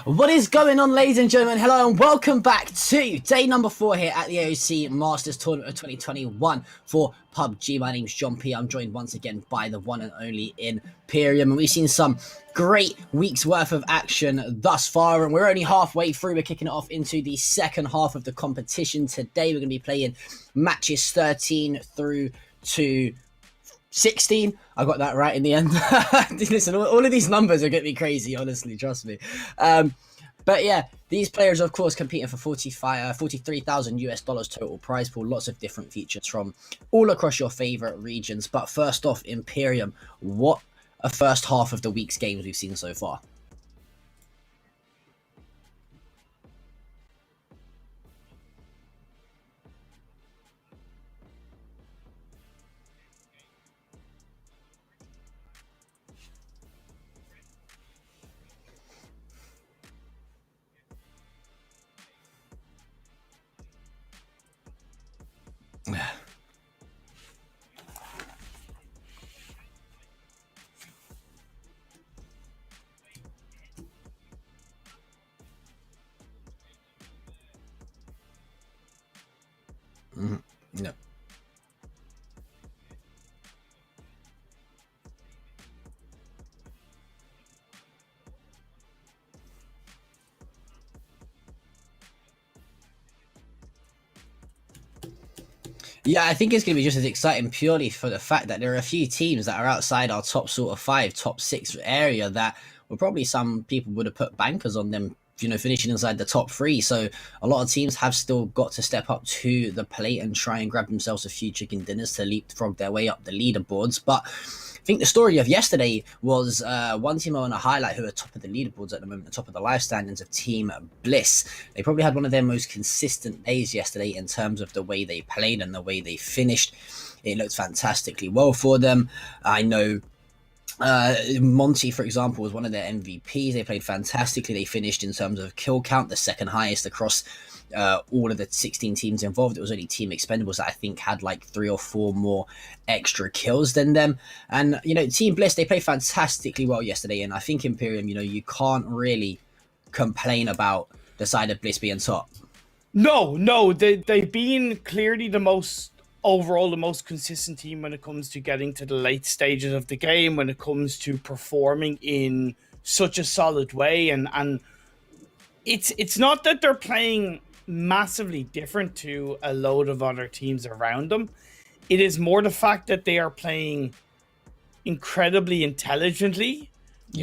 What is going on, ladies and gentlemen? Hello and welcome back to day number 4 here at the AOC Masters Tournament of 2021 for PUBG. My name's John P. I'm joined once again by the one and only Imperium, and we've seen some great weeks worth of action thus far, and we're only halfway through. We're kicking it off into the second half of the competition. Today we're going to be playing matches 13 through to 16. I got that right in the end. Listen, all of these numbers are getting me crazy, honestly, trust me. But yeah, these players, of course, competing for $43,000 total prize pool. Lots of different features from all across your favorite regions. But first off, Imperium, what a first half of the week's games we've seen so far. No. Yeah, I think it's going to be just as exciting purely for the fact that there are a few teams that are outside our top sort of 5, top 6 area that well, probably some people would have put bankers on them, finishing inside the top 3. So a lot of teams have still got to step up to the plate and try and grab themselves a few chicken dinners to leapfrog their way up the leaderboards. But I think the story of yesterday was one team I want to highlight who are top of the leaderboards at the moment, the top of the live standings of Team Bliss. They probably had one of their most consistent days yesterday in terms of the way they played and the way they finished. It looked fantastically well for them. I know Monty, for example, was one of their MVPs. They played fantastically. They finished in terms of kill count, the second highest across all of the 16 teams involved. It was only Team Expendables that I think had like 3 or 4 more extra kills than them. And, Team Bliss, they played fantastically well yesterday. And I think Imperium, you can't really complain about the side of Bliss being top. No, they've been clearly the most consistent team when it comes to getting to the late stages of the game, when it comes to performing in such a solid way. And it's not that they're playing massively different to a load of other teams around them. It is more the fact that they are playing incredibly intelligently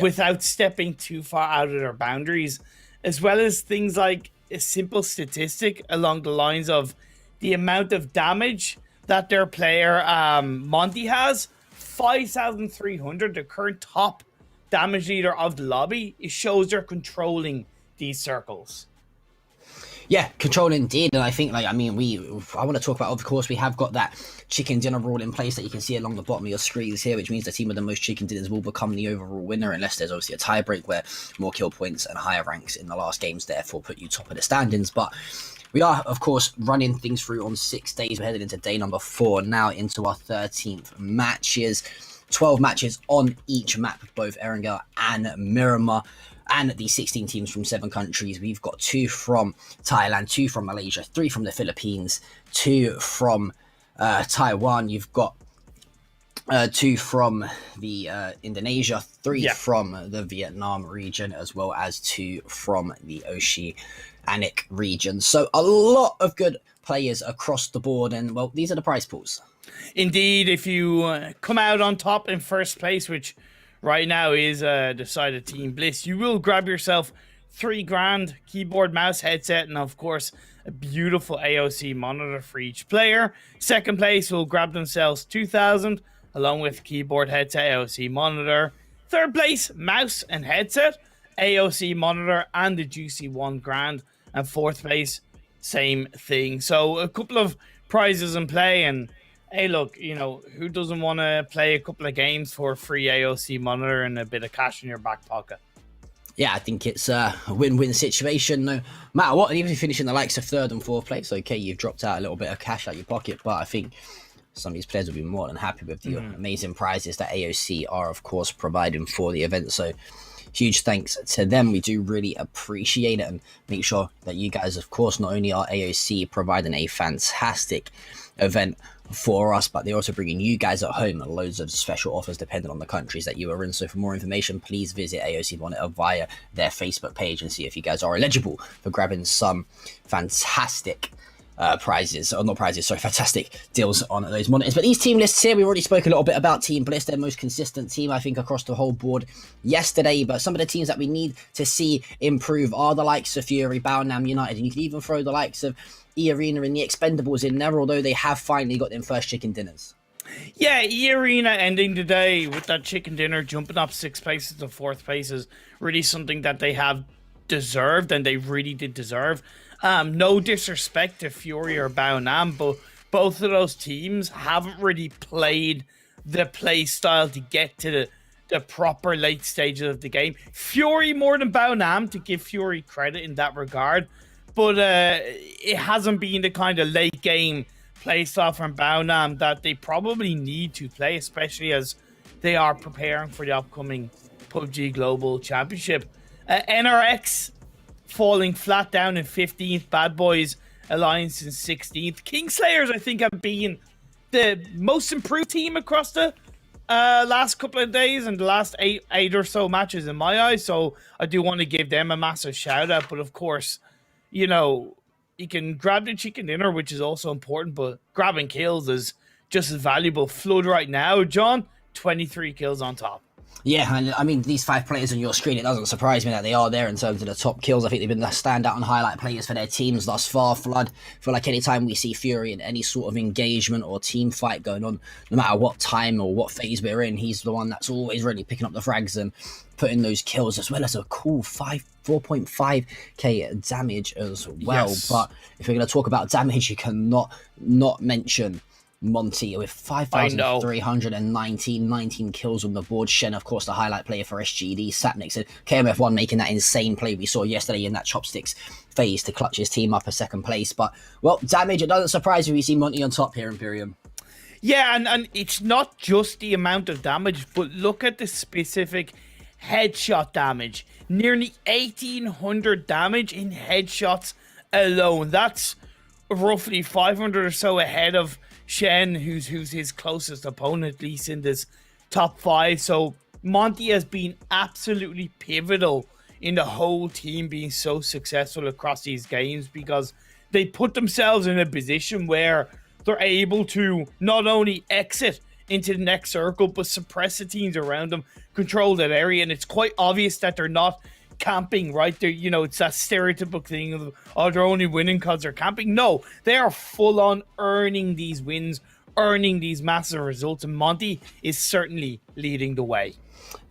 without stepping too far out of their boundaries, as well as things like a simple statistic along the lines of the amount of damage that their player Monty has, 5,300, the current top damage leader of the lobby. It shows they're controlling these circles. Yeah, control indeed. And I think, I want to talk about, of course, we have got that chicken dinner rule in place that you can see along the bottom of your screens here, which means the team with the most chicken dinners will become the overall winner, unless there's obviously a tiebreak where more kill points and higher ranks in the last games therefore put you top of the standings. But we are, of course, running things through on 6 days. We're headed into day number 4, now into our 13th matches. 12 matches on each map, both Erangel and Miramar. And the 16 teams from 7 countries. We've got 2 from Thailand, 2 from Malaysia, 3 from the Philippines, 2 from Taiwan. You've got 2 from the Indonesia, 3 from the Vietnam region, as well as 2 from the Oceanic region. So a lot of good players across the board. And, well, these are the prize pools. Indeed, if you come out on top in first place, which right now is decided Team Bliss, you will grab yourself $3,000 keyboard, mouse, headset, and of course a beautiful AOC monitor for each player. Second place will grab themselves $2,000 along with keyboard, headset, AOC monitor. Third place, mouse and headset, AOC monitor, and the juicy $1,000. And fourth place, same thing. So a couple of prizes in play. And hey, look, who doesn't want to play a couple of games for a free AOC monitor and a bit of cash in your back pocket? Yeah, I think it's a win-win situation, no matter what. And even if you finish in the likes of 3rd and 4th place, okay, you've dropped out a little bit of cash out your pocket, but I think some of these players will be more than happy with the amazing prizes that AOC are, of course, providing for the event. So huge thanks to them. We do really appreciate it, and make sure that you guys, of course, not only are AOC providing a fantastic event for us, but they're also bringing you guys at home loads of special offers depending on the countries that you are in. So for more information, please visit AOC Monitor via their Facebook page and see if you guys are eligible for grabbing some fantastic fantastic deals on those monitors. But these team lists here, we already spoke a little bit about Team Bliss, their most consistent team, I think, across the whole board yesterday. But some of the teams that we need to see improve are the likes of Fury, Battlegrounds United, and you can even throw the likes of E-Arena and the Expendables in there, although they have finally got their first chicken dinners. Yeah, E-Arena ending the day with that chicken dinner, jumping up 6 places to 4th place is really something that they have deserved, and they really did deserve. No disrespect to Fury or Battlegrounds, but both of those teams haven't really played the play style to get to the proper late stages of the game. Fury more than Battlegrounds, to give Fury credit in that regard, but it hasn't been the kind of late game play style from Battlegrounds that they probably need to play, especially as they are preparing for the upcoming PUBG Global Championship. NRX falling flat down in 15th, Bad Boys Alliance in 16th. Kingslayers, I think, have been the most improved team across the last couple of days and the last eight or so matches in my eyes. So I do want to give them a massive shout out. But of course, you know, you can grab the chicken dinner, which is also important, but grabbing kills is just as valuable. Flood right now, John, 23 kills on top. Yeah, and I mean, these 5 players on your screen, it doesn't surprise me that they are there in terms of the top kills. I think they've been the standout and highlight players for their teams thus far. Flood, I feel like anytime we see Fury in any sort of engagement or team fight going on, no matter what time or what phase we're in, he's the one that's always really picking up the frags and putting those kills, as well as a cool 4.5k damage as well. Yes. But if we're going to talk about damage, you cannot not mention Monty with 5,319 kills on the board. Shen, of course, the highlight player for SGD. Sapnix and KMF1 making that insane play we saw yesterday in that chopsticks phase to clutch his team up a second place. But, well, damage, it doesn't surprise me we see Monty on top here, Imperium. Yeah, and it's not just the amount of damage, but look at the specific headshot damage. Nearly 1,800 damage in headshots alone. That's roughly 500 or so ahead of Shen, who's his closest opponent, at least in this top 5. So Monty has been absolutely pivotal in the whole team being so successful across these games, because they put themselves in a position where they're able to not only exit into the next circle, but suppress the teams around them, control that area. And it's quite obvious that they're not camping, right? They're, you know, it's that stereotypical thing of, oh, they're only winning because they're camping. No, they are full on earning these wins, earning these massive results, and Monty is certainly leading the way.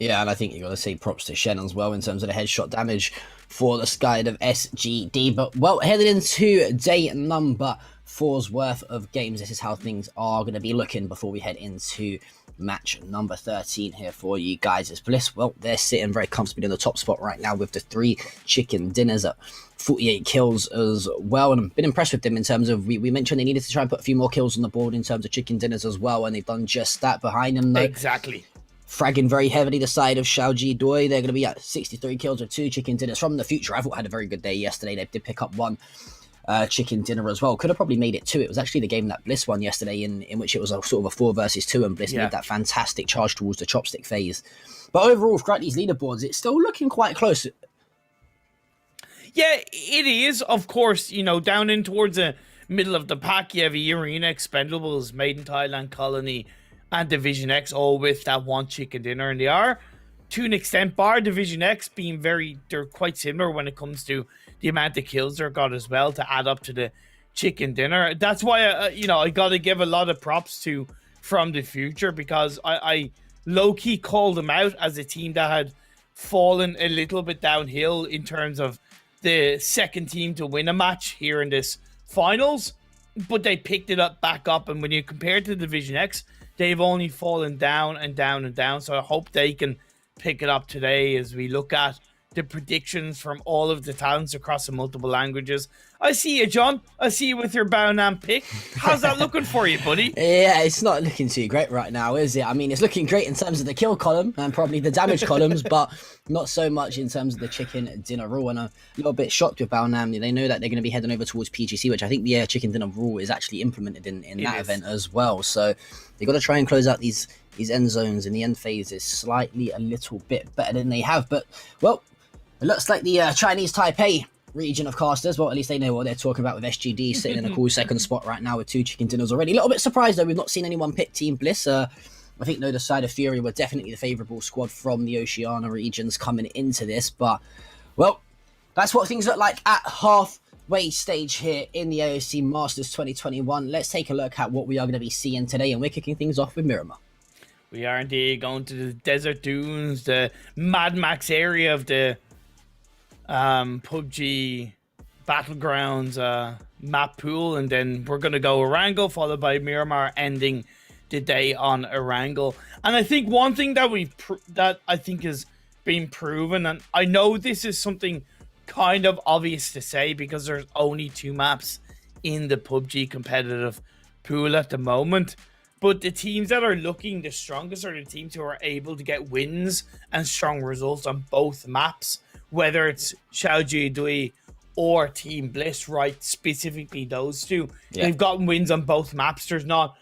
Yeah, and I think you got to say props to Shen as well in terms of the headshot damage for the side of SGD. But, well, headed into day number 4's worth of games, this is how things are going to be looking before we head into match number 13 here for you guys. As Bliss, well, they're sitting very comfortably in the top spot right now with the 3 chicken dinners at 48 kills as well. And I've been impressed with them in terms of, we mentioned they needed to try and put a few more kills on the board in terms of chicken dinners as well, and they've done just that. Behind them, though, exactly, fragging very heavily the side of Xiaoji Doi. They're going to be at 63 kills with 2 chicken dinners from the future. I thought had a very good day yesterday. They did pick up 1 chicken dinner as well. Could have probably made it 2. It was actually the game that Bliss won yesterday, in which it was a sort of a 4 versus 2, and Bliss made that fantastic charge towards the chopstick phase. But overall, throughout these leaderboards, it's still looking quite close. Yeah, it is. Of course, you know, down in towards the middle of the pack, you have Arena, Expendables, Made in Thailand, Colony, and Division X, all with that 1 chicken dinner. And they are, to an extent, bar Division X being they're quite similar when it comes to the amount of kills they've got as well to add up to the chicken dinner. That's why, I got to give a lot of props to From the Future, because I low-key called them out as a team that had fallen a little bit downhill in terms of the second team to win a match here in this finals, but they picked it up back up. And when you compare it to Division X, they've only fallen down and down and down. So I hope they can pick it up today as we look at the predictions from all of the talents across the multiple languages. I see you, John. I see you with your Baonam pick. How's that looking for you, buddy? Yeah, it's not looking too great right now, is it? I mean, it's looking great in terms of the kill column and probably the damage columns, but not so much in terms of the chicken dinner rule. And I'm a little bit shocked with Baonam. They know that they're going to be heading over towards PGC, which I think the chicken dinner rule is actually implemented in that event as well. So they've got to try and close out these end zones in the end phases slightly a little bit better than they have. But, well, it looks like the Chinese Taipei region of casters, well, at least they know what they're talking about with SGD sitting in a cool second spot right now with 2 chicken dinners already. A little bit surprised, though, we've not seen anyone pick Team Bliss. I think, no, the side of Fury were definitely the favourable squad from the Oceania regions coming into this. But, well, that's what things look like at halfway stage here in the AOC Masters 2021. Let's take a look at what we are going to be seeing today, and we're kicking things off with Miramar. We are indeed going to the desert dunes, the Mad Max area of the PUBG Battlegrounds map pool, and then we're going to go Erangel, followed by Miramar, ending the day on Erangel. And I think one thing that that I think has been proven, and I know this is something kind of obvious to say because there's only 2 maps in the PUBG competitive pool at the moment, but the teams that are looking the strongest are the teams who are able to get wins and strong results on both maps, whether it's Xiaoji Dui or Team Bliss, right? Specifically those two. Yeah. They've gotten wins on both maps. They're not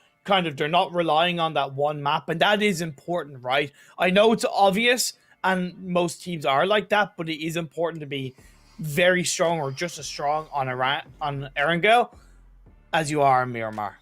relying on that one map, and that is important, right? I know it's obvious, and most teams are like that, but it is important to be very strong or just as strong on Erangel as you are in Miramar.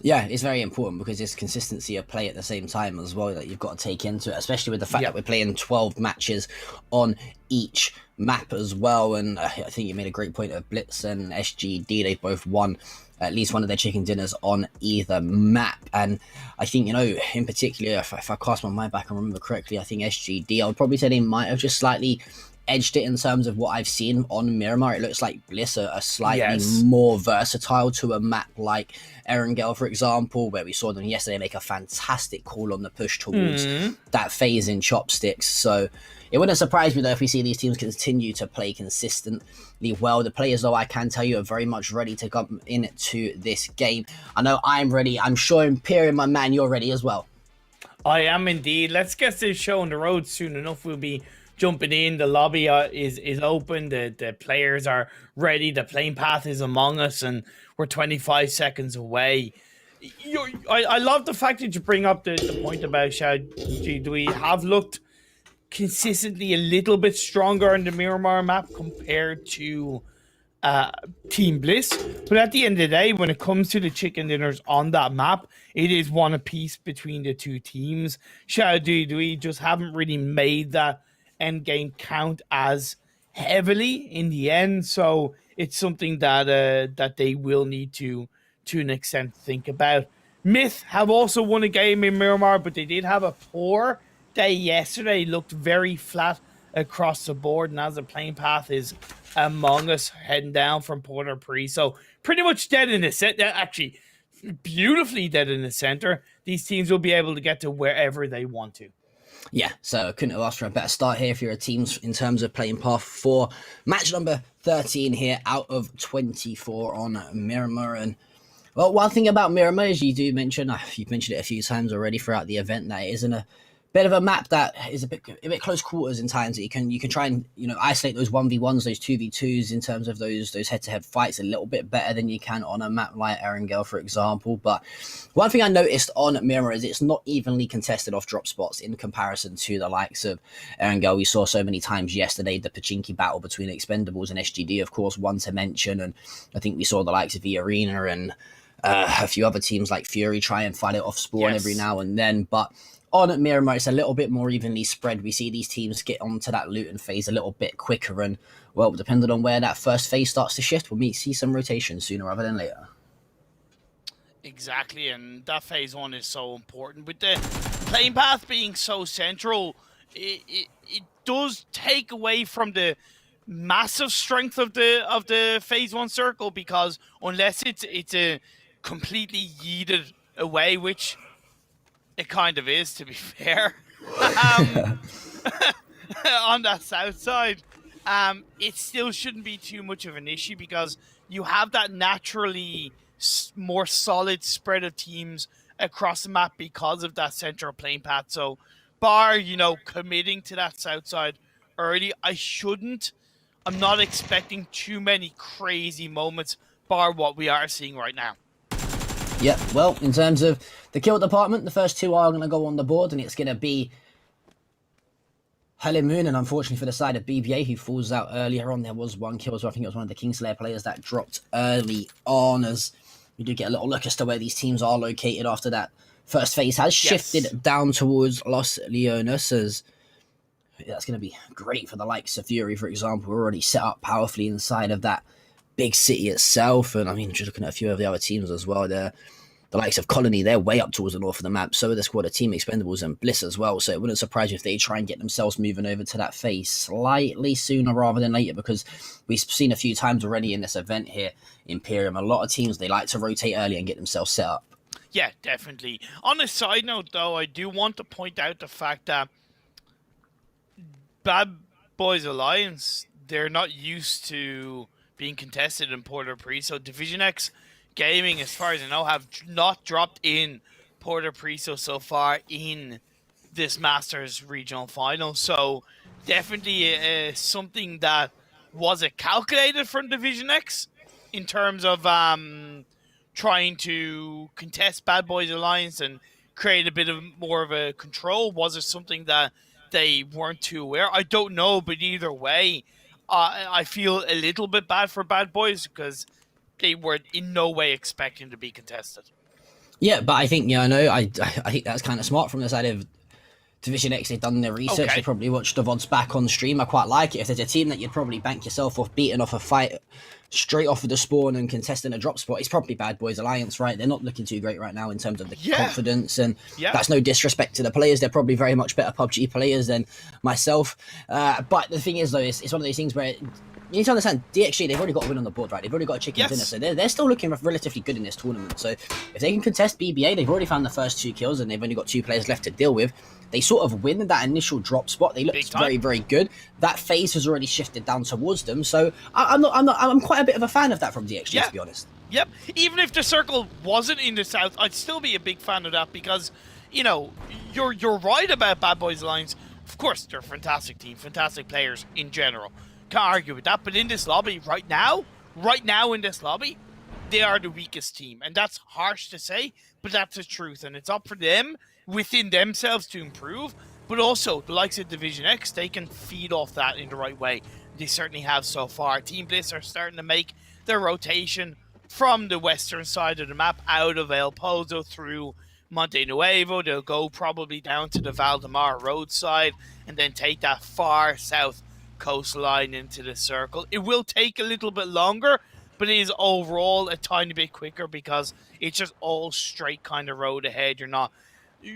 Yeah, it's very important because it's consistency of play at the same time as well that you've got to take into it, especially with the fact that we're playing 12 matches on each map as well. And I think you made a great point of Blitz and SGD. They've both won at least one of their chicken dinners on either map. And I think, in particular, if I cast my mind back and remember correctly, I think SGD, I would probably say they might have just slightly edged it in terms of what I've seen on Miramar. It looks like Bliss are slightly more versatile to a map like Erangel, for example, where we saw them yesterday make a fantastic call on the push towards that phase in chopsticks. So it wouldn't surprise me, though, if we see these teams continue to play consistently well. The players, though, I can tell you, are very much ready to come into this game. I know I'm ready. I'm sure Imperium, my man, you're ready as well. I am indeed. Let's get this show on the road soon enough. We'll be jumping in. The lobby is open. The players are ready. The playing path is among us, and we're 25 seconds away. I love the fact that you bring up the point about Xiaodui. We have looked consistently a little bit stronger on the Miramar map compared to Team Bliss, but at the end of the day, when it comes to the chicken dinners on that map, it is one apiece between the two teams. Xiaodui just haven't really made that end game count as heavily in the end, so it's something that that they will need to an extent think about. Myth have also won a game in Miramar, but they did have a poor day yesterday. Looked very flat across the board, and as the playing path is among us heading down from Port-au-Prince, so pretty much dead in the center. Actually, beautifully dead in the center. These teams will be able to get to wherever they want to. Yeah, so couldn't have asked for a better start here if you're a team in terms of playing path for match number 13 here out of 24 on Miramar. And well, one thing about Miramar is you've mentioned it a few times already throughout the event, that it isn't a bit of a map that is a bit close quarters in times. That you can try and isolate those 1v1s, those 2v2s in terms of those head-to-head fights a little bit better than you can on a map like Erangel, for example. But one thing I noticed on Miramar is it's not evenly contested off drop spots in comparison to the likes of Erangel. We saw so many times yesterday the Pachinki battle between Expendables and SGD, of course, one to mention, and I think we saw the likes of the Arena and a few other teams like Fury try and fight it off spawn every now and then, but on Miramar, it's a little bit more evenly spread. We see these teams get onto that looting phase a little bit quicker, and, well, depending on where that first phase starts to shift, we'll see some rotation sooner rather than later. Exactly, and that phase one is so important. With the playing path being so central, it does take away from the massive strength of the phase one circle, because unless it's a completely yeeted away, which it kind of is, to be fair, on that south side, it still shouldn't be too much of an issue because you have that naturally more solid spread of teams across the map because of that central playing path. So bar, committing to that south side early, I'm not expecting too many crazy moments bar what we are seeing right now. Yep, well, in terms of the kill department, the first two are going to go on the board, and it's going to be Moon, and unfortunately for the side of BBA, who falls out earlier on. There was one kill as well. I think it was one of the Kingslayer players that dropped early on, as we do get a little look as to where these teams are located after that first phase has shifted down towards Los Leones, as that's going to be great for the likes of Fury, for example. We're already set up powerfully inside of that big city itself, and I mean, just looking at a few of the other teams as well, the likes of Colony, they're way up towards the north of the map. So are the squad of Team Expendables and Bliss as well. So it wouldn't surprise you if they try and get themselves moving over to that phase slightly sooner rather than later, because we've seen a few times already in this event here, Imperium, a lot of teams, they like to rotate early and get themselves set up. Yeah, definitely. On a side note, though, I do want to point out the fact that Bad Boys Alliance, they're not used to being contested in Port-au-Prince. So Division X Gaming, as far as I know, have not dropped in Port-au-Prince so far in this Masters regional final. So definitely something that Was it calculated from Division X in terms of trying to contest Bad Boys Alliance and create a bit of more of a control? Was it something that they weren't too aware? I don't know, but either way, I feel a little bit bad for Bad Boys because they were in no way expecting to be contested. Yeah, but I think I think that's kind of smart from the side of Division X. They've done their research. Okay. They probably watched the VODs back on stream. I quite like it. If there's a team that you'd probably bank yourself off beating off a fight straight off of the spawn and contesting a drop spot, it's probably Bad Boys Alliance, right? They're not looking too great right now in terms of the confidence, and that's no disrespect to the players. They're probably very much better PUBG players than myself. But the thing is, though, it's one of those things where you need to understand, DXG, they've already got a win on the board, right? They've already got a chicken dinner, so they're still looking relatively good in this tournament. So if they can contest BBA, they've already found the first 2 kills, and they've only got 2 players left to deal with. They sort of win that initial drop spot. They look very, very good. That phase has already shifted down towards them. So I'm quite a bit of a fan of that from DXG, to be honest. Yep. Even if the circle wasn't in the south, I'd still be a big fan of that because, you're right about Bad Boys Alliance. Of course, they're a fantastic team, fantastic players in general. Can't argue with that. But in this lobby right now in this lobby, they are the weakest team. And that's harsh to say, but that's the truth. And it's up for them within themselves to improve, but also the likes of Division X, they can feed off that in the right way. They certainly have so far. Team Bliss are starting to make their rotation from the western side of the map out of El Pozo through Monte Nuevo. They'll go probably down to the Valdemar roadside and then take that far south coastline into the circle. It will take a little bit longer, but it is overall a tiny bit quicker because it's just all straight kind of road ahead. You're not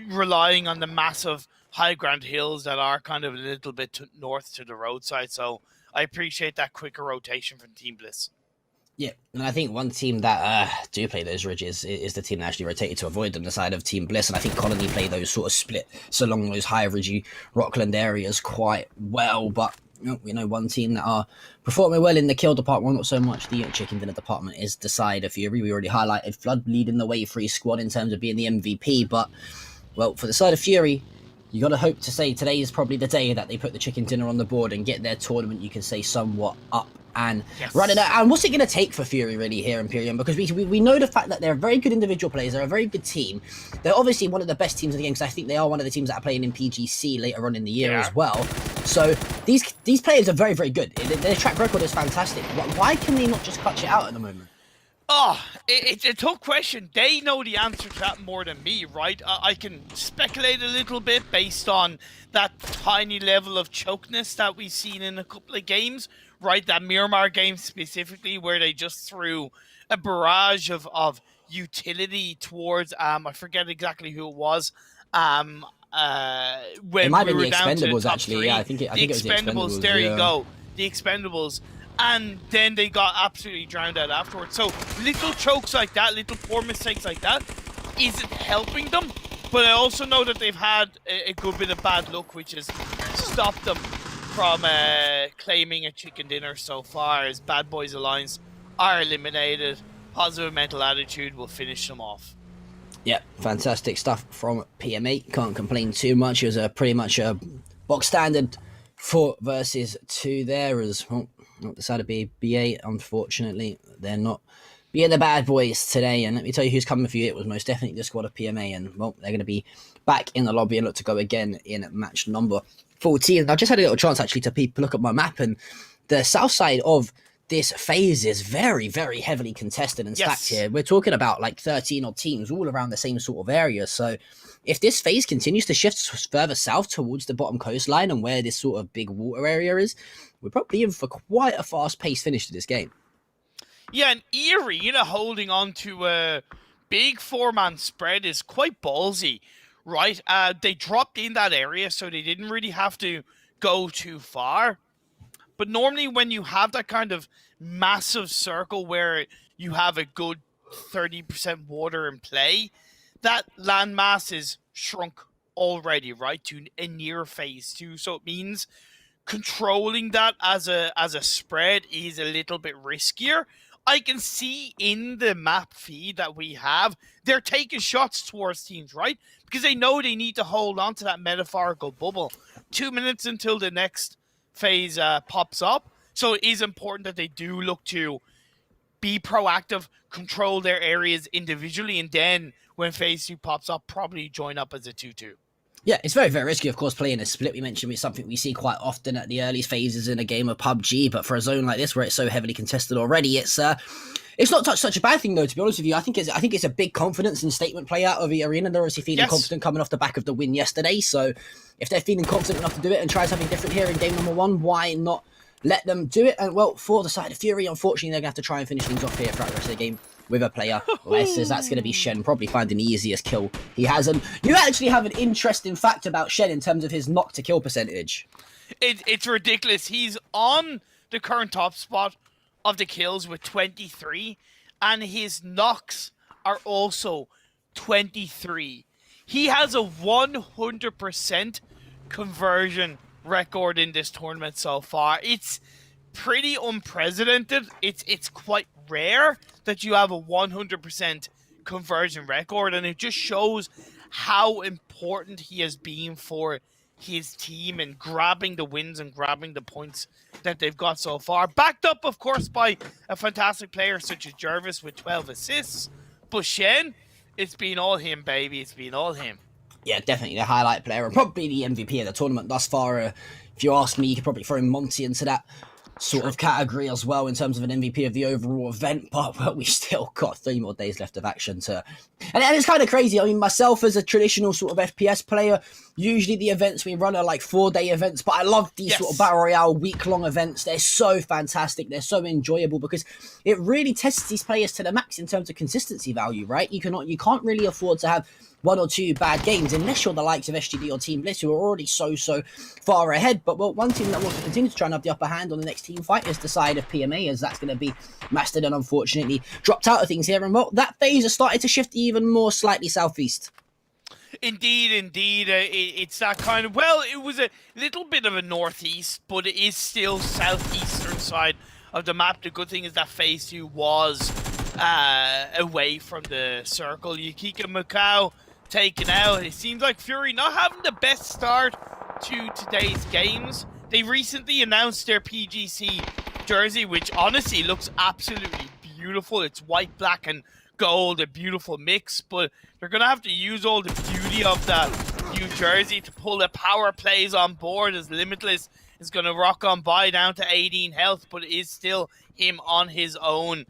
relying on the massive high ground hills that are kind of a little bit north to the roadside. So I appreciate that quicker rotation from Team Bliss. Yeah, and I think one team that do play those ridges is the team that actually rotated to avoid them, the side of Team Bliss, and I think Colony play those sort of split along those high ridgy Rockland areas quite well, but we know one team that are performing well in the kill department, not so much the chicken dinner department, is the side of Fury. We already highlighted Flood leading the way free squad in terms of being the MVP, but well, for the side of Fury, you got to hope to say today is probably the day that they put the chicken dinner on the board and get their tournament, you can say, somewhat up and running out. And what's it going to take for Fury really here, Imperium? Because we know the fact that they're very good individual players, they're a very good team. They're obviously one of the best teams in the game, because I think they are one of the teams that are playing in PGC later on in the year as well. So these players are very, very good. Their track record is fantastic. Why can they not just clutch it out at the moment? It's a tough question. They know the answer to that more than me, right? I can speculate a little bit based on that tiny level of chokeness that we've seen in a couple of games, right? That Miramar game specifically, where they just threw a barrage of utility towards, I forget exactly who it was, when it might we be were the down to the Expendables, top actually. 3. Yeah, I think it was the Expendables. There you go. The Expendables. And then they got absolutely drowned out afterwards. So little chokes like that, little poor mistakes like that, isn't helping them. But I also know that they've had a good bit of bad luck, which has stopped them from claiming a chicken dinner so far, as Bad Boys Alliance are eliminated. Positive mental attitude will finish them off. Yeah, fantastic stuff from PMA. Can't complain too much. It was pretty much a box standard 4 versus 2 there, as well. Not the side of BA, unfortunately. They're not being the bad boys today. And let me tell you who's coming for you. It was most definitely the squad of PMA. And, well, they're going to be back in the lobby and look to go again in match number 14. I just had a little chance, actually, to look at my map. And the south side of this phase is very, very heavily contested and stacked here. We're talking about like 13 odd teams all around the same sort of area. So if this phase continues to shift further south towards the bottom coastline and where this sort of big water area is, we're probably in for quite a fast-paced finish to this game. Yeah, and Erie, holding on to a big 4-man spread is quite ballsy, right? They dropped in that area, so they didn't really have to go too far. But normally when you have that kind of massive circle where you have a good 30% water in play, that landmass is shrunk already, right, to a near phase 2. So it means controlling that as a spread is a little bit riskier. I can see in the map feed that we have, they're taking shots towards teams, right? Because they know they need to hold on to that metaphorical bubble. 2 minutes until the next phase pops up. So it is important that they do look to be proactive, control their areas individually, and then when phase 2 pops up, probably join up as a 2-2. Yeah, it's very, very risky, of course, playing a split. We mentioned it's something we see quite often at the early phases in a game of PUBG, but for a zone like this where it's so heavily contested already, it's not such a bad thing, though, to be honest with you. I think it's a big confidence and statement play out of the arena. They're obviously feeling confident coming off the back of the win yesterday, so if they're feeling confident enough to do it and try something different here in game number 1, why not let them do it? And, well, for the side of Fury, unfortunately, they're going to have to try and finish things off here throughout the rest of the game with a player less, as that's going to be Shen, probably finding the easiest kill he has. And you actually have an interesting fact about Shen in terms of his knock to kill percentage. It's ridiculous. He's on the current top spot of the kills with 23, and his knocks are also 23. He has a 100% conversion record in this tournament so far. It's pretty unprecedented. It's quite rare that you have a 100% conversion record, and it just shows how important he has been for his team and grabbing the wins and grabbing the points that they've got so far. Backed up, of course, by a fantastic player such as Jervis with 12 assists. But Shen, it's been all him, baby. It's been all him. Yeah, definitely the highlight player and probably the MVP of the tournament thus far. If you ask me, you could probably throw Monty into that sort of category as well in terms of an MVP of the overall event, but we still got 3 more days left of action to... And it's kind of crazy. I mean, myself as a traditional sort of FPS player, usually the events we run are like 4-day events, but I love these sort of Battle Royale week-long events. They're so fantastic. They're so enjoyable because it really tests these players to the max in terms of consistency value, right? You can't really afford to have 1 or 2 bad games unless you're the likes of SGD or Team Bliss, who are already so far ahead. But well, one team that wants to continue to try and have the upper hand on the next team fight is the side of PMA, as that's going to be Mastodon, unfortunately dropped out of things here, and well, that phase has started to shift even more slightly southeast. Indeed. It's that kind of... Well, it was a little bit of a northeast, but it is still southeastern side of the map. The good thing is that phase 2 was away from the circle. Yukika Macau taken out. It seems like Fury not having the best start to today's games. They recently announced their PGC jersey, which honestly looks absolutely beautiful. It's white, black, and gold, a beautiful mix, but they're going to have to use all the beauty of that new jersey to pull the power plays on board, as Limitless is going to rock on by down to 18 health, but it is still him on his own.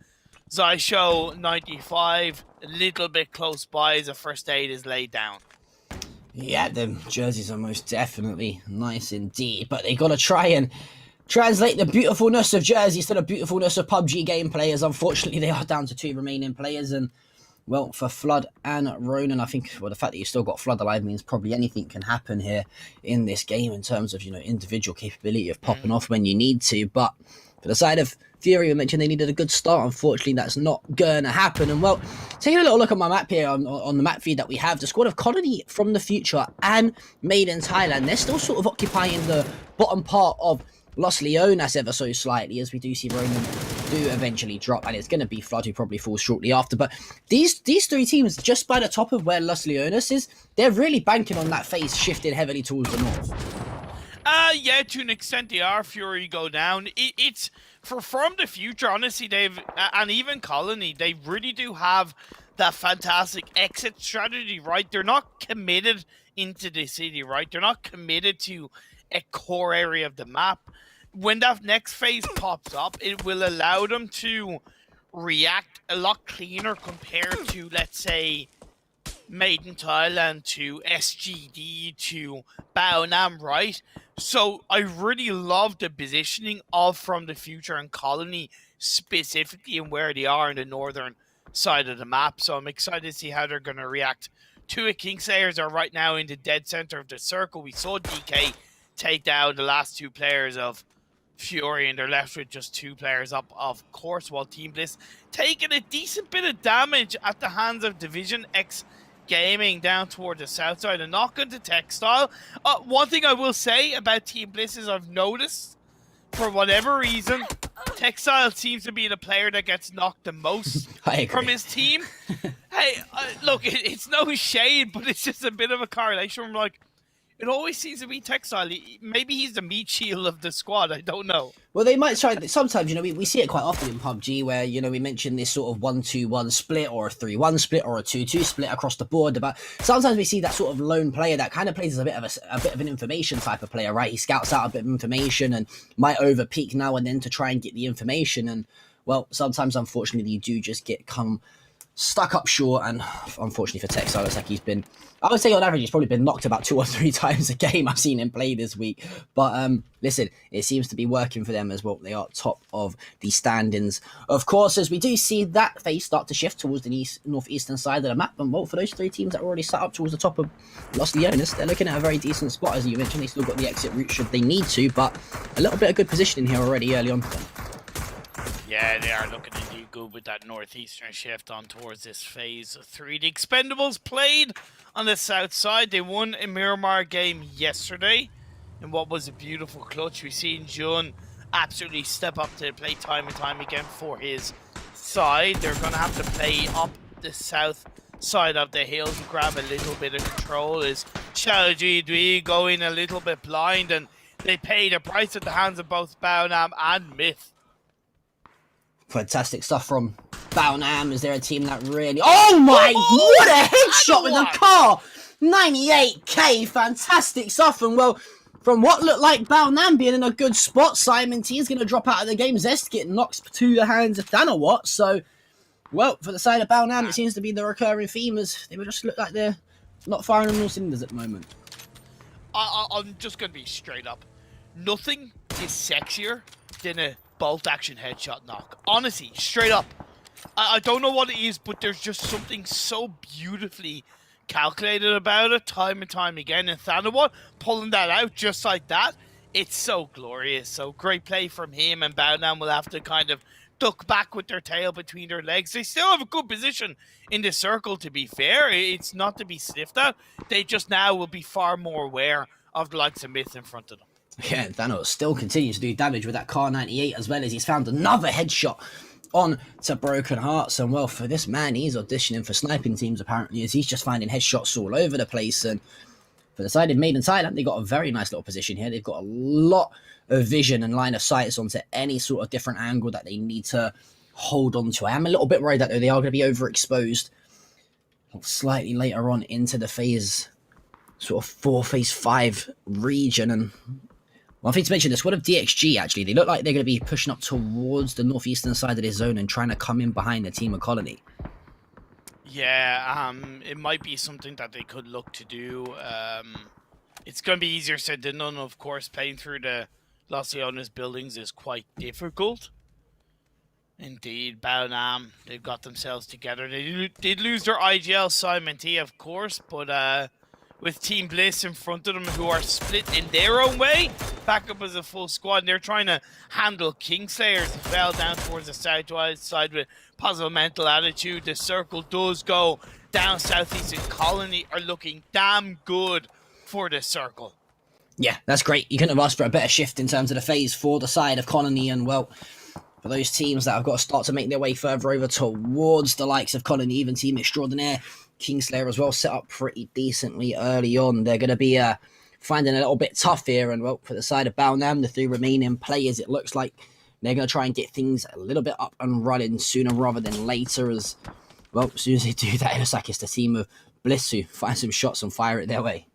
Zyshow 95, a little bit close by as a first aid is laid down. Yeah, the jerseys are most definitely nice indeed, but they got to try and translate the beautifulness of jerseys to the beautifulness of PUBG gameplay, as unfortunately they are down to 2 remaining players. And well, for Flood and Ronan, I think, well, the fact that you've still got Flood alive means probably anything can happen here in this game in terms of, individual capability of popping off when you need to. But for the side of Fury, we mentioned they needed a good start. Unfortunately, that's not going to happen. And well, taking a little look at my map here on the map feed that we have, the squad of Colony from the future and Made in Thailand, they're still sort of occupying the bottom part of Los Leonas ever so slightly, as we do see Roman do eventually drop, and it's going to be Flood who probably falls shortly after. But these 3 teams, just by the top of where Los Leonas is, they're really banking on that phase shifting heavily towards the north. Yeah, to an extent they are. Fury go down. It's from the future, honestly, and even Colony, they really do have that fantastic exit strategy, right? They're not committed into the city, right? They're not committed to a core area of the map. When that next phase pops up, it will allow them to react a lot cleaner compared to, let's say, Made in Thailand, to SGD, to Bao Nam, right? So I really love the positioning of From the Future and Colony, specifically and where they are in the northern side of the map. So I'm excited to see how they're going to react to it. Kingslayers are right now in the dead center of the circle. We saw DK take down the last 2 players of Fury, and they're left with just 2 players up, of course, while Team Bliss taking a decent bit of damage at the hands of Division X Gaming down toward the south side. And knock into Textile. One thing I will say about Team Bliss is I've noticed, for whatever reason, Textile seems to be the player that gets knocked the most from his team. Hey, look, it's no shade, but it's just a bit of a correlation. I'm like, It always seems to be Textile. Maybe he's the meat shield of the squad. I don't know. Well, they might try. Sometimes, we see it quite often in PUBG where, we mention this sort of 1-2-1 split or a 3-1 split or a 2-2 split across the board. But sometimes we see that sort of lone player that kind of plays as a bit of an information type of player, right? He scouts out a bit of information and might over peak now and then to try and get the information. And, well, sometimes, unfortunately, you do just get stuck up short, and unfortunately for Textile, looks like I would say on average he's probably been knocked about 2 or 3 times a game I've seen him play this week. But listen, it seems to be working for them as well. They are top of the standings, of course, as we do see that phase start to shift towards the northeastern side of the map. And well, for those 3 teams that are already set up towards the top of Los Leones, they're looking at a very decent spot. As you mentioned, they still got the exit route should they need to, but a little bit of good positioning here already early on. Yeah, they are looking indeed good with that northeastern shift on towards this phase 3. The Expendables played on the south side. They won a Miramar game yesterday in what was a beautiful clutch. We've seen Jun absolutely step up to the plate time and time again for his side. They're going to have to play up the south side of the hill to grab a little bit of control. Is Xiaoji Dui going a little bit blind, and they pay the price at the hands of both Baonam and Myth. Fantastic stuff from Baonam. Is there a team that really... Oh my... what a headshot with the car! 98k, fantastic stuff. And well, from what looked like Baonam being in a good spot, Simon T is going to drop out of the game. Zest getting knocked to the hands of Thanawat. So, well, for the side of Baonam, it seems to be the recurring theme, as they just look like they're not firing on all cylinders at the moment. I'm just going to be straight up. Nothing is sexier than a bolt action headshot knock. Honestly, straight up. I don't know what it is, but there's just something so beautifully calculated about it time and time again. And Thanawat pulling that out just like that, it's so glorious. So great play from him, and Baonam will have to kind of duck back with their tail between their legs. They still have a good position in the circle, to be fair. It's not to be sniffed at. They just now will be far more aware of the likes of Myth in front of them. Yeah, Thanos still continues to do damage with that Car 98, as well as he's found another headshot on to Broken Hearts. And well, for this man, he's auditioning for sniping teams apparently, as he's just finding headshots all over the place. And for the side of Made in Thailand, they got a very nice little position here. They've got a lot of vision and line of sight onto any sort of different angle that they need to hold on to. I am a little bit worried that they are going to be overexposed slightly later on into the phase 4, phase 5 region. And one thing to mention, the squad of DXG, actually, they look like they're going to be pushing up towards the northeastern side of this zone and trying to come in behind the team of Colony. Yeah, it might be something that they could look to do. It's going to be easier said than done, of course. Playing through the Los Leones buildings is quite difficult. Indeed, Baonam, they've got themselves together. They did lose their IGL Simon T, of course, but with Team Bliss in front of them, who are split in their own way, back up as a full squad, and they're trying to handle Kingslayers as well down towards the southwest side with positive mental attitude. The circle does go down southeast, and Colony are looking damn good for the circle. Yeah, that's great. You couldn't have asked for a better shift in terms of the phase for the side of Colony. And well, for those teams that have got to start to make their way further over towards the likes of Colony, even Team Extraordinaire, Kingslayer as well, set up pretty decently early on. They're going to be finding it a little bit tough here. And well, for the side of Baonam, the 3 remaining players, it looks like they're going to try and get things a little bit up and running sooner rather than later. As well, as soon as they do that, it looks like it's the team of Bliss who find some shots and fire it their way.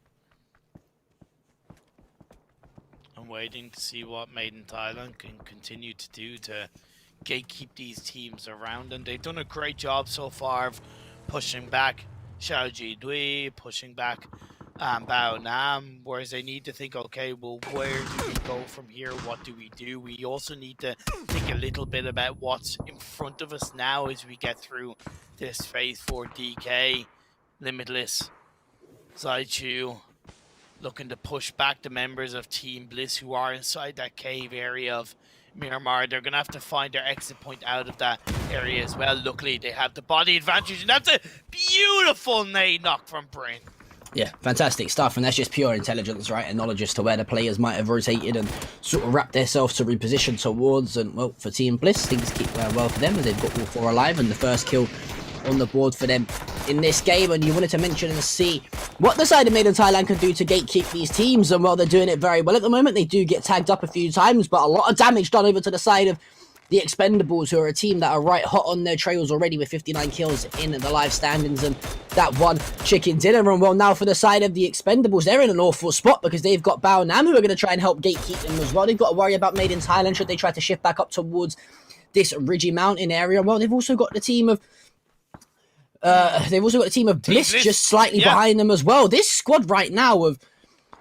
I'm waiting to see what Made in Thailand can continue to do to gatekeep these teams around, and they've done a great job so far of pushing back Xiaoji Dui, pushing back Baonam, whereas they need to think, okay, well, where do we go from here? What do we do? We also need to think a little bit about what's in front of us now as we get through this phase 4. DK, Limitless, Zaichu, looking to push back the members of Team Bliss who are inside that cave area of Miramar. They're going to have to find their exit point out of that area as well. Luckily, they have the body advantage, and that's a beautiful nade knock from Brain. Yeah, fantastic stuff, and that's just pure intelligence, right? And knowledge as to where the players might have rotated and sort of wrapped themselves to reposition towards. And well, for Team Bliss, things keep well for them as they've got all 4 alive, and the first kill on the board for them in this game, and you wanted to mention and see what the side of Made in Thailand can do to gatekeep these teams, and well, they're doing it very well at the moment. They do get tagged up a few times, but a lot of damage done over to the side of the Expendables, who are a team that are right hot on their trails already with 59 kills in the live standings and that one chicken dinner. And well, now for the side of the Expendables, they're in an awful spot because they've got Bao Nam, who are going to try and help gatekeep them as well. They've got to worry about Made in Thailand should they try to shift back up towards this ridgy mountain area. Well, they've also got the team of Bliss just slightly behind them as well. This squad right now of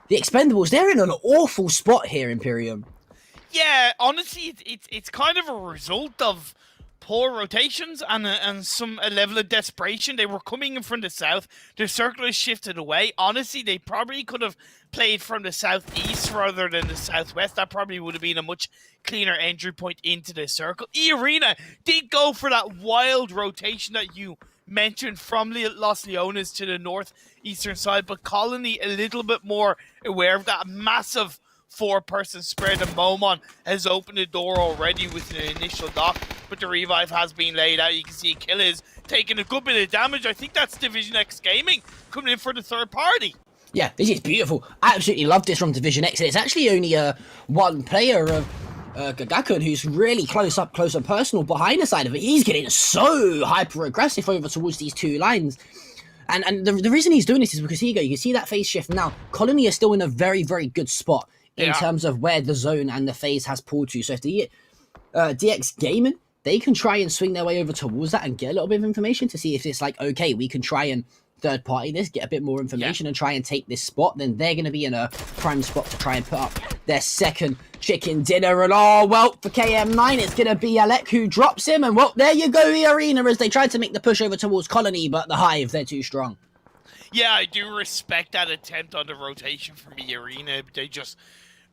the Expendables, they're in an awful spot here, Imperium. Yeah, honestly, it's kind of a result of poor rotations and a level of desperation. They were coming in from the south. Their circle has shifted away. Honestly, they probably could have played from the southeast rather than the southwest. That probably would have been a much cleaner entry point into the circle. E-Arena did go for that wild rotation that you mentioned from Los Leones to the northeastern side, but Colony a little bit more aware of that massive 4-person spread, and Momon has opened the door already with an initial knock, but the revive has been laid out. You can see Kill is taking a good bit of damage. I think that's Division X Gaming coming in for the third party. Yeah, this is beautiful. I absolutely love this from Division X. It's actually only one player of Gagakun who's really close and personal behind the side of it. He's getting so hyper aggressive over towards these two lines. And the reason he's doing this is because here you go, you can see that phase shift now. Colony is still in a very, very good spot in terms of where the zone and the phase has pulled to. So if the DX Gaming, they can try and swing their way over towards that and get a little bit of information to see if it's like, okay, we can try and third party this, get a bit more information and try and take this spot, then they're going to be in a prime spot to try and put up their second chicken dinner. And oh, well, for KM9, it's going to be Alec who drops him. And well, there you go, the Arena, as they tried to make the push over towards Colony, but the Hive, they're too strong. Yeah, I do respect that attempt on the rotation from the Arena. They just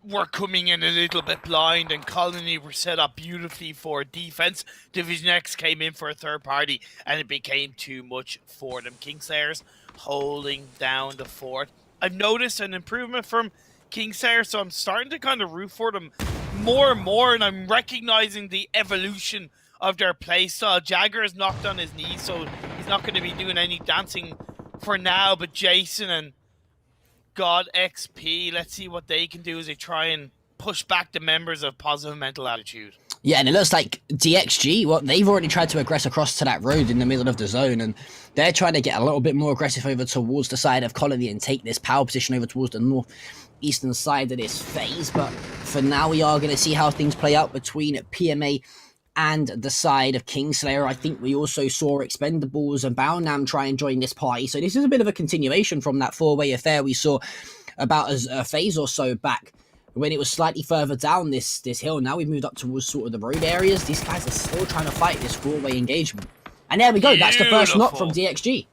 were coming in a little bit blind, and Colony were set up beautifully for defense. Division X came in for a third party, and it became too much for them. Kingslayers holding down the fort. I've noticed an improvement from Kingslayer, so I'm starting to kind of root for them more and more, and I'm recognizing the evolution of their playstyle. Jagger is knocked on his knee, so he's not going to be doing any dancing for now, but Jason and God XP, let's see what they can do as they try and push back the members of Positive Mental Attitude. Yeah, and it looks like DXG, well, they've already tried to aggress across to that road in the middle of the zone, and they're trying to get a little bit more aggressive over towards the side of Colony and take this power position over towards the northeastern side of this phase. But for now, we are going to see how things play out between PMA and the side of Kingslayer. I think we also saw Expendables and Bao Nam try and join this party. So this is a bit of a continuation from that four-way affair we saw about a phase or so back when it was slightly further down this hill. Now we've moved up towards sort of the road areas. These guys are still trying to fight this four-way engagement. And there we go. Beautiful. That's the first knock from DXG.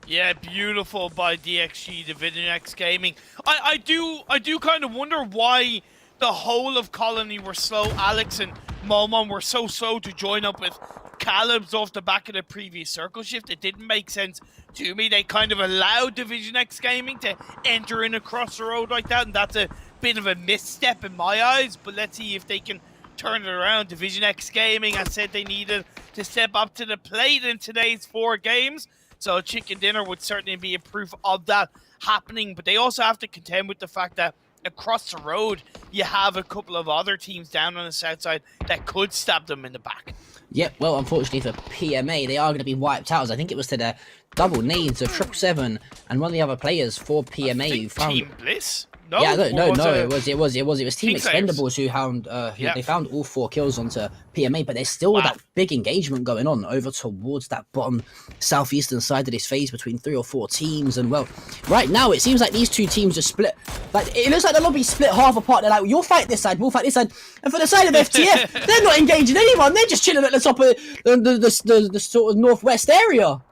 Yeah, beautiful by DXG, Division X Gaming. I do kind of wonder why the whole of Colony were slow. Alex and Momon were so slow to join up with Caleb's off the back of the previous circle shift. It didn't make sense to me. They kind of allowed Division X Gaming to enter in across the road like that, and that's a bit of a misstep in my eyes, but let's see if they can turn it around. Division X Gaming, I said they needed to step up to the plate in today's 4 games, so Chicken Dinner would certainly be a proof of that happening, but they also have to contend with the fact that across the road, you have a couple of other teams down on the south side that could stab them in the back. Yep, well, unfortunately for PMA, they are going to be wiped out. As I think it was to the double needs of 777 and one of the other players for PMA who found Team Bliss. No, yeah, it was Team Kingslayers. Expendables who found they found all 4 kills onto PMA, but there's still that big engagement going on over towards that bottom southeastern side of this phase between 3 or 4 teams. And well, right now it seems like these two teams are split. Like it looks like the lobby's split half apart. They're like, you'll fight this side, we'll fight this side. And for the side of FTF, they're not engaging anyone. They're just chilling at the top of the sort of northwest area.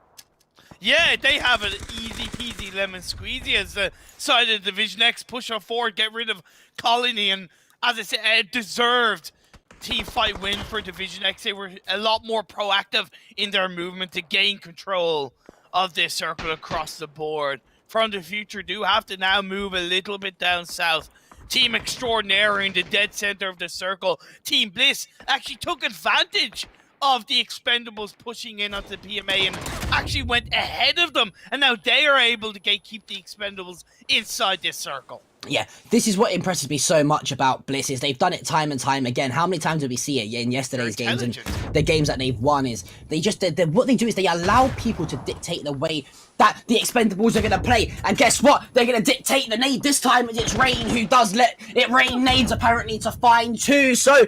Yeah, they have an easy peasy lemon squeezy as the side of Division X push on forward, get rid of Colony, and as I said, a deserved team fight win for Division X. They were a lot more proactive in their movement to gain control of this circle across the board. From the future do have to now move a little bit down south. Team Extraordinary in the dead center of the circle. Team Bliss actually took advantage of the Expendables pushing in onto the PMA and actually went ahead of them, and now they are able to gatekeep the Expendables inside this circle. Yeah, this is what impresses me so much about Bliss, is they've done it time and time again. How many times did we see it in yesterday's games and the games that they've won? Is they just what they do is they allow people to dictate the way that the Expendables are going to play. And guess what? They're going to dictate the nade. This time it's Rain who does let it rain nades, apparently, to find two. So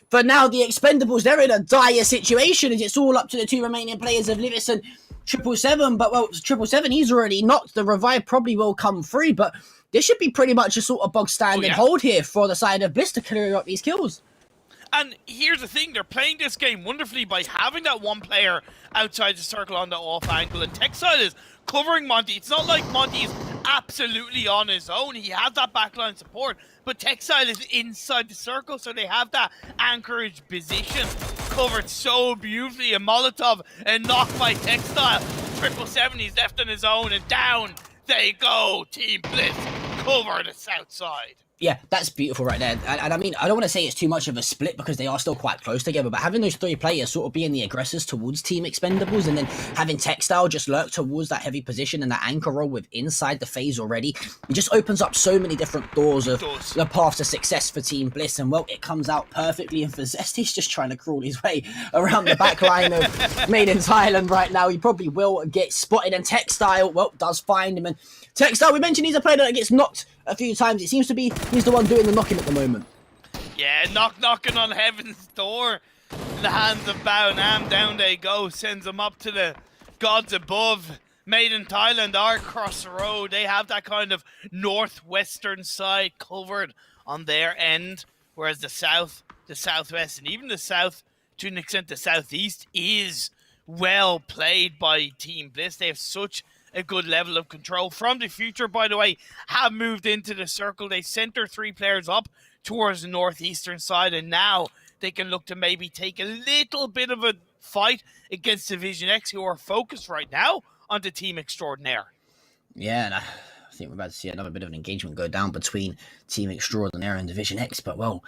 for now, the Expendables, they're in a dire situation, as it's all up to the two remaining players of Livis and 777. But, well, 777, he's already knocked. The revive probably will come through, but this should be pretty much a sort of bog standing hold here for the side of Bliss to clear up these kills. And here's the thing, they're playing this game wonderfully by having that one player outside the circle on the off angle, and Textile is covering Monty. It's not like Monty is absolutely on his own. He has that backline support, but Textile is inside the circle, so they have that anchorage position covered so beautifully. A Molotov and knocked by Textile. 777, he's left on his own, and down they go. Team Bliss cover the south side. Yeah, that's beautiful right there. And I mean, I don't want to say it's too much of a split because they are still quite close together, but having those three players sort of being the aggressors towards Team Expendables, and then having Textile just lurk towards that heavy position and that anchor role with inside the phase already, it just opens up so many different doors of the path to success for Team Bliss. And, well, it comes out perfectly. And for Zest, he's just trying to crawl his way around the back line of Made in Thailand right now. He probably will get spotted, and Textile, well, does find him. And Textile, we mentioned he's a player that gets knocked a few times. It seems to be he's the one doing the knocking at the moment. Yeah, knocking on heaven's door. In the hands of Bao Nam, down they go. Sends them up to the gods above. Made in Thailand are across the road. They have that kind of northwestern side covered on their end, whereas the south, the southwest, and even the south, to an extent the southeast, is well played by Team Bliss. They have such a good level of control. From the future, by the way, have moved into the circle. They sent their three players up towards the northeastern side, and now they can look to maybe take a little bit of a fight against Division X, who are focused right now on the Team Extraordinaire. Yeah, and I think we're about to see another bit of an engagement go down between Team Extraordinaire and Division X, but, well,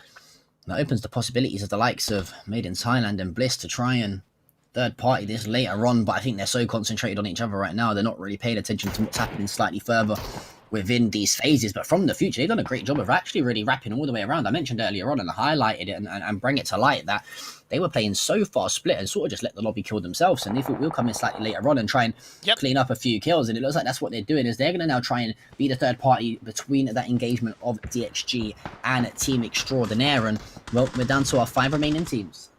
that opens the possibilities of the likes of Made in Thailand and Bliss to try and third party this later on, but I think they're so concentrated on each other right now, they're not really paying attention to what's happening slightly further within these phases. But from the future, they've done a great job of actually really wrapping all the way around. I mentioned earlier on and I highlighted it and bring it to light that they were playing so far split and sort of just let the lobby kill themselves, and they thought we'll come in slightly later on and try and clean up a few kills, and it looks like that's what they're doing, is they're going to now try and be the third party between that engagement of DXG and Team Extraordinaire. And, well, we're down to our 5 remaining teams.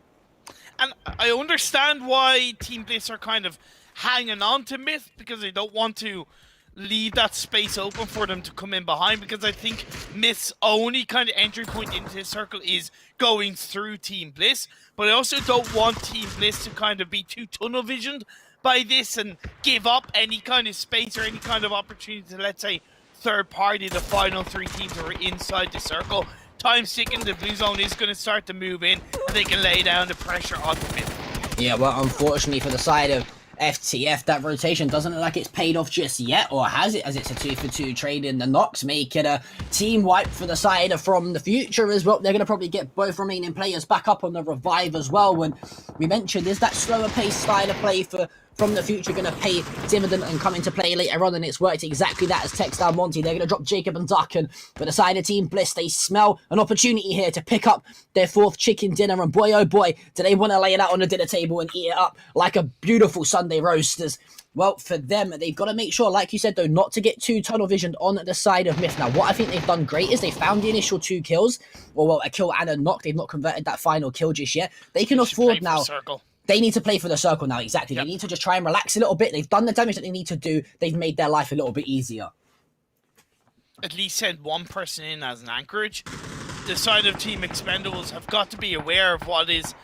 And I understand why Team Bliss are kind of hanging on to Myth, because they don't want to leave that space open for them to come in behind, because I think Myth's only kind of entry point into this circle is going through Team Bliss. But I also don't want Team Bliss to kind of be too tunnel visioned by this and give up any kind of space or any kind of opportunity to, let's say, third party the final 3 teams who are inside the circle. Time ticking, the blue zone is going to start to move in, and they can lay down the pressure on the Myth. Yeah, well, unfortunately for the side of FTF, that rotation doesn't look like it's paid off just yet, or has it, as it's a 2-for-2 trade in the knocks, make it a team wipe for the side of From the Future as well. They're going to probably get both remaining players back up on the revive as well. When we mentioned, is that slower pace style of play for From the Future going to pay dividend and come into play later on, and it's worked exactly that as Textile Monty. They're going to drop Jacob and Duck, and for the side of Team Bliss, they smell an opportunity here to pick up their 4th chicken dinner, and boy oh boy, do they want to lay it out on the dinner table and eat it up like a beautiful Sunday roasters. Well, for them, they've got to make sure, like you said, though, not to get too tunnel visioned on the side of Myth. Now, what I think they've done great is they found the initial 2 kills, or, well, a kill and a knock. They've not converted that final kill just yet. They can afford now. They need to play for the circle now, exactly. Yep. They need to just try and relax a little bit. They've done the damage that they need to do. They've made their life a little bit easier. At least send one person in as an anchorage. The side of Team Expendables have got to be aware of what is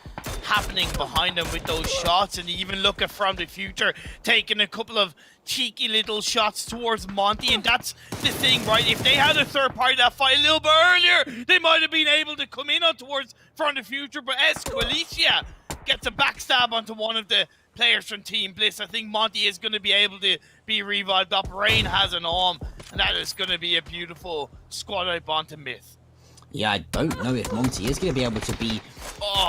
happening behind them with those shots, and even look at From the Future taking a couple of cheeky little shots towards Monty. And that's the thing, right? If they had a third party that fight a little bit earlier, they might have been able to come in on towards From the Future, but Esqualicia gets a backstab onto one of the players from Team Bliss. I think Monty is going to be able to be revived up. Rain has an arm, and that is going to be a beautiful squad wipe onto Myth. Yeah, I don't know if Monty is going to be able to be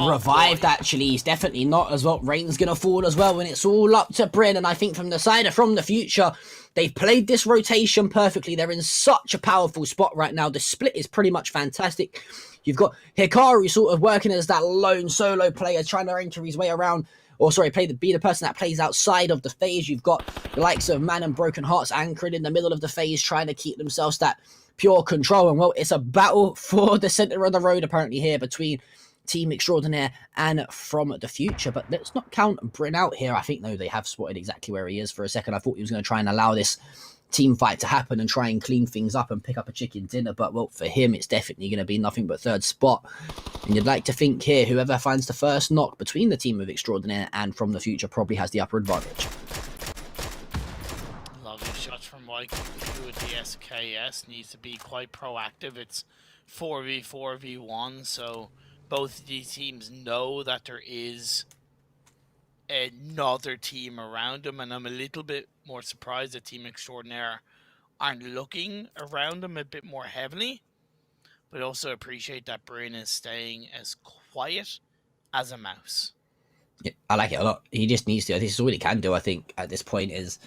Revived, actually. He's definitely not as well. Rain's going to fall as well when it's all up to Bryn. And I think from the side of From the Future, they've played this rotation perfectly. They're in such a powerful spot right now. The split is pretty much fantastic. You've got Hikaru sort of working as that lone solo player, trying to anchor his way around. Or sorry, be the person that plays outside of the phase. You've got the likes of Man and Broken Hearts anchored in the middle of the phase, trying to keep themselves that pure control. And well, it's a battle for the center of the road apparently here between Team Extraordinaire and From the Future. But let's not count Bryn out here. I think, no, they have spotted exactly where he is for a second. I thought he was going to try and allow this team fight to happen and try and clean things up and pick up a chicken dinner. But, well, for him, it's definitely going to be nothing but third spot. And you'd like to think here, whoever finds the first knock between the team of Extraordinaire and From the Future probably has the upper advantage. Lovely shots from YQQ with the SKS. Needs to be quite proactive. It's 4v4v1, so both of these teams know that there is another team around them, and I'm a little bit more surprised that Team Extraordinaire aren't looking around them a bit more heavily, but also appreciate that Bryn is staying as quiet as a mouse. Yeah, I like it a lot. He just needs to. This is all he can do, I think, at this point, is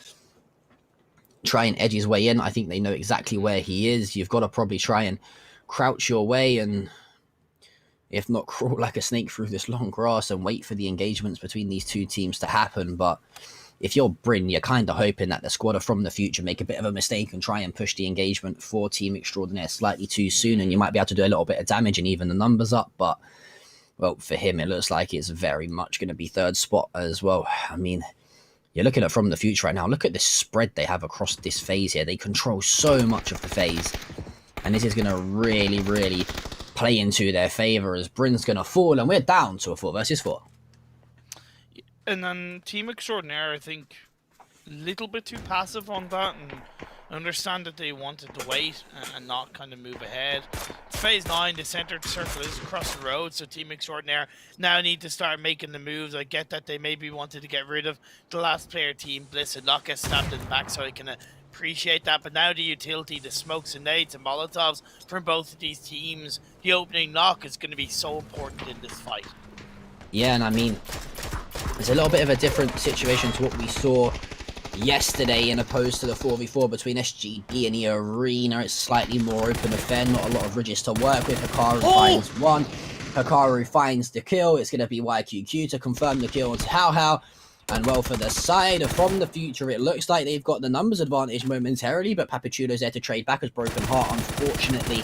try and edge his way in. I think they know exactly where he is. You've got to probably try and crouch your way and, if not, crawl like a snake through this long grass and wait for the engagements between these two teams to happen. But if you're Bryn, you're kind of hoping that the squad From the Future make a bit of a mistake and try and push the engagement for Team Extraordinaire slightly too soon, and you might be able to do a little bit of damage and even the numbers up. But, well, for him, it looks like it's very much going to be third spot as well. I mean, you're looking at From the Future right now. Look at the spread they have across this phase here. They control so much of the phase, and this is going to really, really play into their favor as Bryn's going to fall, and we're down to a 4 versus 4. And then Team Extraordinaire, I think, a little bit too passive on that, and I understand that they wanted to wait and not kind of move ahead. It's phase 9, the center circle is across the road, so Team Extraordinaire now need to start making the moves. I get that they maybe wanted to get rid of the last player, Team Bliss, and not get stabbed in the back, so I can appreciate that. But now the utility, the smokes and nades and molotovs from both of these teams, the opening knock is going to be so important in this fight. Yeah, and I mean, it's a little bit of a different situation to what we saw yesterday in opposed to the 4v4 between SGD and the Arena. It's slightly more open affair, not a lot of ridges to work with. Hikaru finds one. Hikaru finds the kill. It's going to be YQQ to confirm the kill to How. And, well, for the side of From the Future, it looks like they've got the numbers advantage momentarily, but Papachulo's there to trade back as Broken Heart, unfortunately,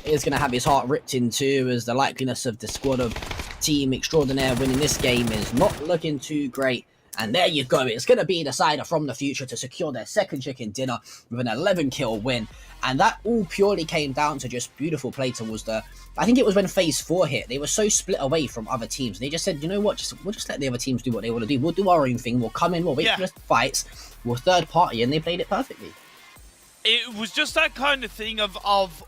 is going to have his heart ripped in two, as the likeliness of the squad of Team Extraordinaire winning this game is not looking too great. And there you go. It's going to be the side of From the Future to secure their second chicken dinner with an 11-kill win. And that all purely came down to just beautiful play towards the... I think it was when phase 4 hit. They were so split away from other teams. They just said, you know what? We'll just let the other teams do what they want to do. We'll do our own thing. We'll come in. We'll wait for the fights. We'll third party. And they played it perfectly. It was just that kind of thing of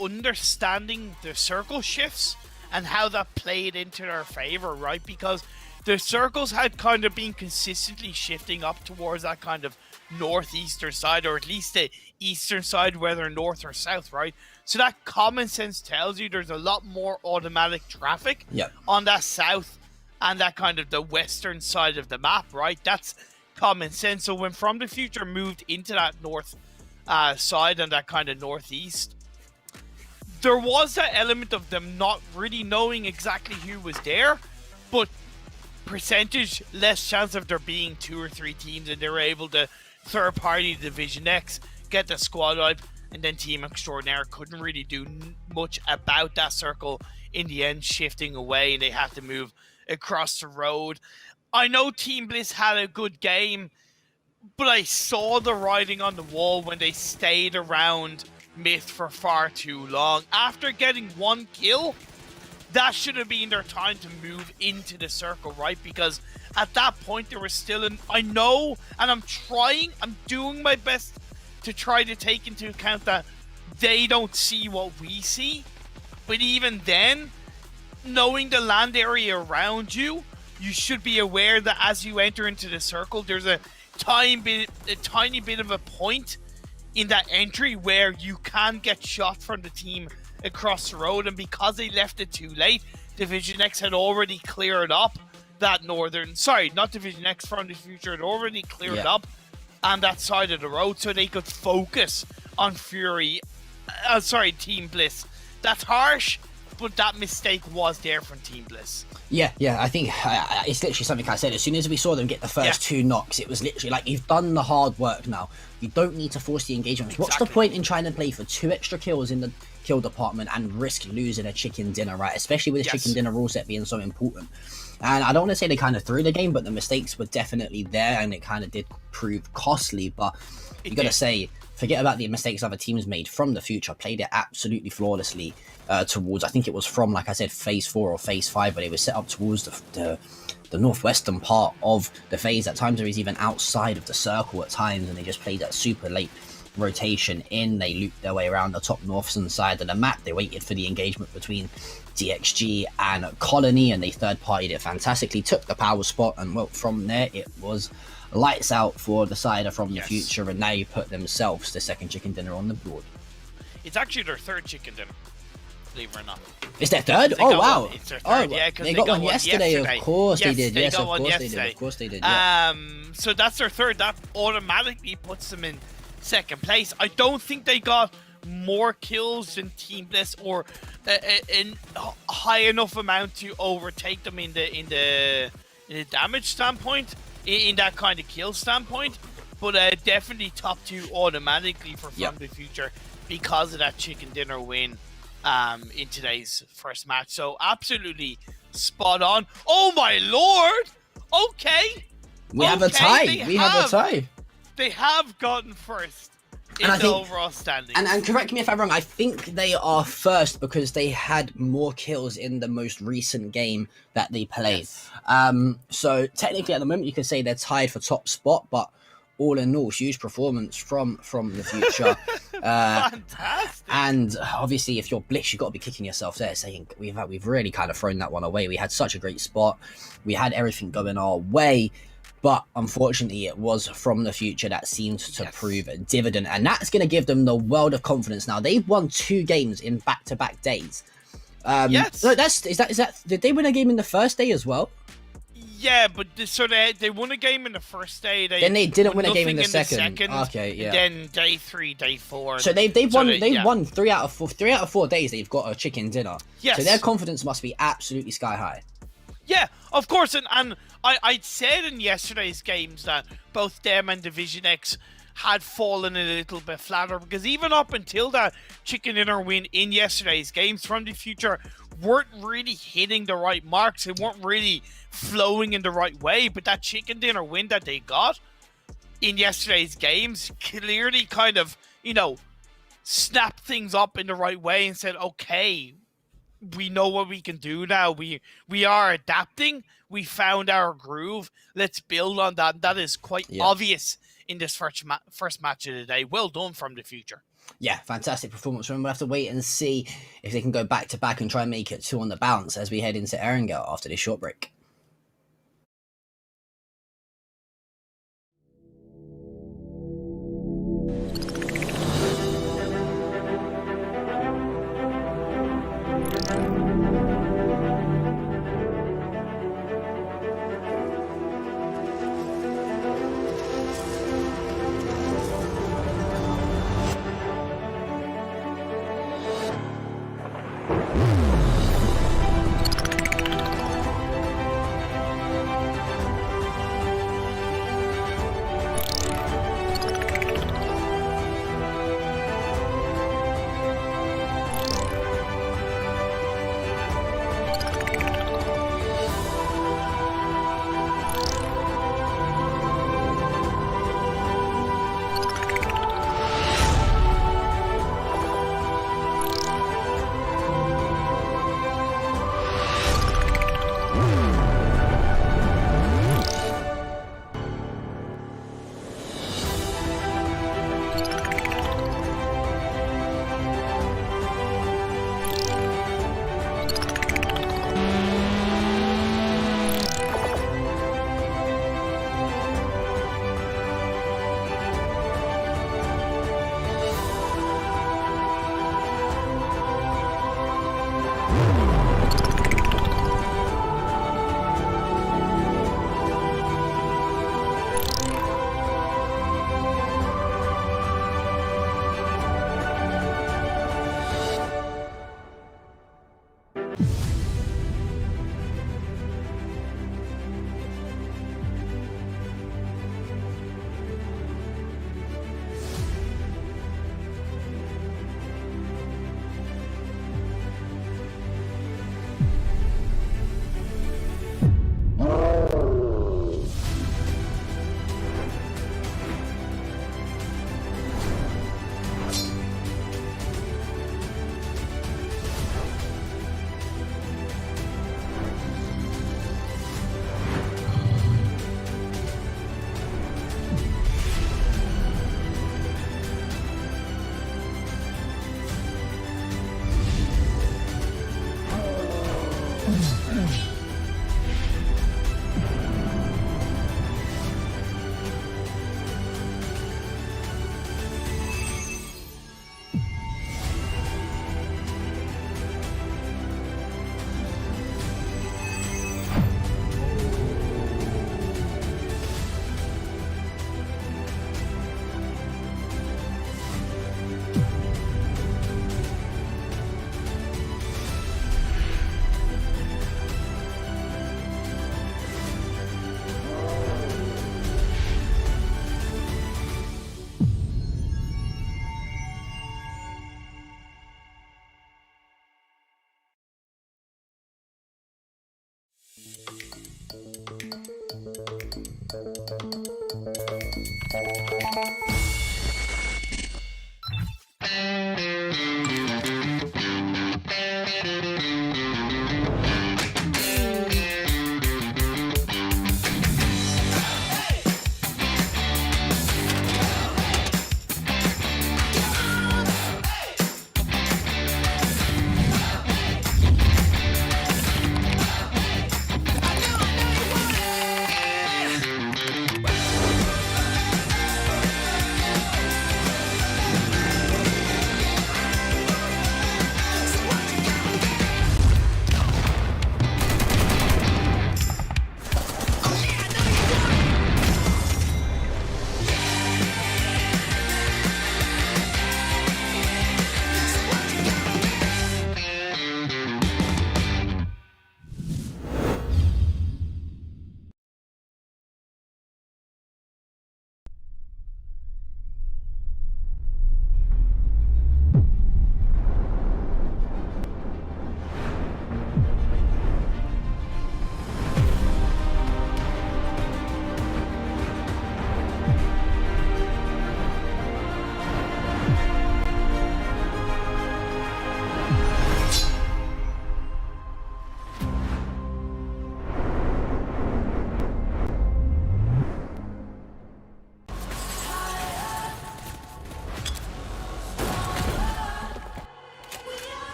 understanding the circle shifts and how that played into their favor, right? Because the circles had kind of been consistently shifting up towards that kind of northeastern side, or at least the eastern side, whether north or south, right? So that common sense tells you there's a lot more automatic traffic on that south and that kind of the western side of the map, right? That's common sense. So when From the Future moved into that north side and that kind of northeast, there was that element of them not really knowing exactly who was there, but percentage less chance of there being 2 or 3 teams, and they were able to third party Division X, get the squad wipe, and then Team Extraordinaire couldn't really do much about that circle in the end, shifting away, and they had to move across the road. I know Team Bliss had a good game, but I saw the writing on the wall when they stayed around Myth for far too long. After getting 1 kill, that should have been their time to move into the circle, right? Because at that point, there was still I know, and I'm doing my best to try to take into account that they don't see what we see. But even then, knowing the land area around you, you should be aware that as you enter into the circle, there's a tiny bit of a point in that entry where you can get shot from the team across the road, and because they left it too late, Division X had already cleared up that northern, sorry, not Division X, From the Future had already cleared up on that side of the road so they could focus on Fury, Team Bliss. That's harsh, but that mistake was there from Team Bliss. Yeah, I think it's literally something I said. As soon as we saw them get the first 2 knocks, it was literally like, you've done the hard work now. You don't need to force the engagement. What's the point in trying to play for 2 extra kills in the kill department and risk losing a chicken dinner, right? Especially with the chicken dinner rule set being so important. And I don't want to say they kind of threw the game, but the mistakes were definitely there, and it kind of did prove costly. But you got to say, forget about the mistakes other teams made. From the Future played it absolutely flawlessly towards, I think it was from, like I said, phase 4 or phase 5, but it was set up towards the northwestern part of the phase. At times, it was even outside of the circle at times, and they just played that super late rotation in. They looped their way around the top northern side of the map. They waited for the engagement between DXG and Colony, and they third-partied it fantastically, took the power spot, and well, from there it was lights out for the side of From the Future, and now you put themselves the second chicken dinner on the board. It's actually their 3rd chicken dinner, believe it or not. It's their 3rd? Oh wow! It's their 3rd, they got one yesterday. Of course they did. Yes, of course they did. Of course they did. Yeah. So that's their 3rd. That automatically puts them in 2nd place. I don't think they got more kills than Team Bliss, or a high enough amount to overtake them in the damage standpoint, in that kind of kill standpoint. But definitely top 2 automatically for From the Future because of that chicken dinner win in today's first match. So absolutely spot on. Oh my lord! Okay, we have a tie. We have a tie. They have gotten first in the overall standings. And correct me if I'm wrong, I think they are first because they had more kills in the most recent game that they played. So technically at the moment you can say they're tied for top spot, but all in all, huge performance from the Future. Fantastic. And obviously if you're Bliss, you've got to be kicking yourself there, saying we've really kind of thrown that one away. We had such a great spot. We had everything going our way. But unfortunately, it was From the Future that seemed to prove a dividend, and that's going to give them the world of confidence. Now they've won 2 games in back-to-back days. So is that did they win a game in the first day as well? Yeah, but so they won a game in the first day. Then they didn't win a game in the second. Okay, yeah. Then day 3, day 4. So they've won 3 out of 4. 3 out of 4 days they've got a chicken dinner. Yes. So their confidence must be absolutely sky high. Yeah, of course, and I said in yesterday's games that both them and Division X had fallen a little bit flatter, because even up until that chicken dinner win in yesterday's games, From the Future weren't really hitting the right marks. They weren't really flowing in the right way, but that chicken dinner win that they got in yesterday's games clearly kind of, snapped things up in the right way and said, okay, we know what we can do now. We are adapting. We found our groove. Let's build on that. That is quite obvious in this first match of the day. Well done From the Future. Yeah, fantastic performance. We'll have to wait and see if they can go back to back and try and make it 2 on the bounce as we head into Erangel after this short break.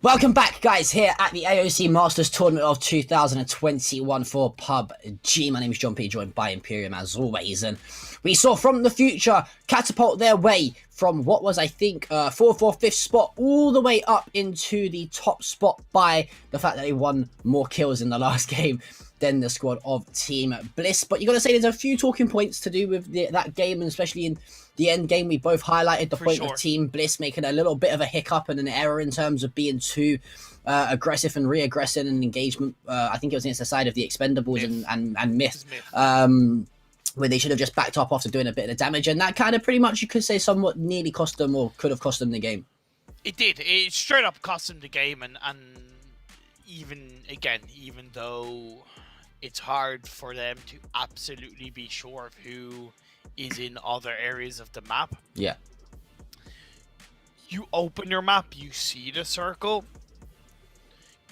Welcome back, guys, here at the AOC Masters Tournament of 2021 for PUBG. My name is John P, joined by Imperium as always, and we saw From the Future catapult their way from what was, I think, 4th or 5th spot all the way up into the top spot by the fact that they won more kills in the last game than the squad of Team Bliss. But you got to say there's a few talking points to do with that game, and especially in the end game, we both highlighted the point of Team Bliss making a little bit of a hiccup and an error in terms of being too aggressive and re-aggressive in engagement. I think it was against the side of the Expendables and Myth. Where they should have just backed up after doing a bit of damage, and that kind of pretty much, you could say, somewhat nearly cost them, or could have cost them, the game. It did. It straight up cost them the game, and even though it's hard for them to absolutely be sure of who is in other areas of the map. Yeah. You open your map, you see the circle.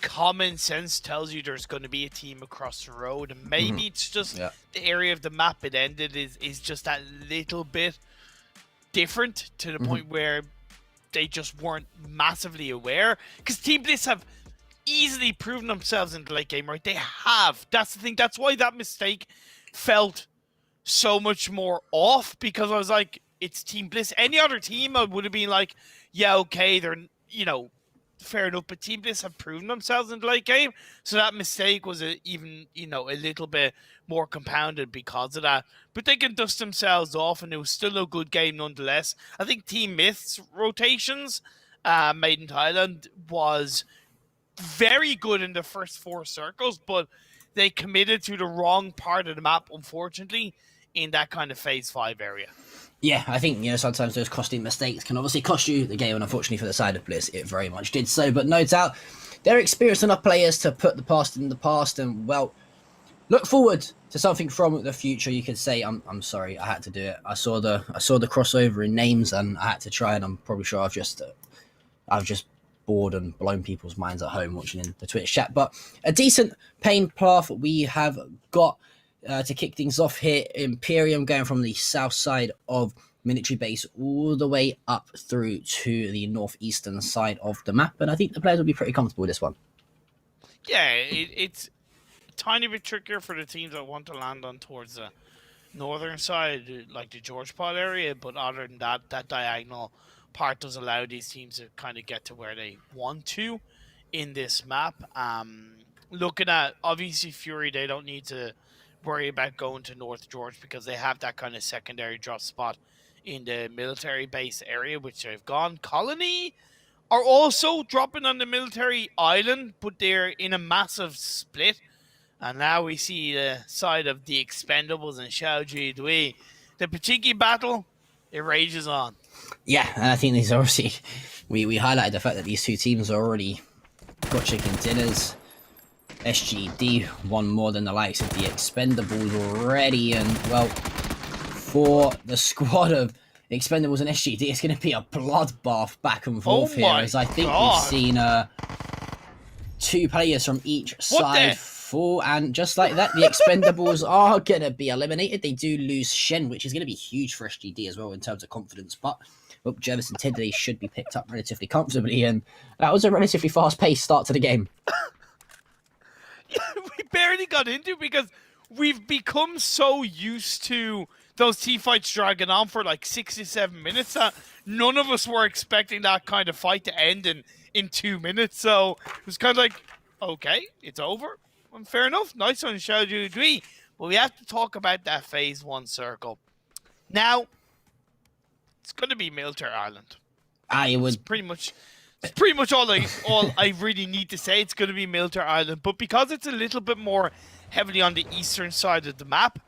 Common sense tells you there's going to be a team across the road, and maybe it's just the area of the map it ended is just that little bit different to the point where they just weren't massively aware. Because Team Bliss have easily proven themselves in the late game, right? They have. That's the thing. That's why that mistake felt so much more off because I was like, it's Team Bliss. Any other team, I would have been like, yeah, okay, they're, fair enough, but Team Bliss have proven themselves in the late game, so that mistake was even, a little bit more compounded because of that. But they can dust themselves off, and it was still a good game nonetheless. I think Team Myth's rotations made in Thailand was very good in the first 4 circles, but they committed to the wrong part of the map, unfortunately, in that kind of phase 5 area. Yeah, I think, sometimes those costly mistakes can obviously cost you the game, and unfortunately for the side of Bliss, it very much did so. But no doubt, they're experienced enough players to put the past in the past, and, well, look forward to something from the future. You could say, I'm sorry, I had to do it. I saw the crossover in names, and I had to try, and I'm probably sure I've just bored and blown people's minds at home watching in the Twitch chat. But a decent pain path we have got to kick things off here. Imperium going from the south side of military base all the way up through to the northeastern side of the map, and I think the players will be pretty comfortable with this one. Yeah, it's a tiny bit trickier for the teams that want to land on towards the northern side, like the George Pod area, but other than that, that diagonal part does allow these teams to kind of get to where they want to in this map. Looking at, obviously, Fury, they don't need to worry about going to North George because they have that kind of secondary drop spot in the military base area, which they've gone. Colony are also dropping on the military island, but they're in a massive split. And now we see the side of the Expendables and Xiaoji Dui. The Pachiki battle, it rages on. Yeah, and I think these obviously, we highlighted the fact that these two teams are already got chicken dinners. SGD won more than the likes of the Expendables already, and, well, for the squad of Expendables and SGD, it's going to be a bloodbath back and forth here, as I think we've seen 2 players from each side fall, and just like that, the Expendables are going to be eliminated. They do lose Shen, which is going to be huge for SGD as well in terms of confidence, but Jervis and Tiddley should be picked up relatively comfortably, and that was a relatively fast-paced start to the game. We barely got into it because we've become so used to those T-fights dragging on for like 67 minutes that none of us were expecting that kind of fight to end in 2 minutes. So it was kind of like, okay, it's over. Well, fair enough. Nice one, Xiaoju Dui. But we have to talk about that phase 1 circle. Now, it's going to be Military Island. It's pretty much all I really need to say. It's going to be Military Island. But because it's a little bit more heavily on the eastern side of the map,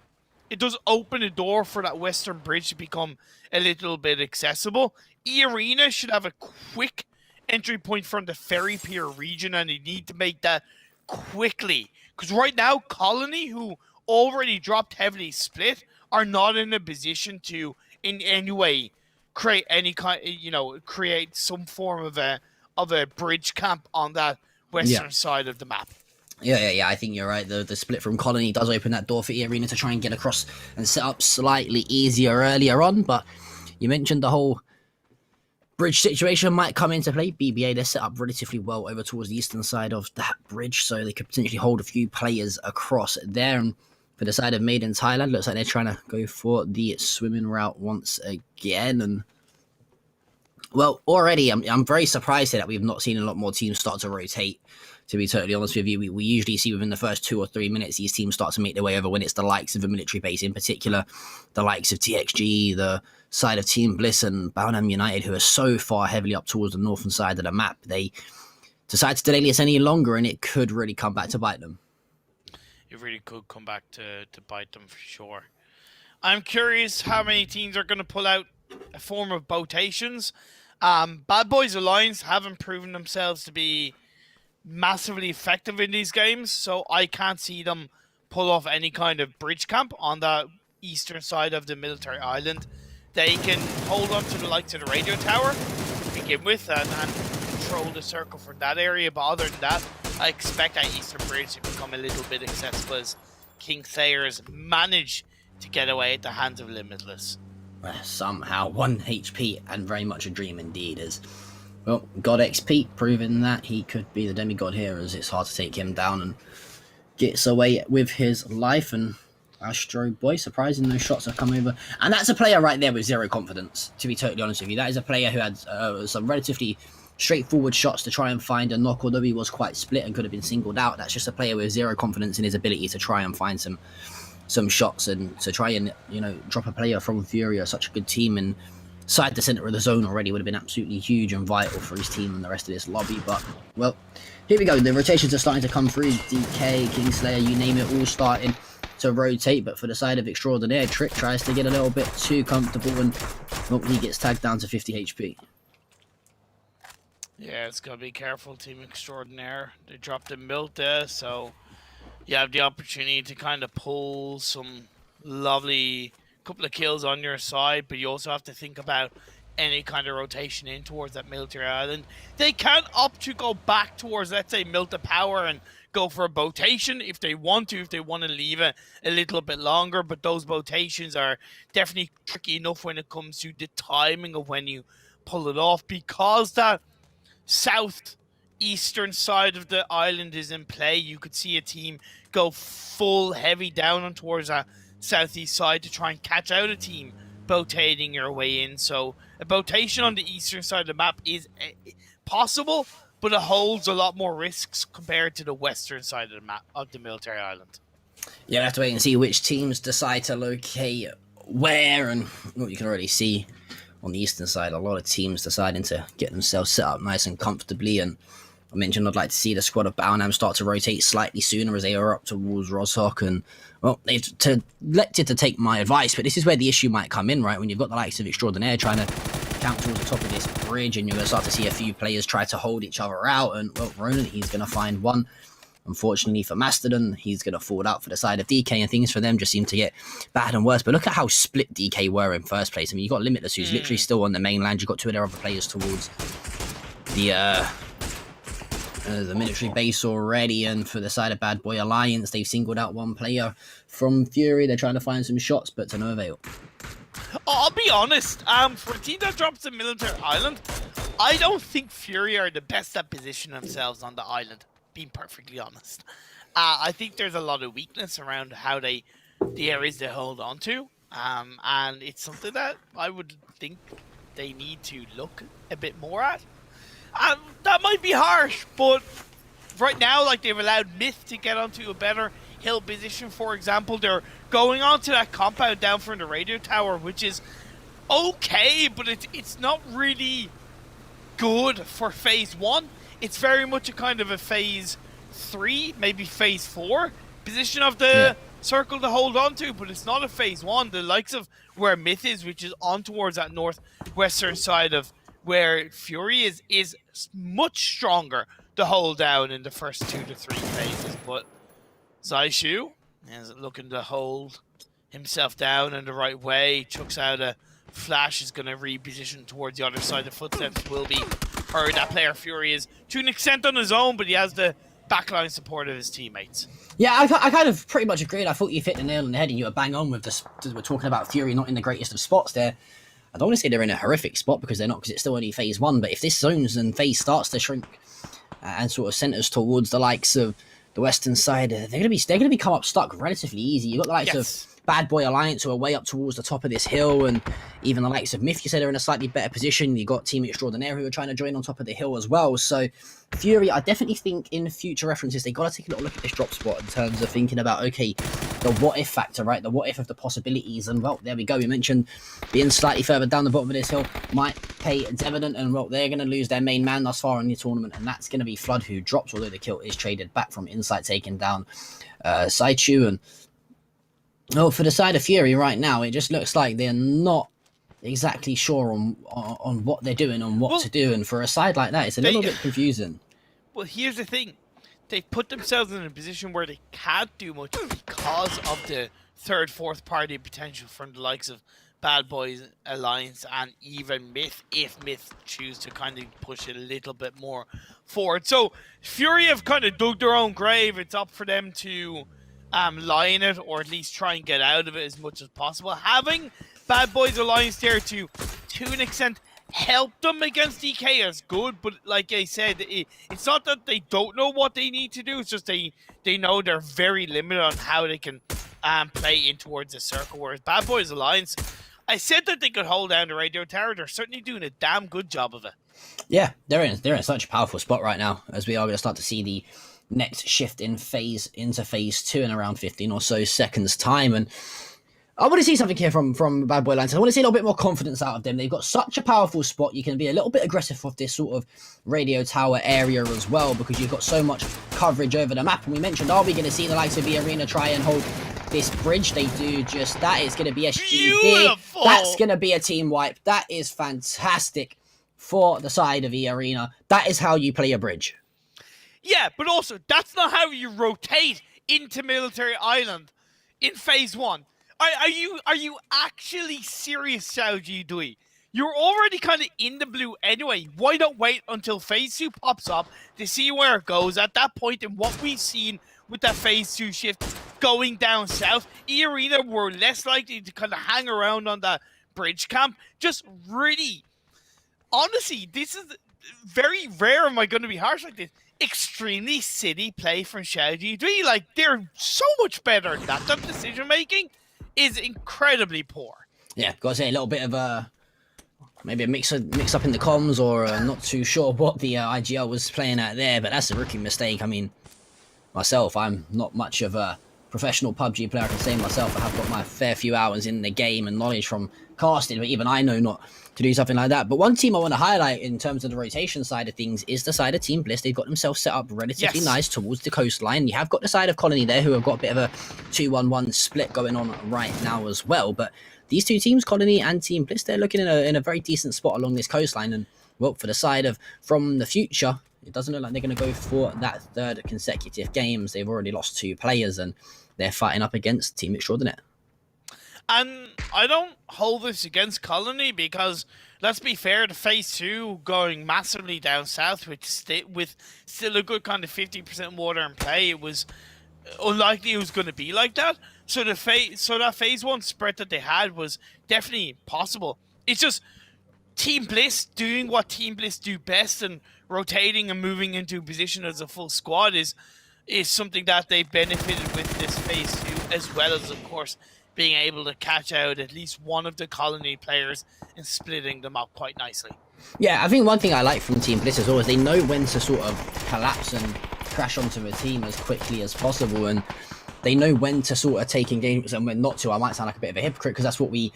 it does open a door for that western bridge to become a little bit accessible. E-Arena should have a quick entry point from the Ferry Pier region, and they need to make that quickly. Because right now, Colony, who already dropped heavily split, are not in a position to, in any way, create any kind, create some form of a bridge camp on that western side of the map. Yeah, I think you're right. The split from Colony does open that door for E-Arena to try and get across and set up slightly easier earlier on, but you mentioned the whole bridge situation might come into play. BBA, they're set up relatively well over towards the eastern side of that bridge, so they could potentially hold a few players across there. And for the side of Made in Thailand, looks like they're trying to go for the swimming route once again. And, well, already I'm very surprised that we've not seen a lot more teams start to rotate. To be totally honest with you, we usually see within the first 2 or 3 minutes these teams start to make their way over when it's the likes of a military base, in particular the likes of TXG, the side of Team Bliss and Battlegrounds United, who are so far heavily up towards the northern side of the map. They decide to delay this any longer, and it could really come back to bite them. It really could come back to bite them for sure. I'm curious how many teams are going to pull out a form of botations. Bad Boys Alliance haven't proven themselves to be massively effective in these games, so I can't see them pull off any kind of bridge camp on the eastern side of the military island. They can hold on to the likes of the radio tower to begin with and control the circle from that area, but other than that, I expect that eastern bridge to become a little bit accessible as King Thayers manage to get away at the hands of Limitless. Somehow 1 HP and very much a dream indeed, as well, God XP proving that he could be the demigod here, as it's hard to take him down and gets away with his life. And Astro Boy, surprising those shots have come over. And that's a player right there with zero confidence, to be totally honest with you. That is a player who had some relatively straightforward shots to try and find a knock, although he was quite split and could have been singled out. That's just a player with zero confidence in his ability to try and find some shots and to try and, you know, drop a player from Fury, such a good team, and side the center of the zone already would have been absolutely huge and vital for his team and the rest of this lobby. But, well, here we go. The rotations are starting to come through. DK, Kingslayer, you name it, all starting to rotate. But for the side of Extraordinaire, Trick tries to get a little bit too comfortable and, well, he gets tagged down to 50 HP. Yeah, it's got to be careful, Team Extraordinaire. They dropped a Milta, so you have the opportunity to kind of pull some lovely couple of kills on your side, but you also have to think about any kind of rotation in towards that military island. They can opt to go back towards, let's say, Milta Power and go for a botation if they want to leave it a little bit longer, but those botations are definitely tricky enough when it comes to the timing of when you pull it off, because that southeastern side of the island is in play. You could see a team go full heavy down on towards that southeast side to try and catch out a team botating your way in. So a botation on the eastern side of the map is possible, but it holds a lot more risks compared to the western side of the map of the military island. Yeah, we'll have to wait and see which teams decide to locate where, and well, you can already see on the eastern side, a lot of teams deciding to get themselves set up nice and comfortably. And I mentioned I'd like to see the squad of Battlegrounds start to rotate slightly sooner as they are up towards Roshok. And, well, they've elected to take my advice, but this is where the issue might come in, right? When you've got the likes of Extraordinaire trying to count towards the top of this bridge, and you're going to start to see a few players try to hold each other out. And, well, Ronan, he's going to find one. Unfortunately for Mastodon, he's going to fall out for the side of DK, and things for them just seem to get bad and worse. But look at how split DK were in first place. I mean, you've got Limitless, who's literally still on the mainland. You've got two of their other players towards the military base already. And for the side of Bad Boy Alliance, they've singled out one player from Fury. They're trying to find some shots, but to no avail. I'll be honest, for a team that drops a military island, I don't think Fury are the best at positioning themselves on the island, being perfectly honest. I think there's a lot of weakness around how the areas they hold on to, and it's something that I would think they need to look a bit more at. That might be harsh, but right now, like, they've allowed Myth to get onto a better hill position, for example. They're going onto that compound down from the radio tower, which is okay, but it's not really good for phase 1. It's very much a kind of a phase 3, maybe phase 4 position of the circle to hold on to, but it's not a phase 1. The likes of where Myth is, which is on towards that northwestern side of where Fury is much stronger to hold down in the first 2 to 3 phases. But Zaishu is looking to hold himself down in the right way. Chucks out a flash, is going to reposition towards the other side. The footsteps will be heard. That player Fury is to an extent on his own, but he has the backline support of his teammates. Yeah, I kind of pretty much agreed. I thought you hit the nail on the head and you were bang on with this. We're talking about Fury not in the greatest of spots there. I don't want to say they're in a horrific spot because they're not, because it's still only phase 1. But if this zones and phase starts to shrink and sort of centers towards the likes of the western side, they're going to be come up stuck relatively easy. You've got the likes of Bad Boy Alliance, who are way up towards the top of this hill, and even the likes of Myth, you said, are in a slightly better position. You got Team Extraordinaire, who are trying to join on top of the hill as well. So Fury, I definitely think in future references, they got to take a little look at this drop spot in terms of thinking about, okay, the what if factor, right? The what if of the possibilities. And, well, there we go. We mentioned being slightly further down the bottom of this hill might pay dividend, and, well, they're going to lose their main man thus far in the tournament, and that's going to be Flood, who drops, although the kill is traded back from Insight, taking down Saichu. And, oh, for the side of Fury right now, it just looks like they're not exactly sure on what they're doing, on what to do. And for a side like that, it's a little bit confusing. Well, here's the thing. They've put themselves in a position where they can't do much because of the third, fourth party potential from the likes of Bad Boys Alliance and even Myth, if Myth choose to kind of push it a little bit more forward. So Fury have kind of dug their own grave. It's up for them to lie in it, or at least try and get out of it as much as possible. Having Bad Boys Alliance there to an extent help them against DK is good, but like I said, it's not that they don't know what they need to do, it's just they they know they're very limited on how they can play in towards the circle. Whereas Bad Boys Alliance, I said that they could hold down the radio tower. They're certainly doing a damn good job of it. Yeah, they're in such a powerful spot right now, as we are going to start to see the next shift in phase into phase 2 in around 15 or so seconds time. And I want to see something here from Bad Boy Alliance. I want to see a little bit more confidence out of them. They've got such a powerful spot. You can be a little bit aggressive off this sort of radio tower area as well, because you've got so much coverage over the map. And we mentioned, are we going to see the likes of the Arena try and hold this bridge? They do just that. It's going to be SGD. Beautiful. That's going to be a team wipe. That is fantastic for the side of the Arena. That is how you play a bridge. Yeah, but also, that's not how you rotate into Military Island in phase 1. Are you actually serious, Xiaoji Dui? You're already kind of in the blue anyway. Why not wait until phase 2 pops up to see where it goes? At that point, and what we've seen with that phase 2 shift going down south, E-Arena were less likely to kind of hang around on that bridge camp. Just really, honestly, this is very rare. Am I going to be harsh like this? Extremely silly play from Xiaoji Dui. Like, they're so much better than that. That decision making is incredibly poor. Yeah, got to say a little bit of maybe a mix up in the comms, or not too sure what the IGL was playing at there, but that's a rookie mistake. I mean, myself, I'm not much of a professional PUBG player. I can say myself, I have got my fair few hours in the game and knowledge from casting, but even I know not to do something like that. But one team I want to highlight in terms of the rotation side of things is the side of Team Bliss. They've got themselves set up relatively nice towards the coastline. You have got the side of Colony there, who have got a bit of a 2-1-1 split going on right now as well. But these two teams, Colony and Team Bliss, they're looking in a very decent spot along this coastline. And, well, for the side of From the Future, it doesn't look like they're going to go for that third consecutive games. They've already lost 2 players, and they're fighting up against Team Extraordinaire. And I don't hold this against Colony, because, let's be fair, the phase 2 going massively down south with still a good kind of 50% water in play, it was unlikely it was going to be like that. So that phase 1 spread that they had was definitely possible. It's just Team Bliss doing what Team Bliss do best, and rotating and moving into position as a full squad is something that they benefited with this phase 2, as well as, of course, being able to catch out at least one of the Colony players and splitting them up quite nicely. Yeah, I think one thing I like from Team Bliss is always they know when to sort of collapse and crash onto a team as quickly as possible, and they know when to sort of take engagements and when not to. I might sound like a bit of a hypocrite, because that's what we,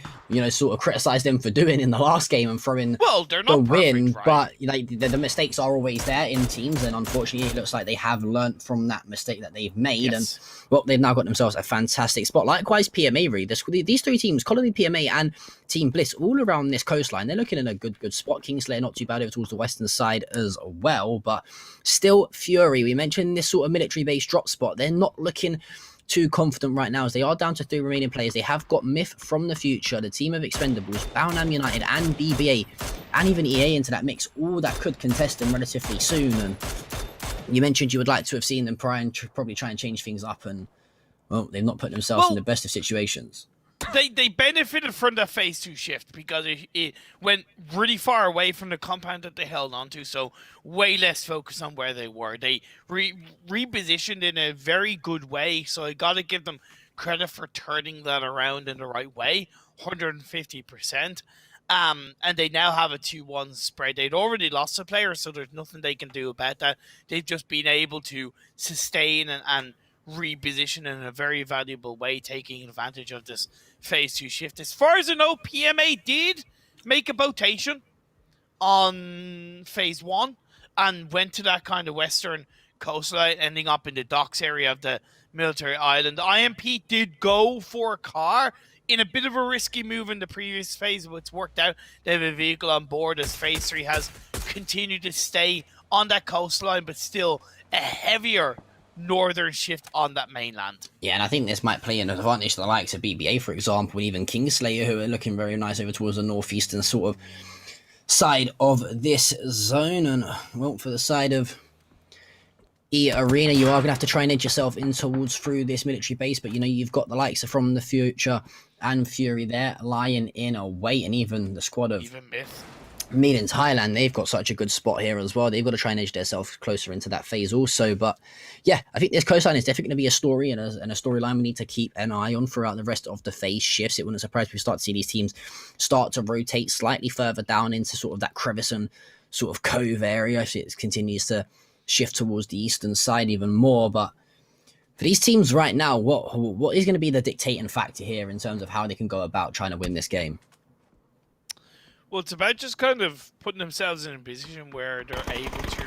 sort of criticised them for doing in the last game and throwing they're not the win. perfect, right? But the mistakes are always there in teams, and unfortunately, it looks like they have learnt from that mistake that they've made. Yes. And well, they've now got themselves a fantastic spot. Likewise, PMA, really. These 3 teams, Colony, PMA, and Team Bliss, all around this coastline, they're looking in a good spot. Kingslayer not too bad over towards the western side as well, but still Fury. We mentioned this sort of military-based drop spot. They're not looking too confident right now, as they are down to 3 remaining players. They have got Myth from the Future, the team of Expendables, Battlegrounds United, and BBA, and even EA into that mix, all that could contest them relatively soon. And you mentioned you would like to have seen them probably try and change things up, and well, they've not put themselves in the best of situations. They benefited from the phase 2 shift, because it went really far away from the compound that they held onto, so way less focus on where they were. They repositioned in a very good way, so I got to give them credit for turning that around in the right way, 150%. And they now have a 2-1 spread. They'd already lost a player, so there's nothing they can do about that. They've just been able to sustain and reposition in a very valuable way, taking advantage of this phase 2 shift. As far as I know, PMA did make a rotation on phase 1 and went to that kind of western coastline, ending up in the docks area of the military island. IMP did go for a car in a bit of a risky move in the previous phase, but it's worked out. They have a vehicle on board, as phase 3 has continued to stay on that coastline, but still a heavier northern shift on that mainland. Yeah, and I think this might play an advantage to the likes of BBA, for example, and even Kingslayer, who are looking very nice over towards the northeastern sort of side of this zone. And well, for the side of Arena, you are going to have to try and edge yourself in towards through this military base, but you've got the likes of From the Future and Fury there lying in a wait, and even the squad of even Myth. Made in Thailand, they've got such a good spot here as well. They've got to try and edge themselves closer into that phase also. But yeah, I think this coastline is definitely going to be a story and a storyline we need to keep an eye on throughout the rest of the phase shifts. It wouldn't surprise me if we start to see these teams start to rotate slightly further down into sort of that crevice and sort of cove area if it continues to shift towards the eastern side even more. But for these teams right now, what is going to be the dictating factor here in terms of how they can go about trying to win this game? Well, it's about just kind of putting themselves in a position where they're able to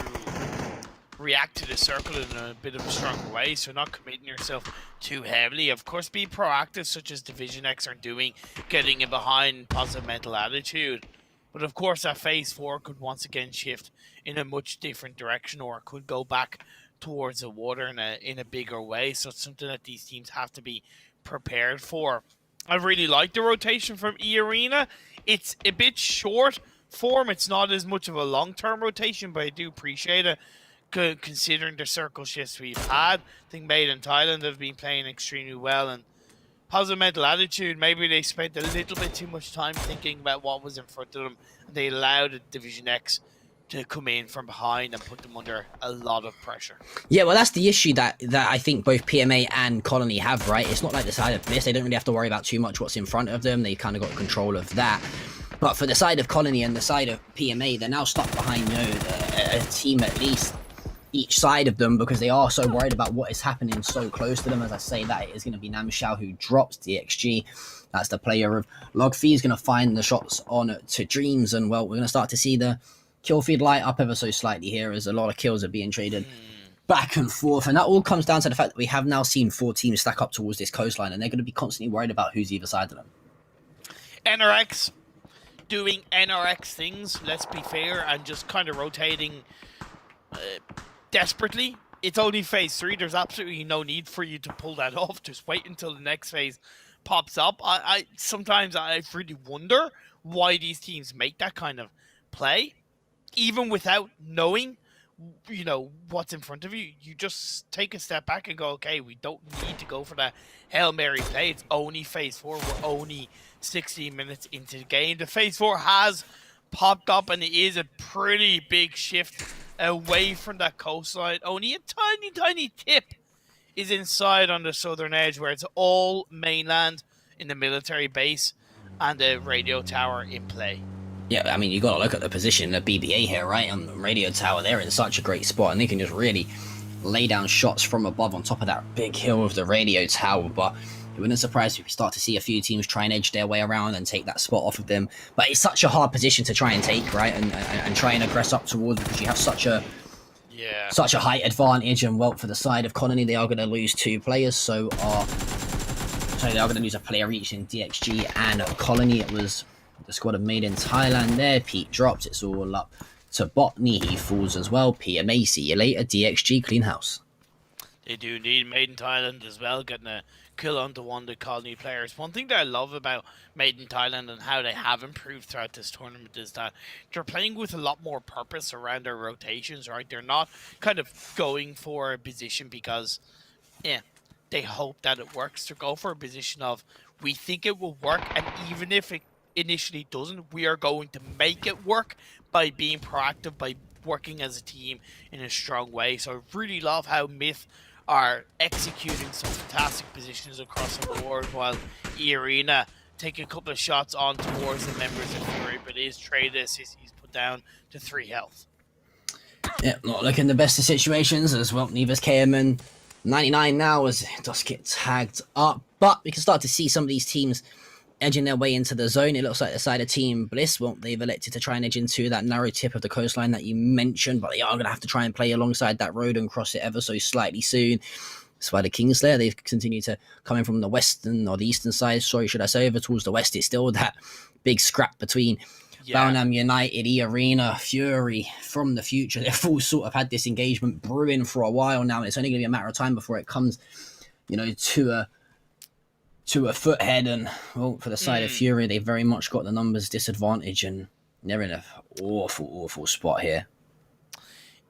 react to the circle in a bit of a stronger way, so not committing yourself too heavily. Of course, be proactive, such as Division X are doing, getting in behind, positive mental attitude. But of course, that phase 4 could once again shift in a much different direction, or it could go back towards the water in a bigger way. So it's something that these teams have to be prepared for. I really like the rotation from E-Arena. It's a bit short form. It's not as much of a long-term rotation, but I do appreciate it considering the circle shifts we've had. I think Made in Thailand have been playing extremely well, and positive mental attitude. Maybe they spent a little bit too much time thinking about what was in front of them, and they allowed the Division X to come in from behind and put them under a lot of pressure. Yeah, well, that's the issue that I think both PMA and Colony have, right? It's not like the side of Bliss. They don't really have to worry about too much what's in front of them. They kind of got control of that. But for the side of Colony and the side of PMA, they're now stuck behind, a team at least each side of them, because they are so worried about what is happening so close to them. As I say, that it is going to be Namshao who drops DXG. That's the player of Logfi is going to find the shots on to Dreams, and well, we're going to start to see the kill feed light up ever so slightly here as a lot of kills are being traded back and forth, and that all comes down to the fact that we have now seen 4 teams stack up towards this coastline, and they're going to be constantly worried about who's either side of them. NRX doing NRX things, let's be fair, and just kind of rotating desperately. It's only phase 3. There's absolutely no need for you to pull that off. Just wait until the next phase pops up. I sometimes I really wonder why these teams make that kind of play, even without knowing, what's in front of you. You just take a step back and go, okay, we don't need to go for that Hail Mary play. It's only phase 4. We're only 16 minutes into the game. The phase 4 has popped up, and it is a pretty big shift away from that coastline. Only a tiny, tiny tip is inside on the southern edge, where it's all mainland in the military base and the radio tower in play. Yeah, I mean, you got to look at the position of BBA here, right? On the radio tower, they're in such a great spot, and they can just really lay down shots from above on top of that big hill of the radio tower. But it wouldn't surprise me if we start to see a few teams try and edge their way around and take that spot off of them. But it's such a hard position to try and take, right? And try and aggress up towards, because you have such a height advantage. And well, for the side of Colony, they are going to lose 2 players. They are going to lose a player each in DXG and Colony. It was the squad of Made in Thailand there. Pete drops. It's all up to Botany. He falls as well. PMA, see you later. DXG, clean house. They do need Made in Thailand as well, getting a kill onto one of the Colony players. One thing that I love about Made in Thailand and how they have improved throughout this tournament is that they're playing with a lot more purpose around their rotations, right? They're not kind of going for a position because, they hope that it works. They go for a position of, we think it will work, and even if it initially doesn't, we are going to make it work by being proactive, by working as a team in a strong way. So I really love how Myth are executing some fantastic positions across the board, while E-Arena take a couple of shots on towards the members of Fury, but is traded. He's put down to 3 health. Yeah, not looking the best of situations as well. Neva's KM 99 now as it does get tagged up, but we can start to see some of these teams edging their way into the zone. It looks like the side of Team Bliss, well, they've elected to try and edge into that narrow tip of the coastline that you mentioned, but they are going to have to try and play alongside that road and cross it ever so slightly soon. That's why the Kingslayer, they've continued to come in from the western or the eastern side, should I say, over towards the west. It's still that big scrap between Balnam United, E-Arena, Fury from the future. They've all sort of had this engagement brewing for a while now, and it's only going to be a matter of time before it comes, to a foothead. And well, for the side of Fury, they've very much got the numbers disadvantage, and they're in an awful spot here.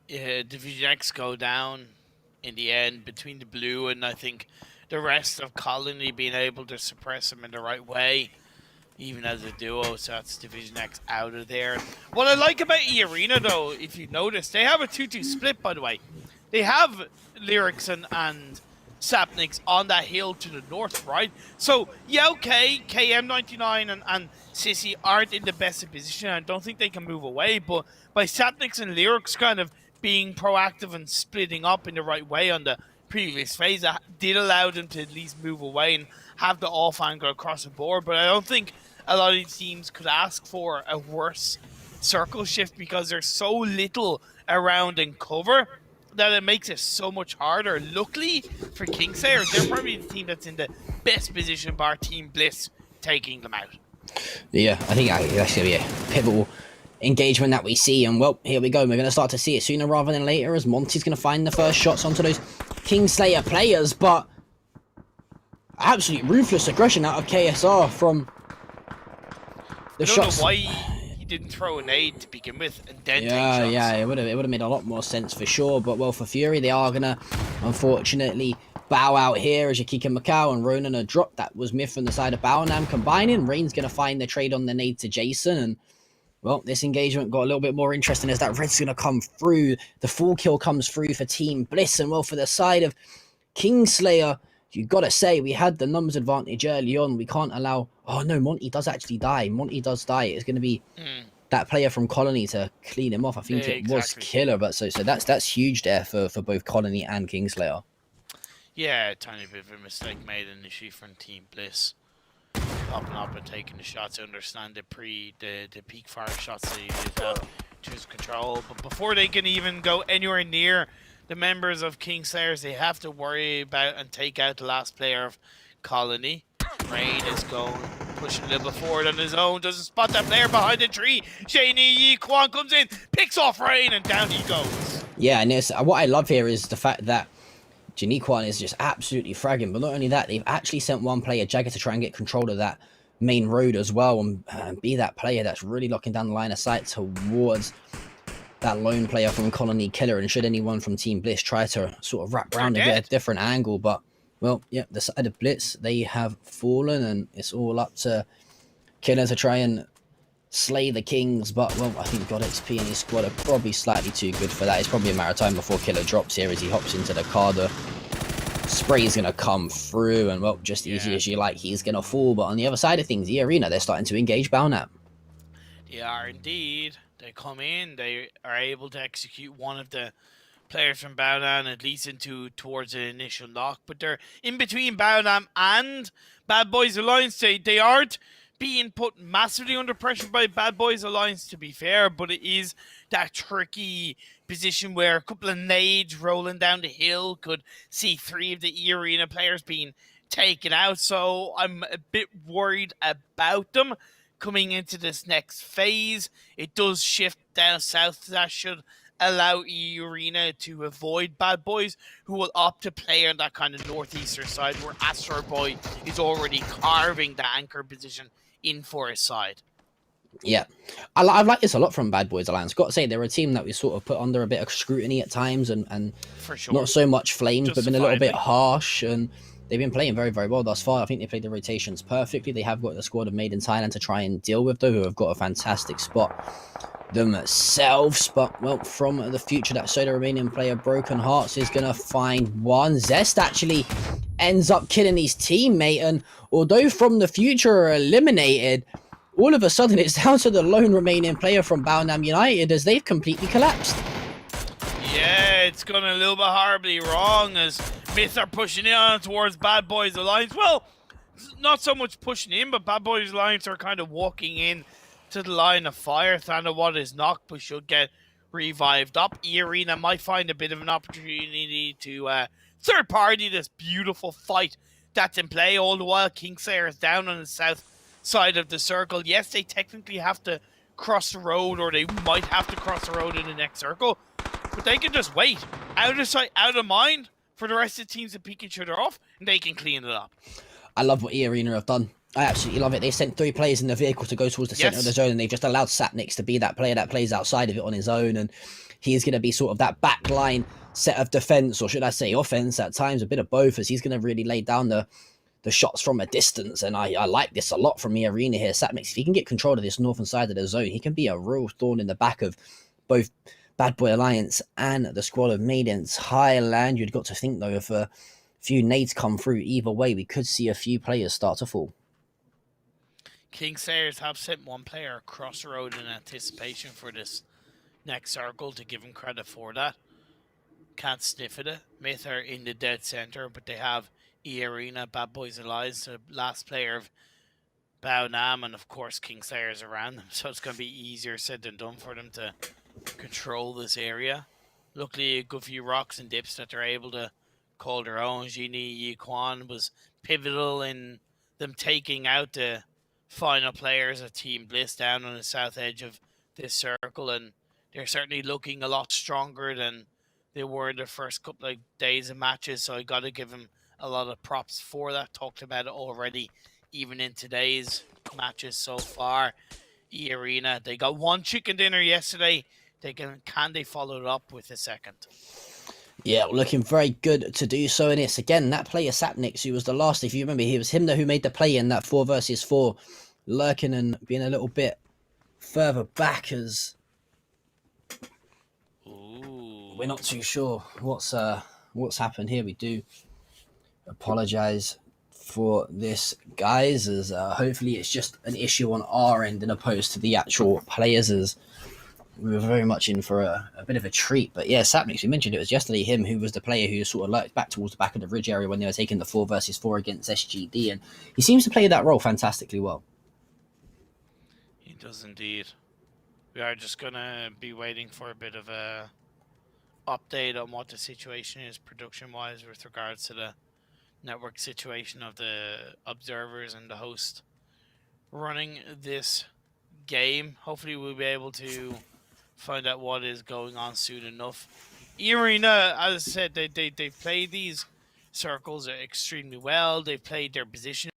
Division X go down in the end between the blue and I think the rest of Colony being able to suppress them in the right way. even as a duo, so that's Division X out of there. What I like about E-Arena, though, if you notice, they have a 2-2 split, by the way. They have Lyrics and Sapniks on that hill to the north, right? So, yeah, okay, KM99 and Sissy aren't in the best of position. I don't think they can move away, but by Sapniks and Lyrics kind of being proactive and splitting up in the right way on the previous phase, that did allow them to at least move away and have the off angle across the board. But I don't think a lot of these teams could ask for a worse circle shift because there's so little around in cover that it makes it so much harder. Luckily for Kingslayer, they're probably the team that's in the best position bar Team Bliss taking them out. Yeah, I think that's going to be a pivotal engagement that we see, and well, here we go. We're going to start to see it sooner rather than later as Monty's going to find the first shots onto those Kingslayer players, but absolute ruthless aggression out of KSR from the shots. I don't know why he didn't throw an aid to begin with and then take shots. Yeah, it would have made a lot more sense for sure, but well, for Fury, they are going to unfortunately bow out here as Yakika Macau and Ronan are dropped. That was Myth from the side of Baonam combining. Rain's going to find the trade on the nade to Jason, and well, this engagement got a little bit more interesting as that red's going to come through. The full kill comes through for Team Bliss. And well, for the side of Kingslayer, you got to say, we had the numbers advantage early on. We can't allow... Oh, no, Monty does actually die. Monty does die. It's going to be that player from Colony to clean him off. I think it was Killer. But so that's huge there for both Colony and Kingslayer. Yeah, a tiny bit of a mistake made initially from Team Bliss. Up and taking the shots. I understand the peak fire shots that he did have to his control, but before they can even go anywhere near the members of Kingslayers, they have to worry about and take out the last player of Colony. Rain is going, pushing a little bit forward on his own, doesn't spot that player behind the tree. Shaney Yi Kwan comes in, picks off Rain, and down he goes. Yeah, and what I love here is the fact that Janiquan is just absolutely fragging, but not only that, they've actually sent one player, Jagger, to try and get control of that main road as well and be that player that's really locking down the line of sight towards that lone player from Colony Killer. And should anyone from Team Bliss try to sort of wrap around and get a different angle, but well, yeah, the side of Blitz, they have fallen, and it's all up to Killer to try and slay the Kings. But well, I think God XP and his squad are probably slightly too good for that. It's probably a matter of time before Killer drops here as he hops into the car. The spray is going to come through, and well, just easy as you like, he's going to fall. But on the other side of things, the arena, they're starting to engage Baonam. They are indeed. They come in, they are able to execute one of the players from Baonam at least towards the initial knock, but they're in between Baonam and Bad Boys Alliance. They aren't being put massively under pressure by Bad Boys Alliance, to be fair, but it is that tricky position where a couple of nades rolling down the hill could see 3 of the E-Arena players being taken out. So I'm a bit worried about them coming into this next phase. It does shift down south. That should allow E-Arena to avoid Bad Boys, who will opt to play on that kind of northeastern side where Astro Boy is already carving the anchor position in for his side. Yeah, I've liked this a lot from Bad Boys Alliance. Got to say, they're a team that we sort of put under a bit of scrutiny at times, and for sure, not so much flames, but been a little bit harsh, and they've been playing very, very well thus far. I think they played the rotations perfectly. They have got the squad of Made in Thailand to try and deal with, though, who have got a fantastic spot themselves. But well, from the future, that Soda Romanian player Broken Hearts is going to find one. Zest actually ends up killing his teammate, and although from the future are eliminated, all of a sudden it's down to the lone Romanian player from Baonam United as they've completely collapsed. Yeah, it's gone a little bit horribly wrong as Myth are pushing in towards Bad Boys Alliance. Well, not so much pushing in, but Bad Boys Alliance are kind of walking in to the line of fire. Thanawatt is knocked, but should get revived up. E-Arena might find a bit of an opportunity to third party this beautiful fight that's in play. All the while, Kingslayer is down on the south side of the circle. Yes, they technically have to cross the road, or they might have to cross the road in the next circle, but they can just wait. Out of sight, out of mind for the rest of the teams to peek each other off, and they can clean it up. I love what E-Arena have done. I absolutely love it. They sent 3 players in the vehicle to go towards the center of the zone, and they've just allowed Sapniks to be that player that plays outside of it on his own, and he's going to be sort of that backline set of defense, or should I say offense at times, a bit of both, as he's going to really lay down the the shots from a distance, and I like this a lot from the arena here. Sapnix, if he can get control of this northern side of the zone, he can be a real thorn in the back of both Bad Boy Alliance and the squad of Maidens. High land, you'd got to think though, if a few nades come through either way, we could see a few players start to fall. Kingsayers have sent one player across the road in anticipation for this next circle, to give him credit for that. Can't sniff it. Myth are in the dead center, but they have E-Arena, Bad Boys Alliance, the last player of Bao Nam, and of course Kingsayers around them, so it's going to be easier said than done for them to control this area. Luckily, a good few rocks and dips that they're able to call their own. Genie Yi Quan was pivotal in them taking out the final players of Team Bliss down on the south edge of this circle, and they're certainly looking a lot stronger than they were in the first couple of days of matches, so I got to give them a lot of props for that. Talked about it already, even in today's matches so far. E-Arena, they got one chicken dinner yesterday. Can they follow it up with a second? Yeah, looking very good to do so. And it's again that player Sapnix, who was the last, if you remember, he was him who made the play in that 4 versus 4, lurking and being a little bit further back, as we're not too sure what's happened here. We do apologize for this, guys, as hopefully it's just an issue on our end and opposed to the actual players, as we were very much in for a bit of a treat. But yeah, Sapnix, we mentioned it was yesterday him who was the player who sort of lurked back towards the back of the ridge area when they were taking the 4 versus 4 against SGD, and he seems to play that role fantastically well. He does indeed. We are just going to be waiting for a bit of a update on what the situation is production-wise with regards to the network situation of the observers and the host running this game. Hopefully we'll be able to find out what is going on soon enough. E-Arena, as I said, they played these circles extremely well. They played their position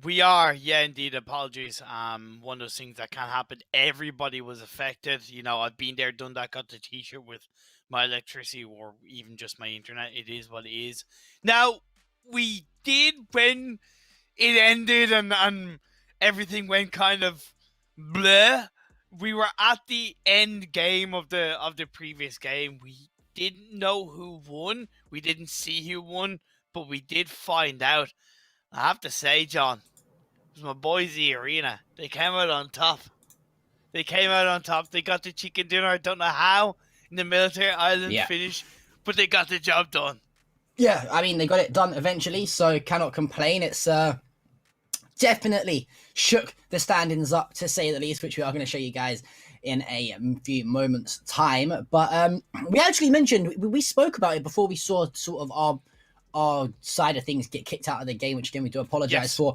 We are, yeah, indeed. Apologies. One of those things that can happen. Everybody was affected. You know, I've been there, done that, got the t-shirt with my electricity or even just my internet. It is what it is. Now, we did when it ended and everything went kind of bleh. We were at the end game of the previous game. We didn't know who won. We didn't see who won, but we did find out. I have to say, John, it was my boys, the Arena. They came out on top. They came out on top. They got the chicken dinner. I don't know how in the military island finish, but they got the job done. Yeah, I mean, they got it done eventually, so cannot complain. It's definitely shook the standings up, to say the least, which we are going to show you guys in a few moments' time. But we actually mentioned, we spoke about it before we saw sort of our side of things get kicked out of the game, which again we do apologize for.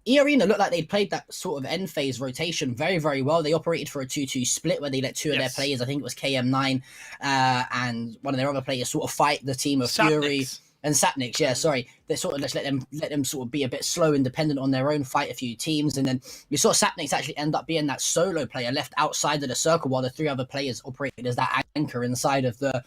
E-Arena looked like they played that sort of end phase rotation very, very well. They operated for a 2-2 split where they let two of their players, I think it was KM9 and one of their other players, sort of fight the team of Fury. And Sapniks, yeah, sorry. They sort of just let them sort of be a bit slow and dependent on their own, fight a few teams. And then you saw Sapniks actually end up being that solo player left outside of the circle while the three other players operated as that anchor inside of the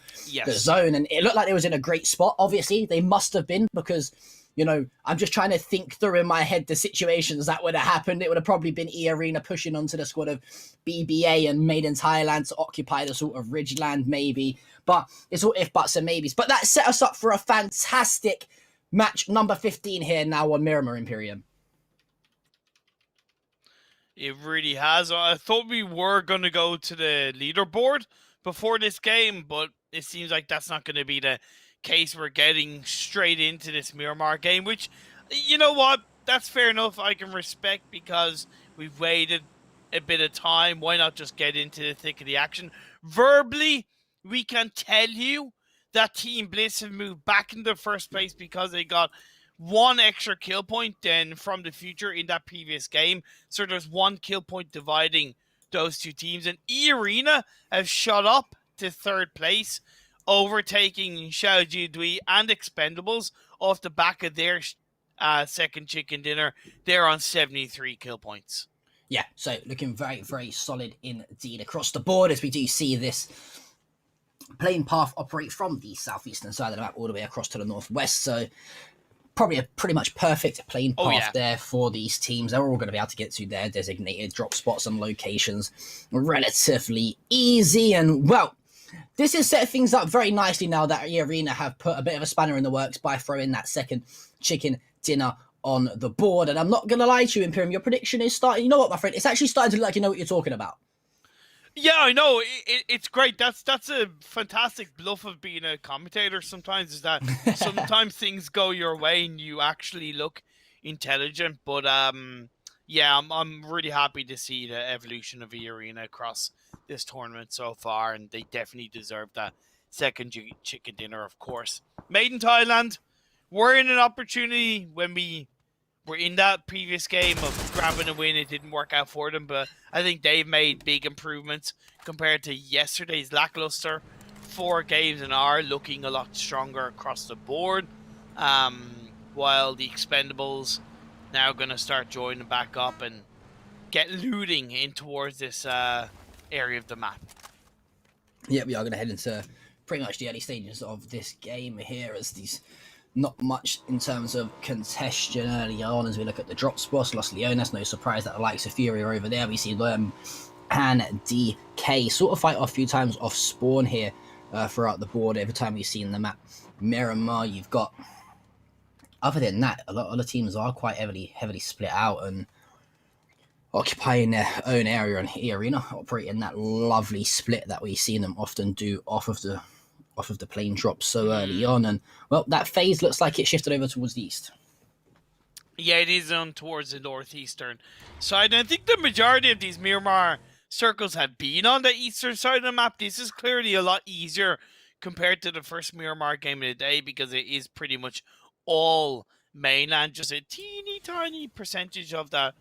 zone. And it looked like they was in a great spot. Obviously, they must have been, because, you know, I'm just trying to think through in my head the situations that would have happened. It would have probably been E-Arena pushing onto the squad of BBA and Made in Thailand to occupy the sort of Ridgeland maybe. But it's all if, buts and maybes. But that set us up for a fantastic match number 15 here now on Miramar Imperium. It really has. I thought we were going to go to the leaderboard before this game, but it seems like that's not going to be the case. We're getting straight into this Miramar game, which, you know what? That's fair enough. I can respect, because we've waited a bit of time. Why not just get into the thick of the action? Verbally, we can tell you that Team Bliss have moved back into first place because they got one extra kill point then from the future in that previous game. So there's one kill point dividing those two teams. And E-Arena have shot up to third place, overtaking Xiaoji Dui and Expendables off the back of their second chicken dinner. They're on 73 kill points. Yeah, so looking very, very solid indeed across the board, as we do see this playing path operate from the southeastern side of the map all the way across to the northwest. So probably a pretty much perfect playing path there for these teams. They're all going to be able to get to their designated drop spots and locations relatively easy. And, well, this has set things up very nicely now that E-Arena have put a bit of a spanner in the works by throwing that second chicken dinner on the board. And I'm not going to lie to you, Imperium, your prediction is starting. You know what, my friend? It's actually starting to look like you know what you're talking about. Yeah, I know. It's great. That's a fantastic bluff of being a commentator sometimes, is that sometimes things go your way and you actually look intelligent. But yeah, I'm really happy to see the evolution of E-Arena across this tournament so far, and they definitely deserve that second chicken dinner, of course. Made in Thailand, we're in an opportunity when we were in that previous game of grabbing a win. It didn't work out for them, but I think they've made big improvements compared to yesterday's lackluster 4 games and are looking a lot stronger across the board. While the Expendables now going to start joining back up and get looting in towards this area of the map. Yeah, we are going to head into pretty much the early stages of this game here, as these not much in terms of contention early on as we look at the drop spots. Los Leones, no surprise that the likes of Fury are over there. We see them and DK sort of fight off a few times off spawn here throughout the board every time we've seen the map. Miramar, you've got, other than that, a lot of the teams are quite heavily split out and occupying their own area in E-Arena, operating that lovely split that we've seen them often do off of the plane drops so early on. And, well, that phase looks like it shifted over towards the east. Yeah, it is on towards the northeastern side. And I think the majority of these Miramar circles have been on the eastern side of the map. This is clearly a lot easier compared to the first Miramar game of the day, because it is pretty much all mainland. Just a teeny tiny percentage of that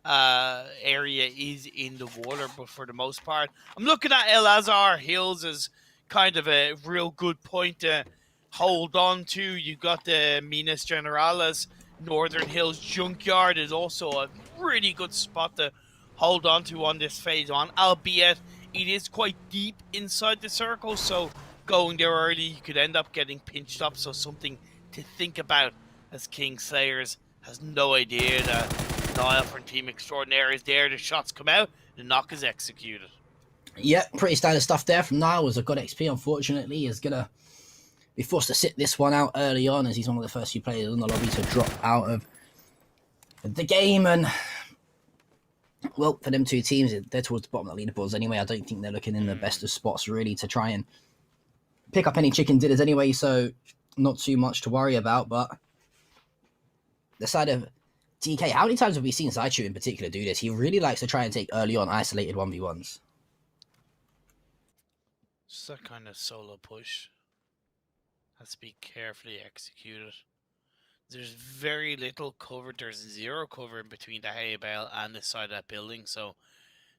area is in the water, but for the most part, I'm looking at El Azhar Hills as kind of a real good point to hold on to. You got the Minas Generales. Northern Hills Junkyard is also a really good spot to hold on to on this phase on, albeit it is quite deep inside the circle, so going there early you could end up getting pinched up. So something to think about, as King Slayers has no idea that Niall from Team Extraordinaire is there. The shots come out, the knock is executed. Yeah, pretty standard stuff there from Niall. Was a good XP, unfortunately. Is going to be forced to sit this one out early on, as he's one of the first few players in the lobby to drop out of the game. And, well, for them two teams, they're towards the bottom of the leaderboards anyway. I don't think they're looking in the best of spots, really, to try and pick up any chicken dinners anyway. So not too much to worry about. But the side of DK, how many times have we seen Zaichu in particular do this? He really likes to try and take early on isolated 1v1s. Just that kind of solo push has to be carefully executed. There's very little cover. There's zero cover in between the hay bale and the side of that building. So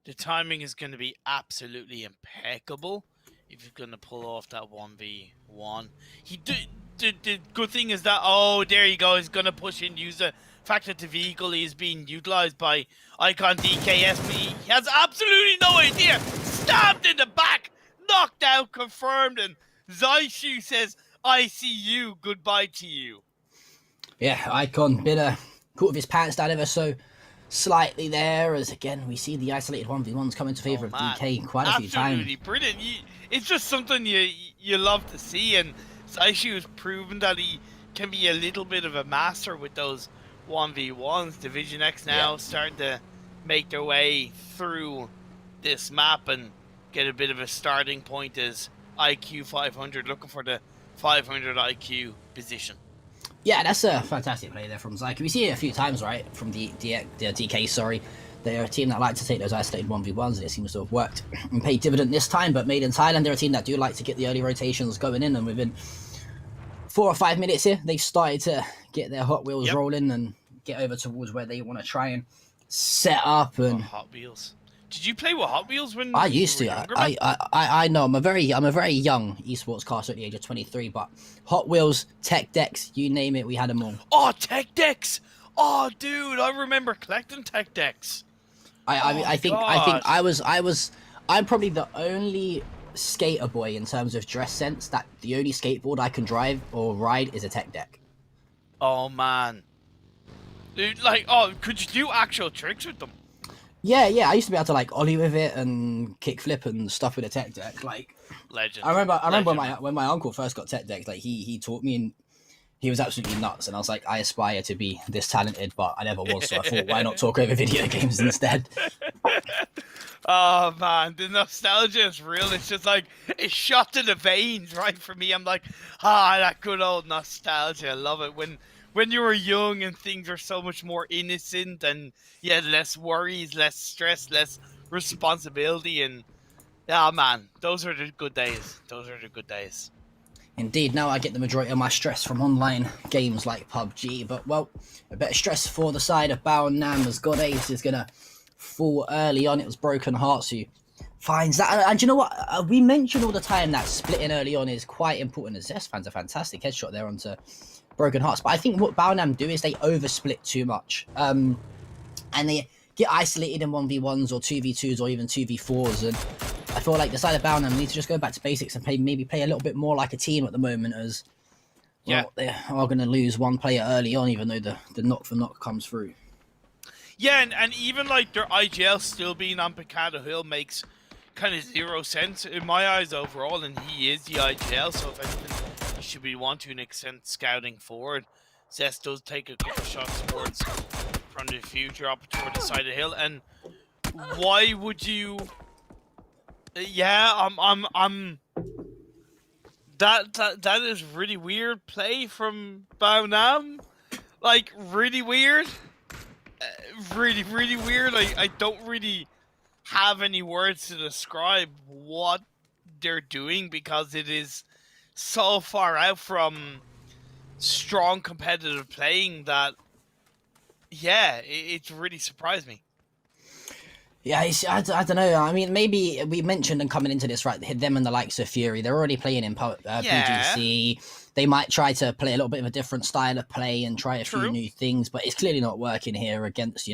the timing is going to be absolutely impeccable if you're going to pull off that 1v1. The good thing is that, oh, there you go. He's going to push in, use the fact that the vehicle is being utilized by Icon DKS, but he has absolutely no idea. Stabbed in the back, knocked out, confirmed, and Zaishu says, I see you, goodbye to you. Yeah, Icon been caught with his pants down ever so slightly there, as again we see the isolated 1v1s come into favour of DK quite a few times. Absolutely brilliant. It's just something you love to see, and Zaishu has proven that he can be a little bit of a master with those 1v1s. Division X now starting to make their way through this map and get a bit of a starting point as IQ 500, looking for the 500 IQ position. Yeah, that's a fantastic play there from Zyke. We see it a few times, right, from the DK, sorry. They're a team that like to take those isolated 1v1s, and it seems to have worked and paid dividend this time, but made in Thailand, they're a team that do like to get the early rotations going in, and within 4 or 5 minutes here, they've started to get their Hot Wheels rolling and get over towards where they want to try and set up. And Hot Wheels. Did you play with Hot Wheels when I used to? Younger, I know I'm a very young esports caster at the age of 23, but Hot Wheels, Tech Decks, you name it, we had them all. Oh, Tech Decks! Oh, dude, I remember collecting Tech Decks. I think I'm probably the only skater boy in terms of dress sense that the only skateboard I can drive or ride is a Tech Deck. Oh man, dude, like, oh, could you do actual tricks with them? Yeah, I used to be able to like ollie with it and kickflip and stuff with a Tech Deck. Like, legend. I remember when my uncle first got Tech Decks. Like he taught me, and he was absolutely nuts. And I was like, I aspire to be this talented, but I never was. So I thought, why not talk over video games instead? Oh man, the nostalgia is real. It's just like it's shot to the veins, right? For me, I'm like, that good old nostalgia. I love it when you were young and things were so much more innocent and you had less worries, less stress, less responsibility, and man, those are the good days. Those are the good days. Indeed, now I get the majority of my stress from online games like PUBG, but well, a bit of stress for the side of Bao Nam as God Ace is gonna fall early on. It was Broken Hearts who finds that, and you know what? We mention all the time that splitting early on is quite important. As Zest fans, a fantastic headshot there onto Broken Hearts, but I think what Bao Nam do is they oversplit too much, and they get isolated in 1v1s or 2v2s or even 2v4s, and I feel like the side of Bao Nam need to just go back to basics and maybe play a little bit more like a team at the moment, as well, they are going to lose one player early on, even though the knock for knock comes through. Yeah, and even like their IGL still being on Picado Hill makes kind of zero sense in my eyes overall, and he is the IGL, so if anything, he should be wanting to an extent scouting forward. Zest does take a couple shots towards from the future up toward the side of the hill, and why would you? Yeah, that is really weird play from Bao Nam, like really weird. Really, really weird. I don't really have any words to describe what they're doing because it is so far out from strong competitive playing that, it's really surprised me. Yeah, I don't know. I mean, maybe we mentioned and coming into this, right, them and the likes of Fury, they're already playing in PGC. They might try to play a little bit of a different style of play and try a few new things, but it's clearly not working here against,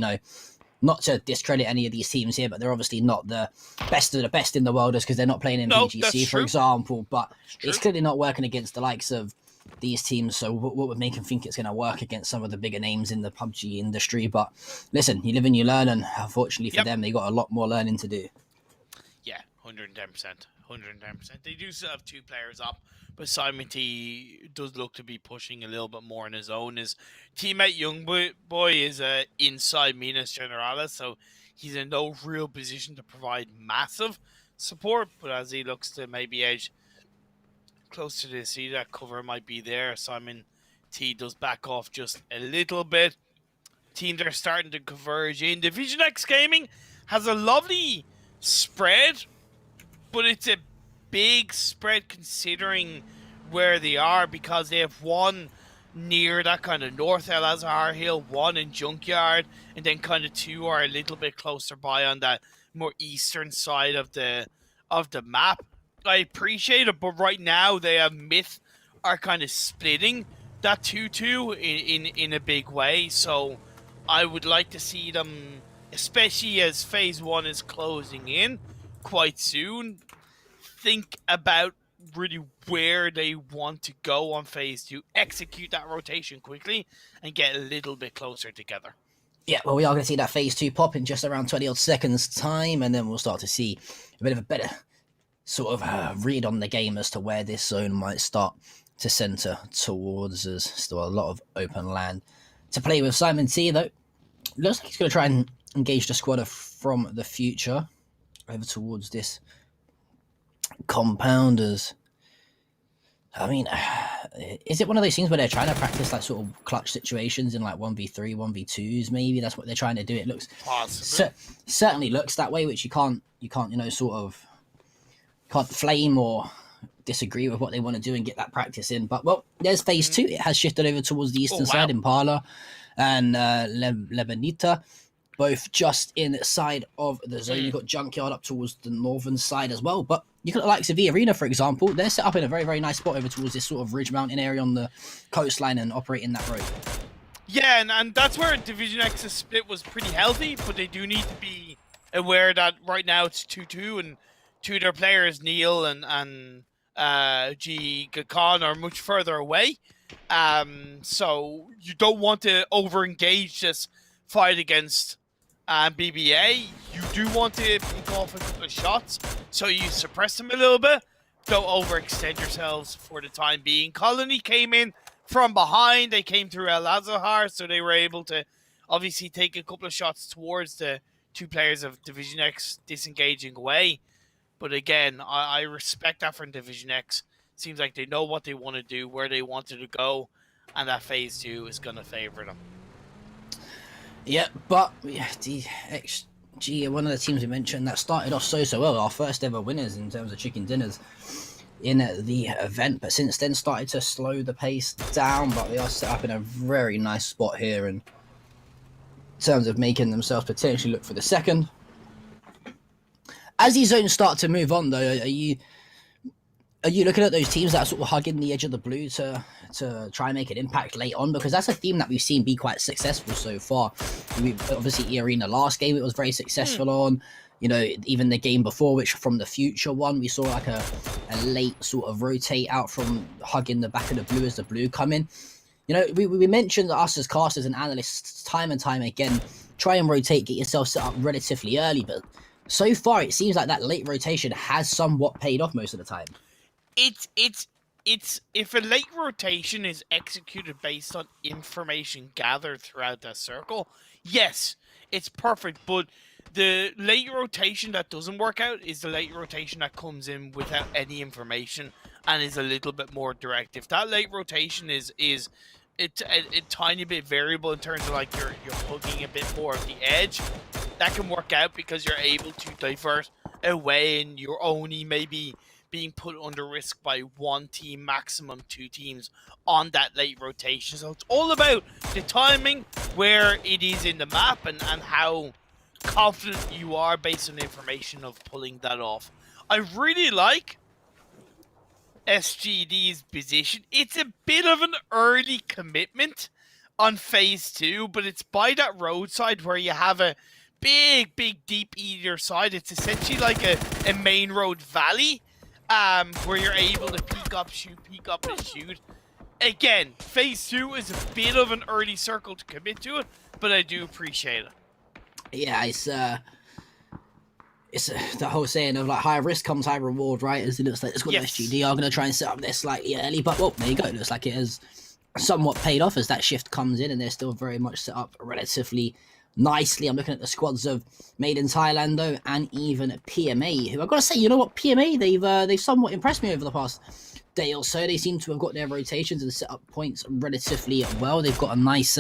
not to discredit any of these teams here, but they're obviously not the best of the best in the world because they're not playing in PGC, for example, but it's clearly not working against the likes of these teams, so what would make them think it's going to work against some of the bigger names in the PUBG industry? But listen, you live and you learn, and unfortunately for them, they got a lot more learning to do. Yeah, 110%. 110%. They do still have two players up, but Simon T does look to be pushing a little bit more on his own. His teammate Young Boy is inside Minas Generalis, so he's in no real position to provide massive support, but as he looks to maybe edge close to the sea. That cover might be there. Simon T does back off just a little bit. Teams are starting to converge in. Division X Gaming has a lovely spread, but it's a big spread considering where they are, because they have one near that kind of North El Azhar Hill, one in Junkyard, and then kind of two are a little bit closer by on that more eastern side of the map. I appreciate it, but right now they have Myth are kind of splitting that 2-2 in a big way, so I would like to see them, especially as Phase 1 is closing in quite soon, think about really where they want to go on Phase 2, execute that rotation quickly, and get a little bit closer together. Yeah, well, we are going to see that Phase 2 pop in just around 20 odd seconds time, and then we'll start to see a bit of a better sort of read on the game as to where this zone might start to centre towards us. Still a lot of open land to play with. Simon T, though, looks like he's going to try and engage the squad from the future over towards this compounders. I mean, is it one of those things where they're trying to practice like sort of clutch situations in like 1v3, 1v2s? Maybe that's what they're trying to do. It looks certainly looks that way, which you can't sort of can't flame or disagree with what they want to do and get that practice in. But well, there's Phase 2. It has shifted over towards the eastern side. Impala and Lebanita, both just inside of the zone. You've got Junkyard up towards the northern side as well. But you look at the likes of the Arena, for example. They're set up in a very, very nice spot over towards this sort of ridge mountain area on the coastline and operating that road. Yeah, and that's where Division X's split was pretty healthy, but they do need to be aware that right now it's 2-2, and two of their players, Neil and G. Gakan, are much further away. So you don't want to over-engage this fight against BBA. You do want to pick off a couple of shots, so you suppress them a little bit. Don't overextend yourselves for the time being. Colony came in from behind. They came through El Azhar, so they were able to obviously take a couple of shots towards the two players of Division X disengaging away. But again, I respect that from Division X. Seems like they know what they want to do, where they wanted to go, and that Phase 2 is going to favour them. Yeah, but the XG, one of the teams we mentioned that started off so well, our first ever winners in terms of chicken dinners in the event, but since then started to slow the pace down. But they are set up in a very nice spot here in terms of making themselves potentially look for the second. As these zones start to move on, though, are you looking at those teams that are sort of hugging the edge of the blue to try and make an impact late on? Because that's a theme that we've seen be quite successful so far. Obviously, Arena last game, it was very successful on. You know, even the game before, which from the future one, we saw like a late sort of rotate out from hugging the back of the blue as the blue come in. You know, we mentioned that us as casters and analysts time and time again, try and rotate, get yourself set up relatively early, but so far it seems like that late rotation has somewhat paid off most of the time. It's if a late rotation is executed based on information gathered throughout that circle, yes, it's perfect. But the late rotation that doesn't work out is the late rotation that comes in without any information and is a little bit more direct. If that late rotation is a tiny bit variable in terms of like you're hugging a bit more of the edge, that can work out because you're able to divert away and you're only maybe being put under risk by one team, maximum two teams on that late rotation. So it's all about the timing, where it is in the map, and how confident you are based on information of pulling that off. I really like SGD's position. It's a bit of an early commitment on Phase 2, but it's by that roadside where you have a big deep either side. It's essentially like a main road valley, where you're able to peek up and shoot. Again, Phase 2 is a bit of an early circle to commit to it, but I do appreciate it. Yeah, it's the whole saying of like high risk comes high reward, right? As it looks like the squad of SGD are going to try and set up there slightly early, but well, there you go. It looks like it has somewhat paid off as that shift comes in, and they're still very much set up relatively nicely. I'm looking at the squads of Made in Thailand though, and even PMA, who I've got to say, you know what, PMA, they've somewhat impressed me over the past day or so. They seem to have got their rotations and set up points relatively well. They've got a nice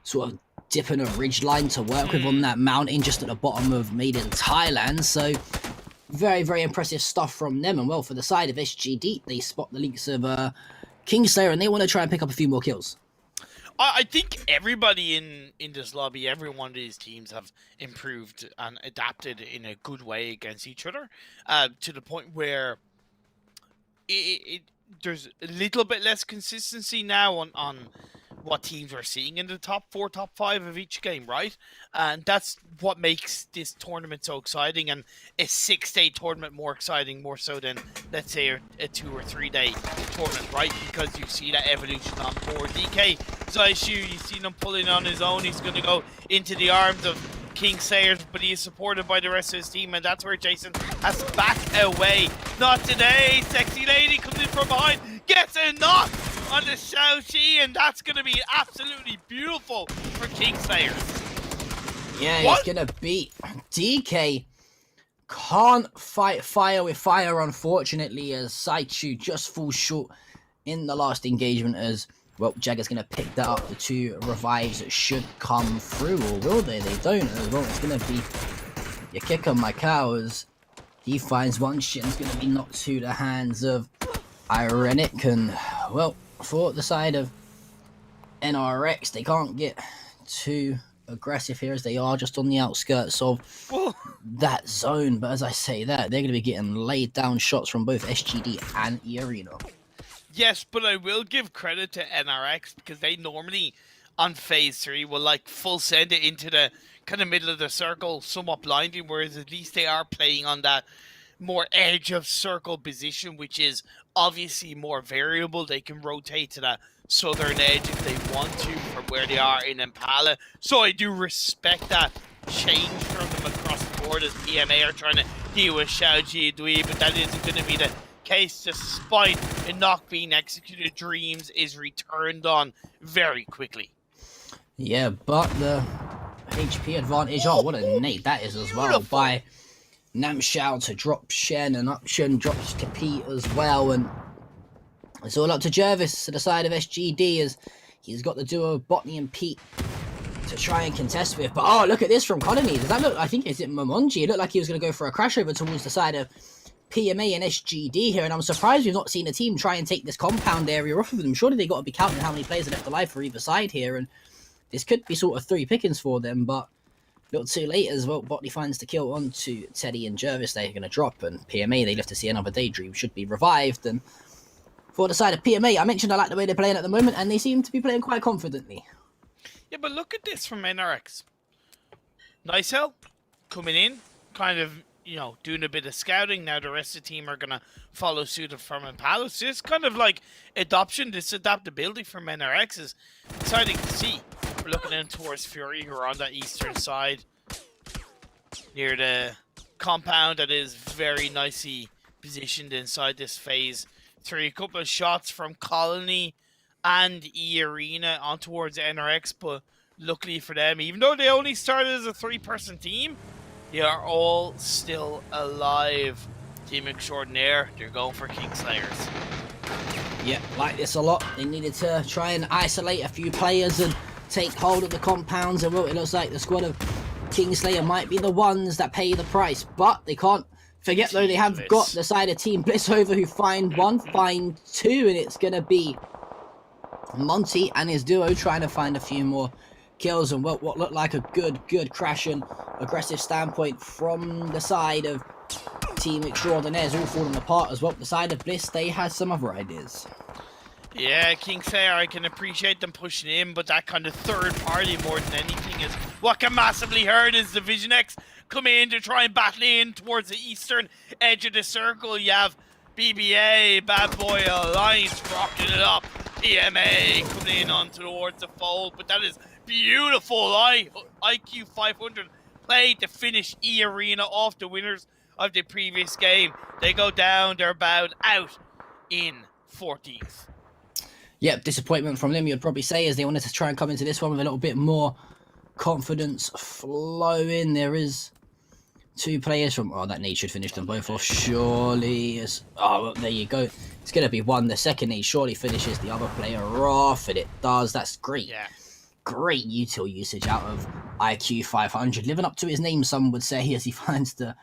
sort of dip and a ridge line to work with on that mountain just at the bottom of Made in Thailand. So very, very impressive stuff from them. And well, for the side of SGD, they spot the links of Kingslayer, and they want to try and pick up a few more kills. I think everybody in this lobby, every one of these teams have improved and adapted in a good way against each other, to the point where there's a little bit less consistency now on what teams we're seeing in the top 4, top 5 of each game, right? And that's what makes this tournament so exciting, and a 6-day tournament more exciting, more so than, let's say, a 2 or 3 day tournament, right? Because you see that evolution on board. DK Zaishu, you see him pulling on his own. He's going to go into the arms of Kingslayer, but he is supported by the rest of his team, and that's where Jason has to back away. Not today. Sexy Lady comes in from behind, gets a knock on the Xiaoqi, and that's going to be absolutely beautiful for Kingslayer. Yeah, he's going to beat DK. Can't fight fire with fire, unfortunately, as Saichu just falls short in the last engagement as, well, Jagger's going to pick that up. The 2 revives that should come through, or will they? They don't as well. It's going to be you kick on my cow as he finds one shit, and it's going to be knocked to the hands of Irenic. And, well, for the side of NRX, they can't get too aggressive here as they are just on the outskirts of that zone. But as I say that, they're going to be getting laid down shots from both SGD and E-Arena. Yes, but I will give credit to NRX because they normally on phase 3 will like full send it into the kind of middle of the circle somewhat blindly, whereas at least they are playing on that more edge of circle position, which is obviously more variable. They can rotate to that southern edge if they want to from where they are in Impala. So I do respect that change from them across the board as PMA are trying to deal with Xiaoji Dui, but that isn't going to be the case. Despite a knock being executed, Dreams is returned on very quickly. Yeah, but the HP advantage, oh, what a nade that is as well by Namshao to drop Shen, and Upshen drops to Pete as well, and it's all up to Jervis to the side of SGD as he's got the duo of Botany and Pete to try and contest with. But oh, look at this from Colony. Does that look, I think, is it Momonji? It looked like he was going to go for a crash over towards the side of PMA and SGD here, and I'm surprised we've not seen a team try and take this compound area off of them. Surely they got to be counting how many players are left alive for either side here, and this could be sort of 3 pickings for them, but a little too late as well. Botany finds the kill onto Teddy and Jervis. They're going to drop, and PMA, they live to see another Daydream, should be revived. And for the side of PMA, I mentioned I like the way they're playing at the moment, and they seem to be playing quite confidently. Yeah, but look at this from NRX. Nicel coming in, kind of, you know, doing a bit of scouting. Now the rest of the team are going to follow suit from Impala. So it's kind of like adoption, this adaptability from NRX is exciting to see. We're looking in towards Fury, who are on that eastern side near the compound that is very nicely positioned inside this phase 3. A couple of shots from Colony and E-Arena on towards NRX, but luckily for them, even though they only started as a 3-person team, they are all still alive. Team Extraordinaire, they're going for Kingslayers. Yeah, like this a lot. They needed to try and isolate a few players and take hold of the compounds, and well, it looks like the squad of Kingslayer might be the ones that pay the price, but they can't forget though they have got the side of Team Bliss over who find 1, find 2, and it's going to be Monty and his duo trying to find a few more kills, and what looked like a good crash and aggressive standpoint from the side of Team Extraordinaires, all falling apart as well. The side of Bliss, they had some other ideas. Yeah, Kingslayer, I can appreciate them pushing in, but that kind of third party more than anything is what can massively hurt is Division X come in to try and battle in towards the eastern edge of the circle. You have BBA, Bad Boy Alliance rocking it up. PMA coming in on towards the fold, but that is beautiful. IQ 500 play to finish E-Arena off, the winners of the previous game. They go down, they're bowed out in 14th. Yep, disappointment from them, you'd probably say, as they wanted to try and come into this one with a little bit more confidence flowing. There is 2 players from... Oh, that nade should finish them both off, surely. Oh, well, there you go. It's going to be 1. The second nade surely finishes the other player off, and it does. That's great. Yeah. Great util usage out of IQ 500. Living up to his name, some would say, as he finds the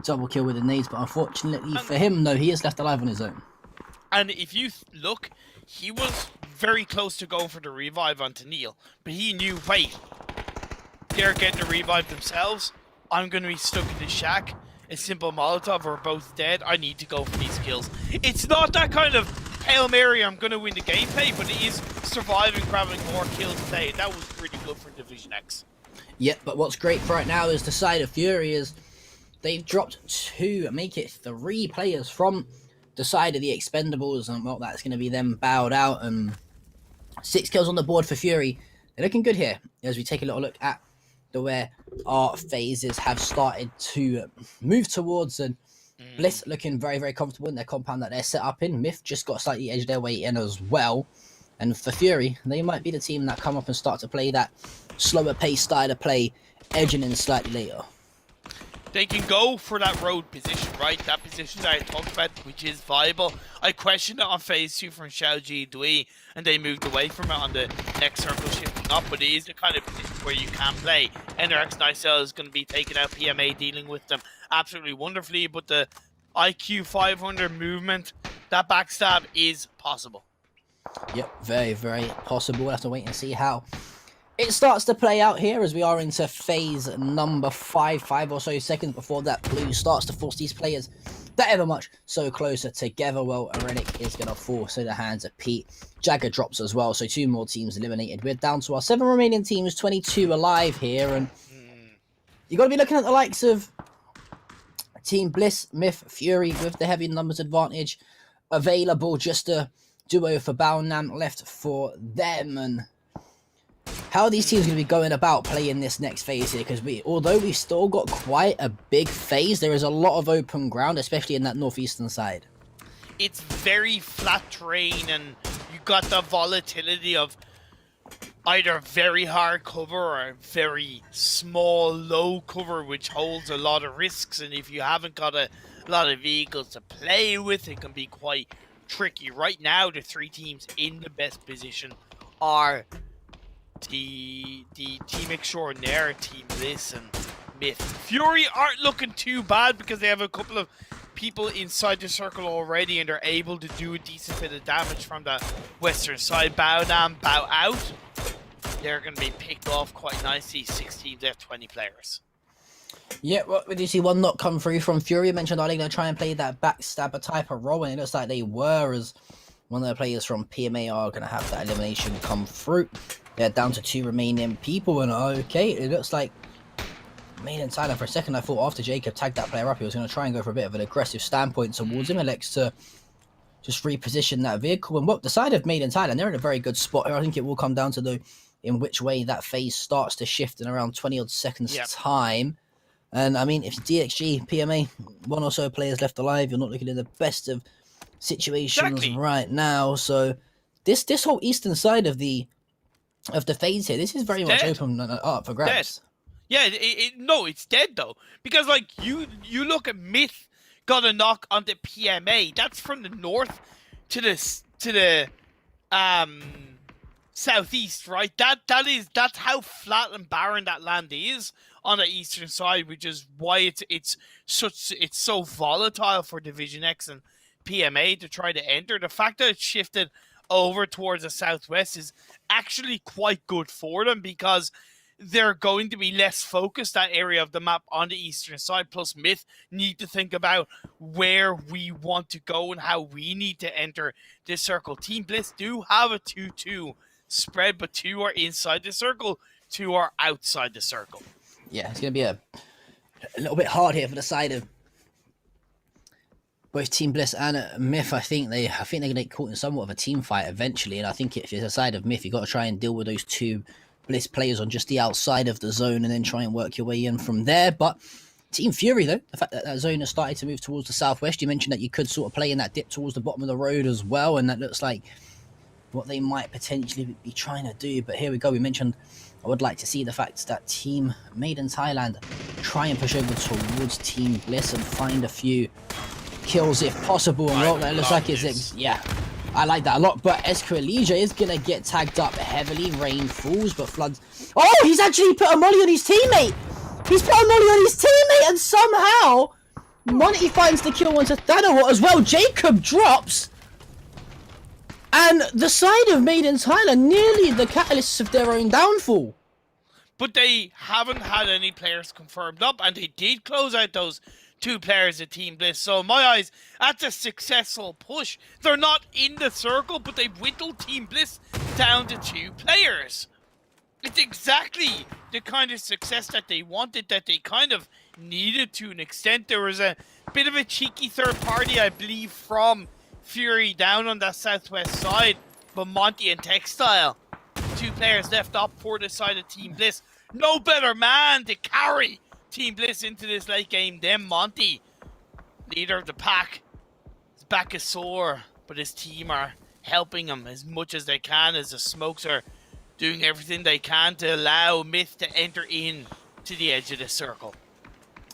double kill with the nades. But unfortunately for him, no, he is left alive on his own. And if you look, he was very close to going for the revive onto Neil. But he knew, wait, they're getting the revive themselves. I'm going to be stuck in the shack. A simple Molotov, we're both dead. I need to go for these kills. It's not that kind of Hail Mary, I'm going to win the gameplay, but it is surviving, grabbing more kills today. That was really good for Division X. Yeah, but what's great right now is the side of Fury is they've dropped 2, make it 3 players from the side of the Expendables, and well, that's going to be them bowed out, and 6 kills on the board for Fury. They're looking good here as we take a little look at where our phases have started to move towards, and Bliss looking very, very comfortable in their compound that they're set up in. Myth just got slightly edged their way in as well. And for Fury, they might be the team that come up and start to play that slower pace style of play, edging in slightly later. They can go for that road position, right? That position that I talked about, which is viable. I questioned it on phase 2 from Xiaoji Dui, and they moved away from it on the next circle, shifting up. But it is the kind of position where you can play. NRX Nicel is going to be taking out PMA, dealing with them absolutely wonderfully. But the IQ 500 movement, that backstab is possible. Yep, very, very possible. We'll have to wait and see how it starts to play out here as we are into phase number 5 or so seconds before that blue starts to force these players that ever much so closer together. Well, a relic is going to fall to the hands of Pete. Jagger drops as well, so 2 more teams eliminated. We're down to our 7 remaining teams, 22 alive here, and you've got to be looking at the likes of Team Bliss, Myth, Fury with the heavy numbers advantage available. Just a duo for Baonam left for them, and how are these teams going to be going about playing this next phase here? Because although we've still got quite a big phase, there is a lot of open ground, especially in that northeastern side. It's very flat terrain, and you got the volatility of either very hard cover or very small, low cover, which holds a lot of risks. And if you haven't got a lot of vehicles to play with, it can be quite tricky. Right now, the 3 teams in the best position are the Team Extraordinaire, Team Bliss, and Myth. Fury aren't looking too bad because they have a couple of people inside the circle already, and they're able to do a decent bit of damage from the western side. Baonam bow out. They're going to be picked off quite nicely. 6 teams, they have 20 players. Yeah, well, we do see 1 knock come through from Fury. You mentioned, are they going to try and play that backstabber type of role? And it looks like they were, as one of the players from PMA are going to have that elimination come through. They're down to 2 remaining people, and okay, it looks like Made in Thailand. For a second, I thought after Jacob tagged that player up, he was going to try and go for a bit of an aggressive standpoint towards him. Elects to just reposition that vehicle. And what the side of Made in Thailand, they're in a very good spot here. I think it will come down to in which way that phase starts to shift in around 20-odd seconds time. And I mean, if DXG, PMA, 1 or so players left alive, you're not looking in the best of situations right now. So this whole eastern side of the phase here, this is very much open up for grabs. Yeah, no, it's dead though, because like you look at Myth got a knock on the PMA. That's from the north to the southeast, right? That's how flat and barren that land is on the eastern side, which is why it's so volatile for Division X and PMA to try to enter. The fact that it's shifted over towards the southwest is actually quite good for them, because they're going to be less focused, that area of the map, on the eastern side. Plus, Myth need to think about where we want to go and how we need to enter this circle. Team Bliss do have a 2-2 spread, but 2 are inside the circle, 2 are outside the circle. Yeah, it's going to be a little bit hard here for the side of both Team Bliss and Myth. I think they're going to get caught in somewhat of a team fight eventually, and I think if you're the side of Myth, you've got to try and deal with those 2 Bliss players on just the outside of the zone and then try and work your way in from there. But Team Fury, though, the fact that that zone has started to move towards the southwest, you mentioned that you could sort of play in that dip towards the bottom of the road as well, and that looks like what they might potentially be trying to do. But here we go. We mentioned I would like to see the fact that Team Made in Thailand try and push over towards Team Bliss and find a few kills if possible. And well, that looks like it's, yeah, I like that a lot. But Esquilija is going to get tagged up heavily. Rain falls, but Floods... Oh, he's actually put a molly on his teammate. He's put a molly on his teammate, and somehow Monty finds the kill onto Thanawat as well. Jacob drops. And the side of Made in Thailand nearly the catalysts of their own downfall. But they haven't had any players confirmed up, and they did close out those 2 players at Team Bliss. So in my eyes, that's a successful push. They're not in the circle, but they've whittled Team Bliss down to 2 players. It's exactly the kind of success that they wanted, that they kind of needed to an extent. There was a bit of a cheeky third party, I believe, from Fury down on that southwest side, but Monty and Textile, 2 players left up for the side of Team Bliss. No better man to carry Team Bliss into this late game than Monty. Leader of the pack. His back is sore, but his team are helping him as much as they can, as the smokes are doing everything they can to allow Myth to enter in to the edge of the circle.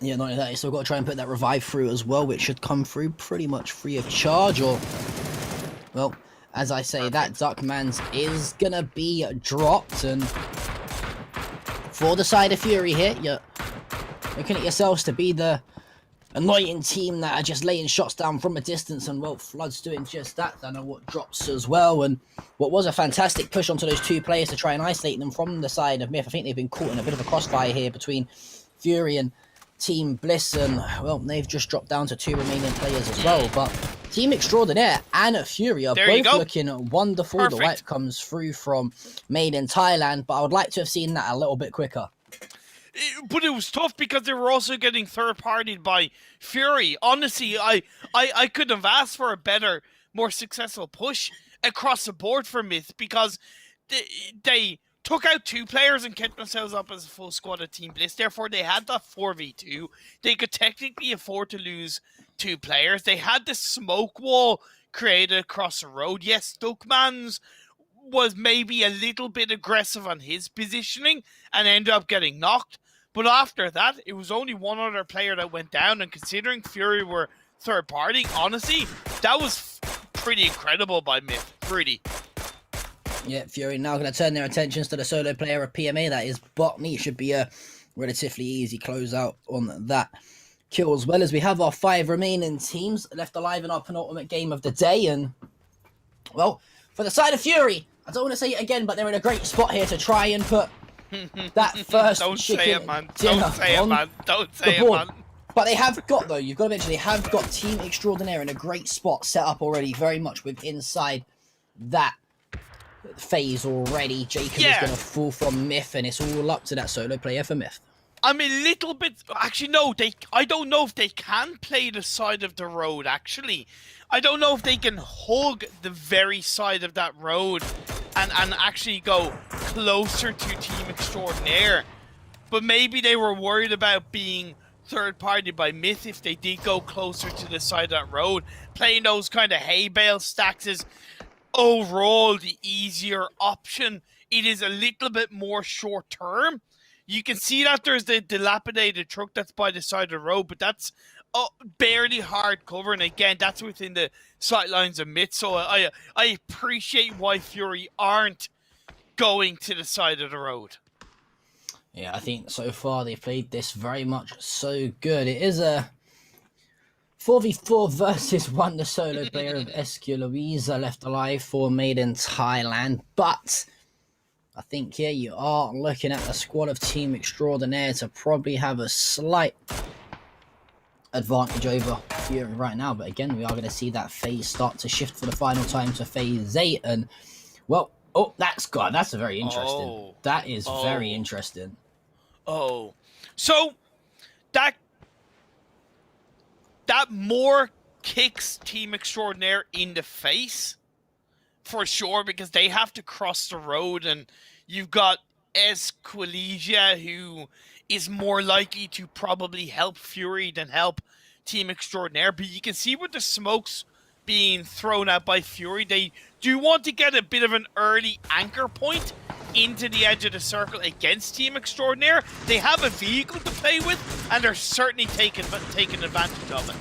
Yeah, not only that, you still got to try and put that revive through as well, which should come through pretty much free of charge. Or, well, as I say, that Duckman's is gonna be dropped. And for the side of Fury here, you're looking at yourselves to be the annoying team that are just laying shots down from a distance. And, well, Flood's doing just that. I know what drops as well. And what was a fantastic push onto those 2 players to try and isolate them from the side of Myth. I think they've been caught in a bit of a crossfire here between Fury and Team Bliss, and well, they've just dropped down to 2 remaining players as well. But Team Extraordinaire and Fury are both looking wonderful. Perfect. The wipe comes through from Made in Thailand, but I would like to have seen that a little bit quicker. But it was tough because they were also getting third-partied by Fury. Honestly, I couldn't have asked for a better, more successful push across the board for Myth, because they took out 2 players and kept themselves up as a full squad of Team Bliss. Therefore, they had that 4v2. They could technically afford to lose 2 players. They had the smoke wall created across the road. Yes, Duckmans was maybe a little bit aggressive on his positioning and ended up getting knocked. But after that, it was only 1 other player that went down. And considering Fury were third party, honestly, that was pretty incredible by Myth. Pretty. Yeah, Fury now going to turn their attentions to the solo player of PMA. That is Botany. It should be a relatively easy closeout on that kill, as well as we have our 5 remaining teams left alive in our penultimate game of the day. And, well, for the side of Fury, I don't want to say it again, but they're in a great spot here to try and put that first Don't chicken say it, man. dinner Don't say it, man. Don't say the board. it, man. But they have got, though, you've got to mention, they have got Team Extraordinaire in a great spot set up already, very much with inside that phase already. Jacob is going to fall from Myth, and it's all up to that solo player for Myth. I'm a little bit... Actually, no. I don't know if they can play the side of the road, actually. I don't know if they can hug the very side of that road and actually go closer to Team Extraordinaire. But maybe they were worried about being third-party by Myth if they did go closer to the side of that road. Playing those kind of hay bale stacks is overall the easier option. It is a little bit more short-term. You can see that there's the dilapidated truck that's by the side of the road, but that's barely hard cover. And again, that's within the sight lines of Myth. So I appreciate why Fury aren't going to the side of the road. Yeah, I think so far they've played this very much so good. It is a 4v4 versus 1, the solo player of SQ Louisa left alive for Made in Thailand. But I think here you are looking at the squad of Team Extraordinaire to probably have a slight advantage over Fury right now. But again, we are going to see that phase start to shift for the final time to phase 8. And, well, oh, that's very interesting. Oh. That is very interesting. Oh. So, that more kicks Team Extraordinaire in the face, for sure, because they have to cross the road, and you've got Esquilija, who is more likely to probably help Fury than help Team Extraordinaire. But you can see with the smokes being thrown out by Fury. They do want to get a bit of an early anchor point into the edge of the circle against Team Extraordinaire. They have a vehicle to play with, and they're certainly taking advantage of it.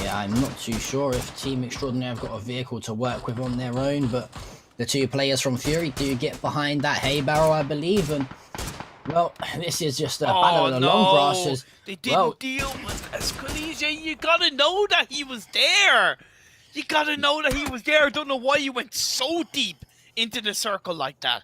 Yeah, I'm not too sure if Team Extraordinaire have got a vehicle to work with on their own, but the two players from Fury do get behind that hay barrel, I believe, and well, this is just a battle of the long grasses. They didn't deal with Escalisia. You gotta know that he was there. You gotta know that he was there. I don't know why you went so deep into the circle like that.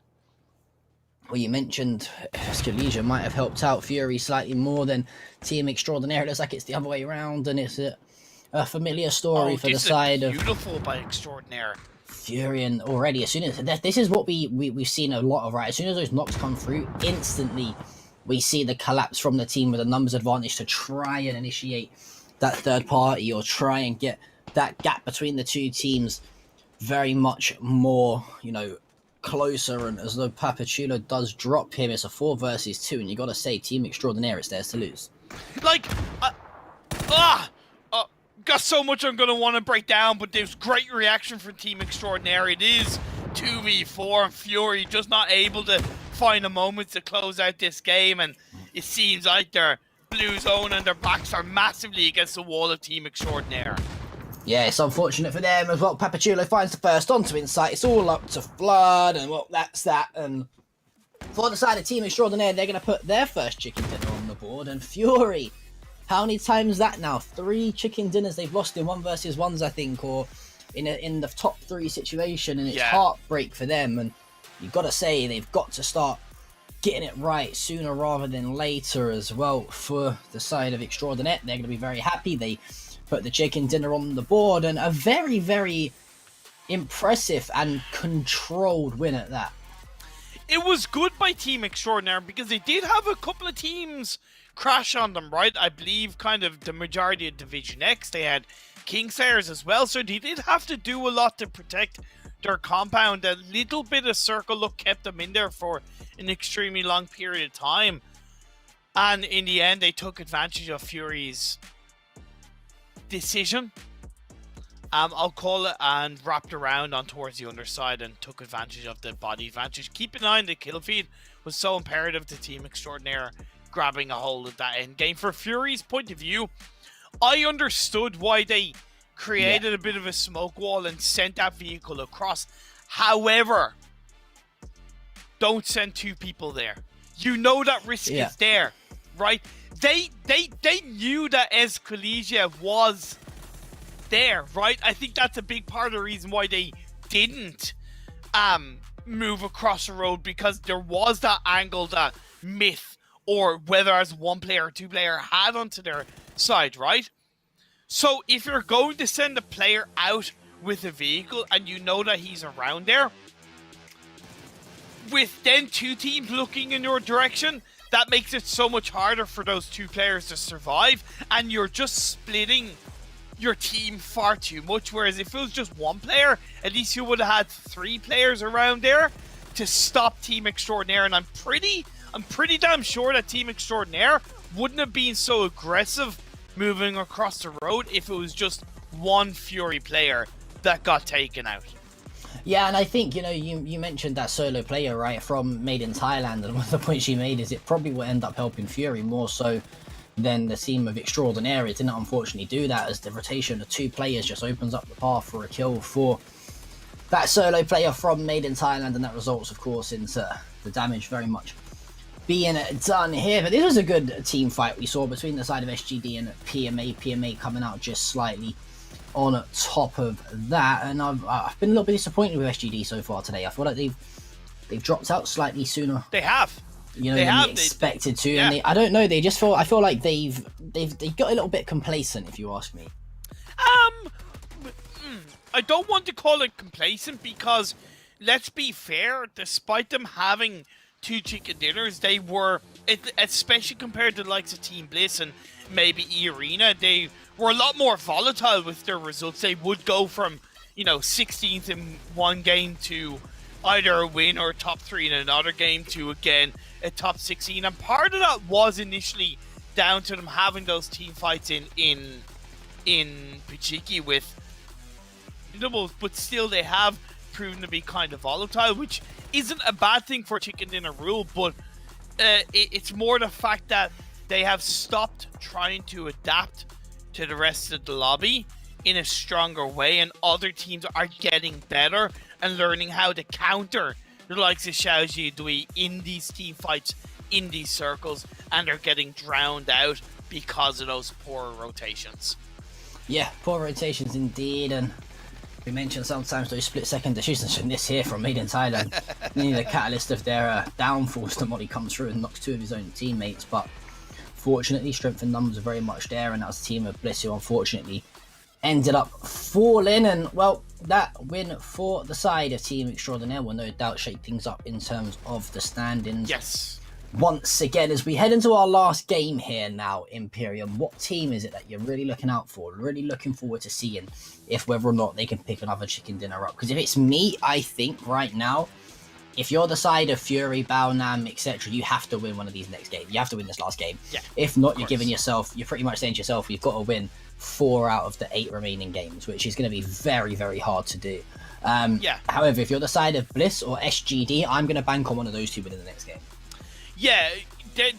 Well, you mentioned Escalisia might have helped out Fury slightly more than Team Extraordinaire. It looks like it's the other way around, and it's a familiar story for the side of beautiful by Extraordinaire. Fury. And already, as soon as this is what we've seen a lot of, right? As soon as those knocks come through, instantly we see the collapse from the team with a numbers advantage to try and initiate that third party or try and get that gap between the two teams very much more, you know, closer. And as though Papachulo does drop him, it's a 4 versus 2, and you gotta say, Team Extraordinaire, it's theirs to lose. Like, got so much I'm gonna want to break down, but there's great reaction from Team Extraordinaire. It is 2v4, and Fury just not able to find a moment to close out this game, and it seems like their blue zone and their backs are massively against the wall of Team Extraordinaire. Yeah, it's unfortunate for them as well. Papachulo finds the first onto Insight. It's all up to Flood, and well, that's that. And for the side of Team Extraordinaire, they're going to put their first chicken dinner on the board. And Fury, how many times that now? 3 chicken dinners they've lost in 1 versus 1s, I think, or in the top 3 situation, and it's heartbreak for them. And you've got to say, they've got to start getting it right sooner rather than later as well. For the side of Extraordinaire, they're going to be very happy. They put the chicken dinner on the board, and a very, very impressive and controlled win at that. It was good by Team Extraordinaire because they did have a couple of teams crash on them, right? I believe kind of the majority of Division X, they had Kingslayers as well, so they did have to do a lot to protect their compound. A little bit of circle look kept them in there for an extremely long period of time, and in the end they took advantage of Fury's decision, I'll call it, and wrapped around on towards the underside and took advantage of the body advantage. Keep an eye on the kill feed was so imperative to Team Extraordinaire grabbing a hold of that end game. For Fury's point of view, I understood why they created a bit of a smoke wall and sent that vehicle across. However, don't send 2 people there. You know that risk is there, right? They knew that Escalisia was there, right? I think that's a big part of the reason why they didn't move across the road, because there was that angle that Myth, or whether as 1 player or 2 player, had onto their side, right? So if you're going to send a player out with a vehicle and you know that he's around there, with then 2 teams looking in your direction, that makes it so much harder for those 2 players to survive, and you're just splitting your team far too much. Whereas if it was just 1 player, at least you would have had 3 players around there to stop Team Extraordinaire. And I'm pretty damn sure that Team Extraordinaire wouldn't have been so aggressive moving across the road if it was just 1 Fury player that got taken out. Yeah, and I think, you know, you mentioned that solo player, right, from Made in Thailand, and one of the points she made is it probably will end up helping Fury more so than the team of Extraordinaire. It didn't unfortunately do that, as the rotation of 2 players just opens up the path for a kill for that solo player from Made in Thailand, and that results, of course, into the damage very much being done here. But this was a good team fight we saw between the side of SGD and PMA coming out just slightly on top of that, and I've been a little bit disappointed with SGD so far today. I feel like they've dropped out slightly sooner. They have, you know, than they expected to, and I don't know. They just feel, I feel like they've got a little bit complacent, if you ask me. I don't want to call it complacent because, let's be fair, despite them having 2 chicken dinners, they were, especially compared to the likes of Team Bliss and maybe E-Arena, they were a lot more volatile with their results. They would go from, you know, 16th in 1 game to either a win or a top 3 in another game to, again, a top 16. And part of that was initially down to them having those team fights in Pichiki with but still they have proven to be kind of volatile, which isn't a bad thing for chicken dinner rule, but it's more the fact that they have stopped trying to adapt to the rest of the lobby in a stronger way, and other teams are getting better and learning how to counter the likes of Xiaoji Dui in these team fights, in these circles, and they're getting drowned out because of those poor rotations. Yeah, poor rotations indeed, and we mentioned sometimes those split-second decisions, and this here from Made in Thailand, nearly the catalyst of their downfalls. Somebody comes through and knocks 2 of his own teammates, but fortunately, strength in numbers are very much there, and that was a team of Bliss who unfortunately ended up falling, and well, that win for the side of Team Extraordinaire will no doubt shake things up in terms of the standings. Yes. Once again, as we head into our last game here now, Imperium, what team is it that you're really looking out for, really looking forward to seeing if whether or not they can pick another chicken dinner up? Because if it's me, I think right now, if you're the side of Fury, Baonam, etc., you have to win one of these next games. You have to win this last game. Yeah, if not, you're pretty much saying to yourself, you've got to win 4 out of the 8 remaining games, which is going to be very, very hard to do. However, if you're the side of Bliss or SGD, I'm going to bank on one of those two winning the next game. Yeah,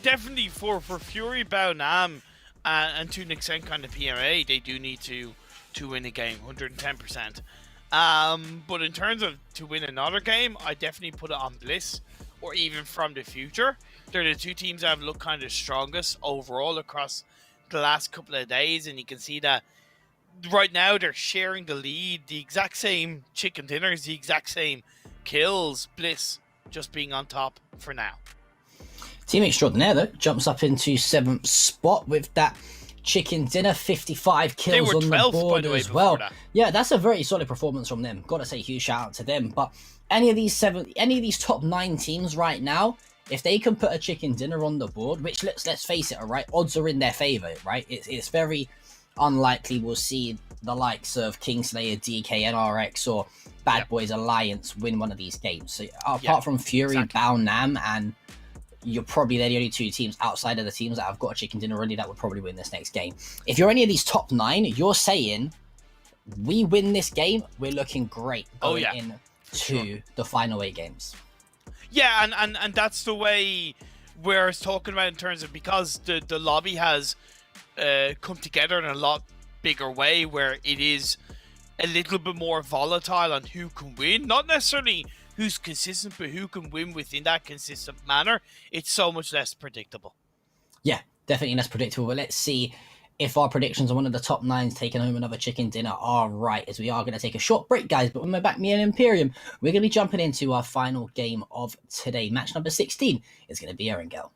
definitely for Fury, Baonam, and to an extent kind of PMA, they do need to win a game, 110%. But in terms of to win another game, I definitely put it on Bliss, or even From the Future. They're the 2 teams that have looked kind of strongest overall across the last couple of days, and you can see that right now they're sharing the lead, the exact same chicken dinners, the exact same kills, Bliss just being on top for now. Team Extraordinaire, though, jumps up into 7th spot with that chicken dinner, 55 kills on the board as well. Yeah, that's a very solid performance from them. Gotta say, huge shout out to them. But any of these top 9 teams right now, if they can put a chicken dinner on the board, which let's face it, all right, odds are in their favor, right? It's very unlikely we'll see the likes of Kingslayer, DK, NRX, or Bad Boys Alliance win one of these games. So apart from Fury, Baonam, and you're probably they're the only 2 teams outside of the teams that have got a chicken dinner already that would probably win this next game. If you're any of these top 9, you're saying we win this game, we're looking great going into the final 8 games. Yeah, and that's the way we're talking about in terms of, because the lobby has come together in a lot bigger way, where it is a little bit more volatile on who can win, not necessarily who's consistent, but who can win within that consistent manner. It's so much less predictable. Yeah, definitely less predictable. But let's see if our predictions on one of the top 9s taking home another chicken dinner are right, as we are going to take a short break, guys. But when we're back, me and Imperium, we're going to be jumping into our final game of today. Match number 16 is going to be Erangel.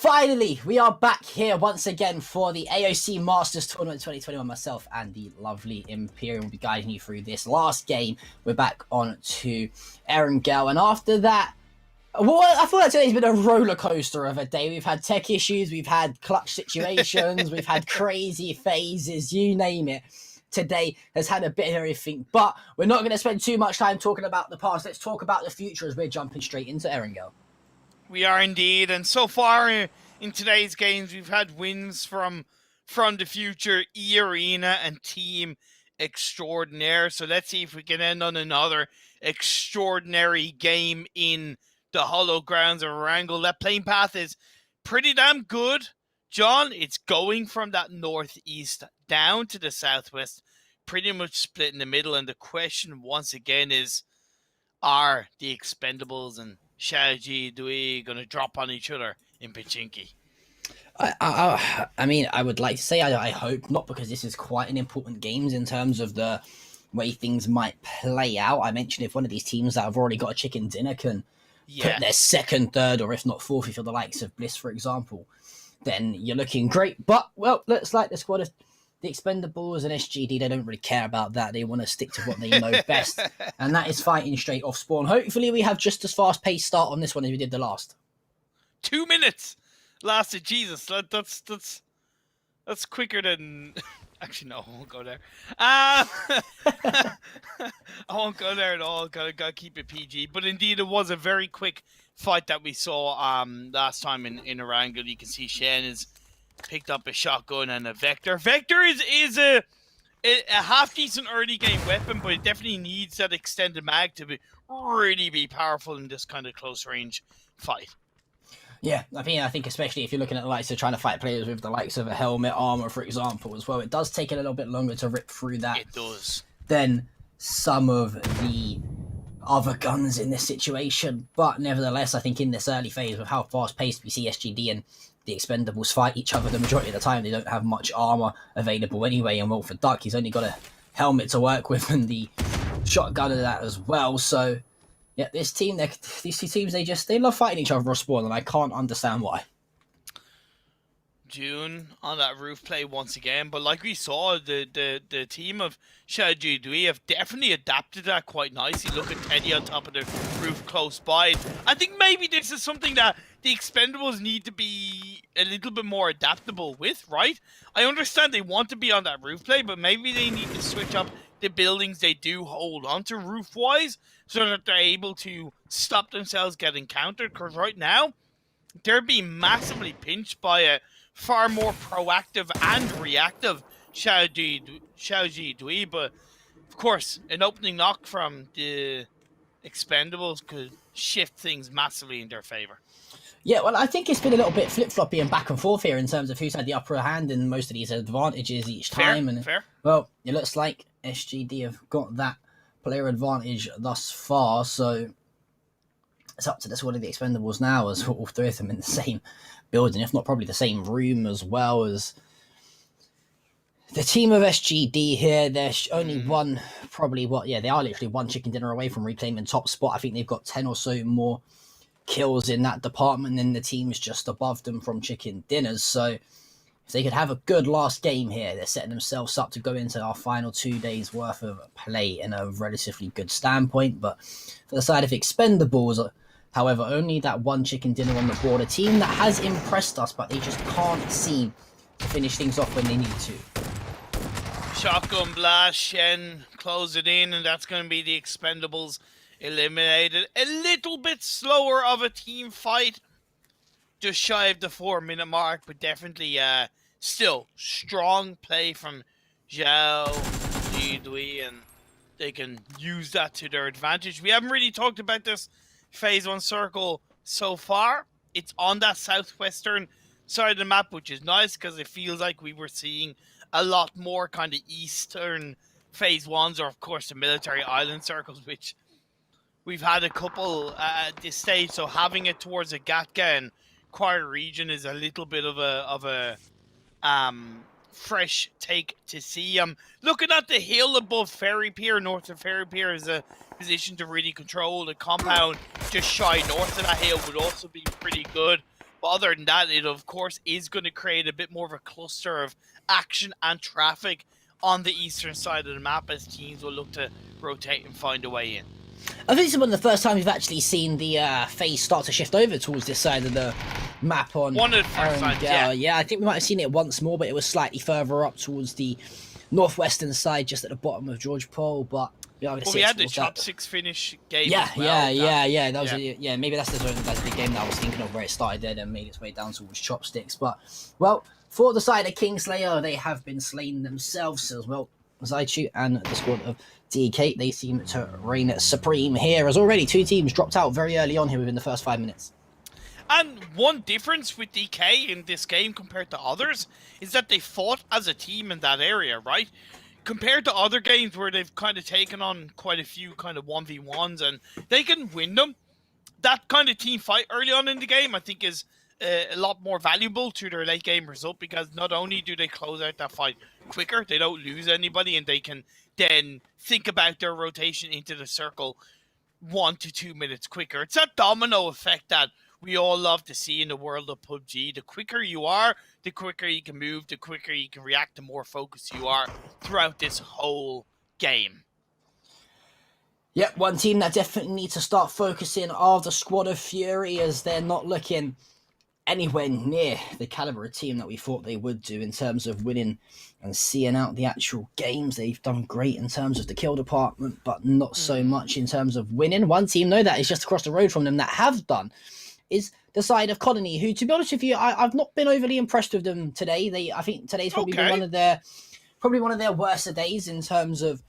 Finally, we are back here once again for the AOC Masters Tournament 2021. Myself and the lovely Imperium will be guiding you through this last game. We're back on to Erangel, and after that, well, I feel like today's been a roller coaster of a day. We've had tech issues, we've had clutch situations, we've had crazy phases, you name it. Today has had a bit of everything, but we're not going to spend too much time talking about the past. Let's talk about the future as we're jumping straight into Erangel. We are indeed, and so far in today's games, we've had wins from the future, E-Arena and Team extraordinaire. So let's see if we can end on another extraordinary game in the hollow grounds of Erangel. That playing path is pretty damn good, John. It's going from that northeast down to the southwest, pretty much split in the middle. And the question once again is, are the Expendables and Shaoji Dui going to drop on each other in Pachinki? I mean, I would like to say I hope not, because this is quite an important game in terms of the way things might play out. I mentioned if one of these teams that have already got a chicken dinner can put their second, third, or if not fourth, if you're the likes of Bliss, for example, then you're looking great. But, well, looks like the squad of the Expendables and SGD, they don't really care about that. They want to stick to what they know best, and that is fighting straight off spawn. Hopefully we have just as fast-paced start on this one as we did the last. 2 minutes lasted. Jesus, that's quicker than... Actually, no, I won't go there. I won't go there at all. Gotta keep it PG. But indeed, it was a very quick fight that we saw last time in Erangel. You can see Shen has picked up a shotgun and a Vector. Vector is a half-decent early game weapon, but it definitely needs that extended mag to really be powerful in this kind of close-range fight. Yeah, I think especially if you're looking at the likes of trying to fight players with the likes of a helmet armor, for example, as well, it does take a little bit longer to rip through that. It does. Than some of the other guns in this situation. But nevertheless, I think in this early phase, with how fast-paced we see SGD and the Expendables fight each other the majority of the time, they don't have much armor available anyway. And well, for Duck, he's only got a helmet to work with and the shotgun of that as well. So yeah, these two teams, they love fighting each other off spawn, and I can't understand why. June on that roof play once again, but like we saw, the team of Shaoji Dui have definitely adapted that quite nicely. Look at Teddy on top of the roof close by. I think maybe this is something that the Expendables need to be a little bit more adaptable with, right? I understand they want to be on that roof play, but maybe they need to switch up the buildings they do hold onto roof-wise so that they're able to stop themselves getting countered, because right now, they're being massively pinched by a far more proactive and reactive Shaoji Dui, but of course, an opening knock from the Expendables could shift things massively in their favor. Yeah, well, I think it's been a little bit flip-floppy and back and forth here in terms of who's had the upper hand in most of these advantages each time. Fair. Well, it looks like SGD have got that player advantage thus far, so it's up to this one of the Expendables now, as all three of them in the same building, if not probably the same room as well as the team of SGD here. They're only one, they are literally one chicken dinner away from reclaiming top spot. I think they've got 10 or so more kills in that department than the teams just above them from chicken dinners. So if they could have a good last game here, they're setting themselves up to go into our final 2 days worth of play in a relatively good standpoint. But for the side of Expendables, however, only that one chicken dinner on the board, a team that has impressed us, but they just can't seem to finish things off when they need to. Shotgun blast, Shen close it in, and that's going to be the Expendables eliminated. A little bit slower of a team fight, just shy of the 4-minute mark, but definitely still strong play from Zhao Jidui, and they can use that to their advantage. We haven't really talked about this Phase 1 circle so far. It's on that southwestern side of the map, which is nice because it feels like we were seeing a lot more kind of eastern Phase 1s, or of course the military island circles, which we've had a couple at this stage, so having it towards a Gatka and Quarter region is a little bit of a fresh take to see. Looking at the hill above Ferry Pier, north of Ferry Pier, is a position to really control. The compound just shy north of that hill would also be pretty good. But other than that, it of course is going to create a bit more of a cluster of action and traffic on the eastern side of the map as teams will look to rotate and find a way in. I think this is one of the first times we've actually seen the phase start to shift over towards this side of the map on one of the first times, yeah. Yeah, I think we might have seen it once more, but it was slightly further up towards the northwestern side, just at the bottom of George Pole. But we had the chopsticks finish game. Yeah, as well. That was maybe that's the game that I was thinking of, where it started there and made its way down towards chopsticks. But well, for the side of Kingslayer, they have been slain themselves as well. Zaichu and the squad of DK. They seem to reign supreme here, as already 2 teams dropped out very early on here within the first 5 minutes. And one difference with DK in this game compared to others is that they fought as a team in that area, right? Compared to other games where they've kind of taken on quite a few kind of 1v1s and they can win them, that kind of team fight early on in the game, I think, is a lot more valuable to their late game result, because not only do they close out that fight quicker, they don't lose anybody, and they can then think about their rotation into the circle 1 to 2 minutes quicker. It's that domino effect that we all love to see in the world of PUBG. The quicker you are, the quicker you can move, the quicker you can react, the more focused you are throughout this whole game. Yep, one team that definitely needs to start focusing are the squad of Fury, as they're not looking anywhere near the caliber of team that we thought they would do in terms of winning and seeing out the actual games. They've done great in terms of the kill department, but not so much in terms of winning. One team, though, that is just across the road from them that have done is the side of Colony, who, to be honest with you, I've not been overly impressed with them today. I think today's probably been one of their worst days in terms of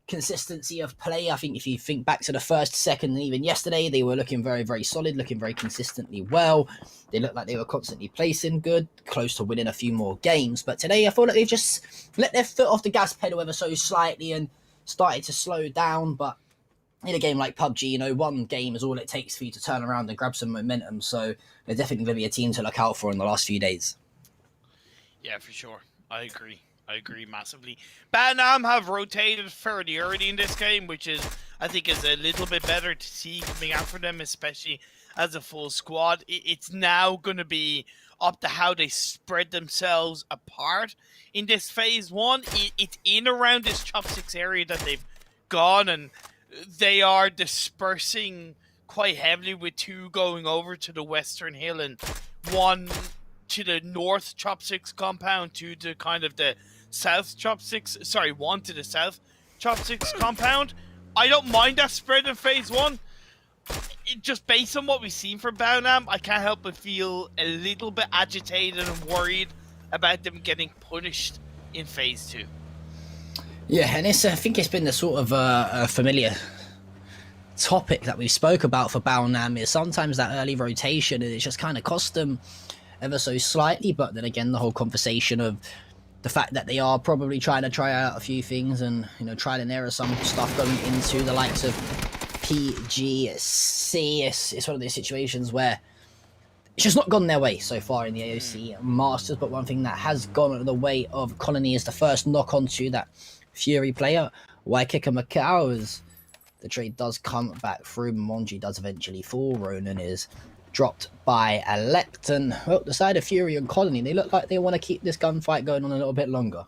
consistency of play. I think if you think back to the first, second, and even yesterday, they were looking very, very solid, looking very consistently well. They looked like they were constantly placing good, close to winning a few more games. But today, I feel like they've just let their foot off the gas pedal ever so slightly and started to slow down. But in a game like PUBG, you know, one game is all it takes for you to turn around and grab some momentum. So they're definitely going to be a team to look out for in the last few days. Yeah, for sure. I agree. I agree massively. Banam have rotated fairly early in this game, which is, I think, is a little bit better to see coming out for them, especially as a full squad. It's now going to be up to how they spread themselves apart in this phase one. It's in around this chopsticks area that they've gone, and they are dispersing quite heavily, with 2 going over to the Western Hill and 1 to the North Chopsticks compound, 2 to kind of the South Chopsticks. Sorry, 1 to the South Chopsticks compound. I don't mind that spread in phase one. Just based on what we've seen from Baunam, I can't help but feel a little bit agitated and worried about them getting punished in phase 2. Yeah, and I think it's been the sort of a familiar topic that we spoke about for Baunam, is sometimes that early rotation, and it's just kind of cost them ever so slightly. But then again, the whole conversation of the fact that they are probably trying to try out a few things and, you know, trial and error some stuff going into the likes of PGC. It's one of those situations where it's just not gone their way so far in the AOC Masters. But one thing that has gone the way of Colony is the first knock onto that Fury player, Waikika Macau, as the trade does come back through. Monji does eventually fall. Ronan is dropped by Electon. Well, the side of Fury and Colony, they look like they want to keep this gunfight going on a little bit longer.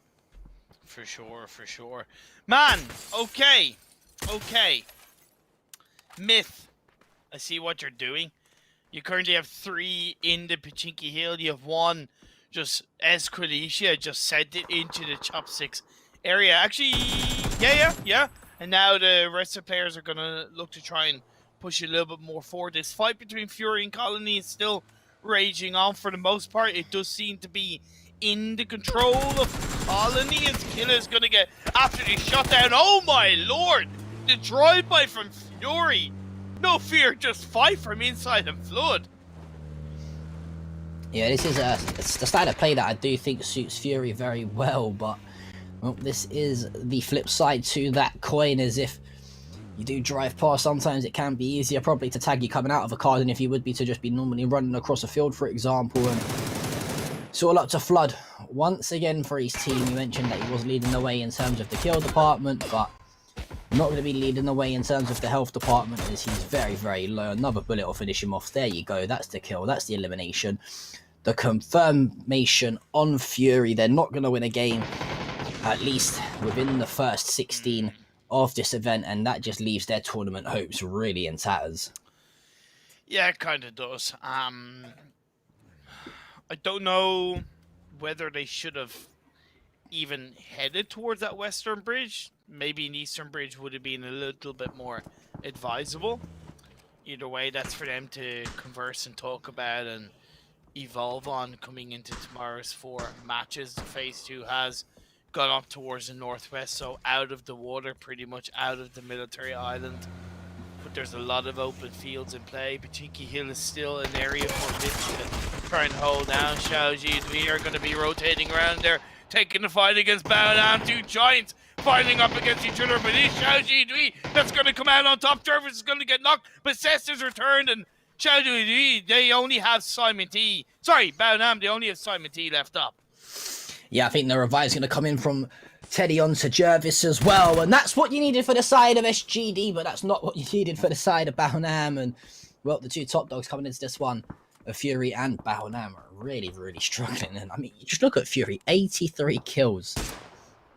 For sure, for sure. Man, okay. Myth, I see what you're doing. You currently have 3 in the Pachinki Hill. You have 1 just as Quilicia just sent it into the chopsticks area. Actually, yeah. And now the rest of the players are going to look to try and push a little bit more forward. This fight between Fury and Colony is still raging on for the most part. It does seem to be in the control of Colony, as Killa is going to get absolutely shut down. Oh my lord! The drive-by from Fury. No fear, just fight from inside and flood. Yeah, this is it's the style of play that I do think suits Fury very well, but well, this is the flip side to that coin, as if you do drive past, sometimes it can be easier probably to tag you coming out of a car than if you would be to just be normally running across a field, for example. And it's all up to Flood once again for his team. You mentioned that he was leading the way in terms of the kill department, but not going to be leading the way in terms of the health department, as he's very, very low. Another bullet will finish him off. There you go. That's the kill. That's the elimination. The confirmation on Fury. They're not going to win a game, at least within the first 16 of this event, and that just leaves their tournament hopes really in tatters. Yeah, it kind of does. I don't know whether they should have even headed towards that western bridge. Maybe an eastern bridge would have been a little bit more advisable. Either way, that's for them to converse and talk about and evolve on coming into tomorrow's 4 matches the phase 2 has gone up towards the northwest, so out of the water, pretty much out of the military island. But there's a lot of open fields in play. Pachinki Hill is still an area for Mitch to try and hold down. Xiaoji, we are going to be rotating around there, taking the fight against Battlegrounds. Two giants fighting up against each other, but it's Xiaoji that's going to come out on top. Jervis is going to get knocked, but Cester's returned, and Xiaoji, they only have Simon T. Sorry, Battlegrounds, they only have Simon T left up. Yeah, I think the revive's going to come in from Teddy onto Jervis as well, and that's what you needed for the side of SGD, but that's not what you needed for the side of Baonam. And well, the two top dogs coming into this one, Fury and Baonam, are really, really struggling. And I mean, you just look at Fury, 83 kills,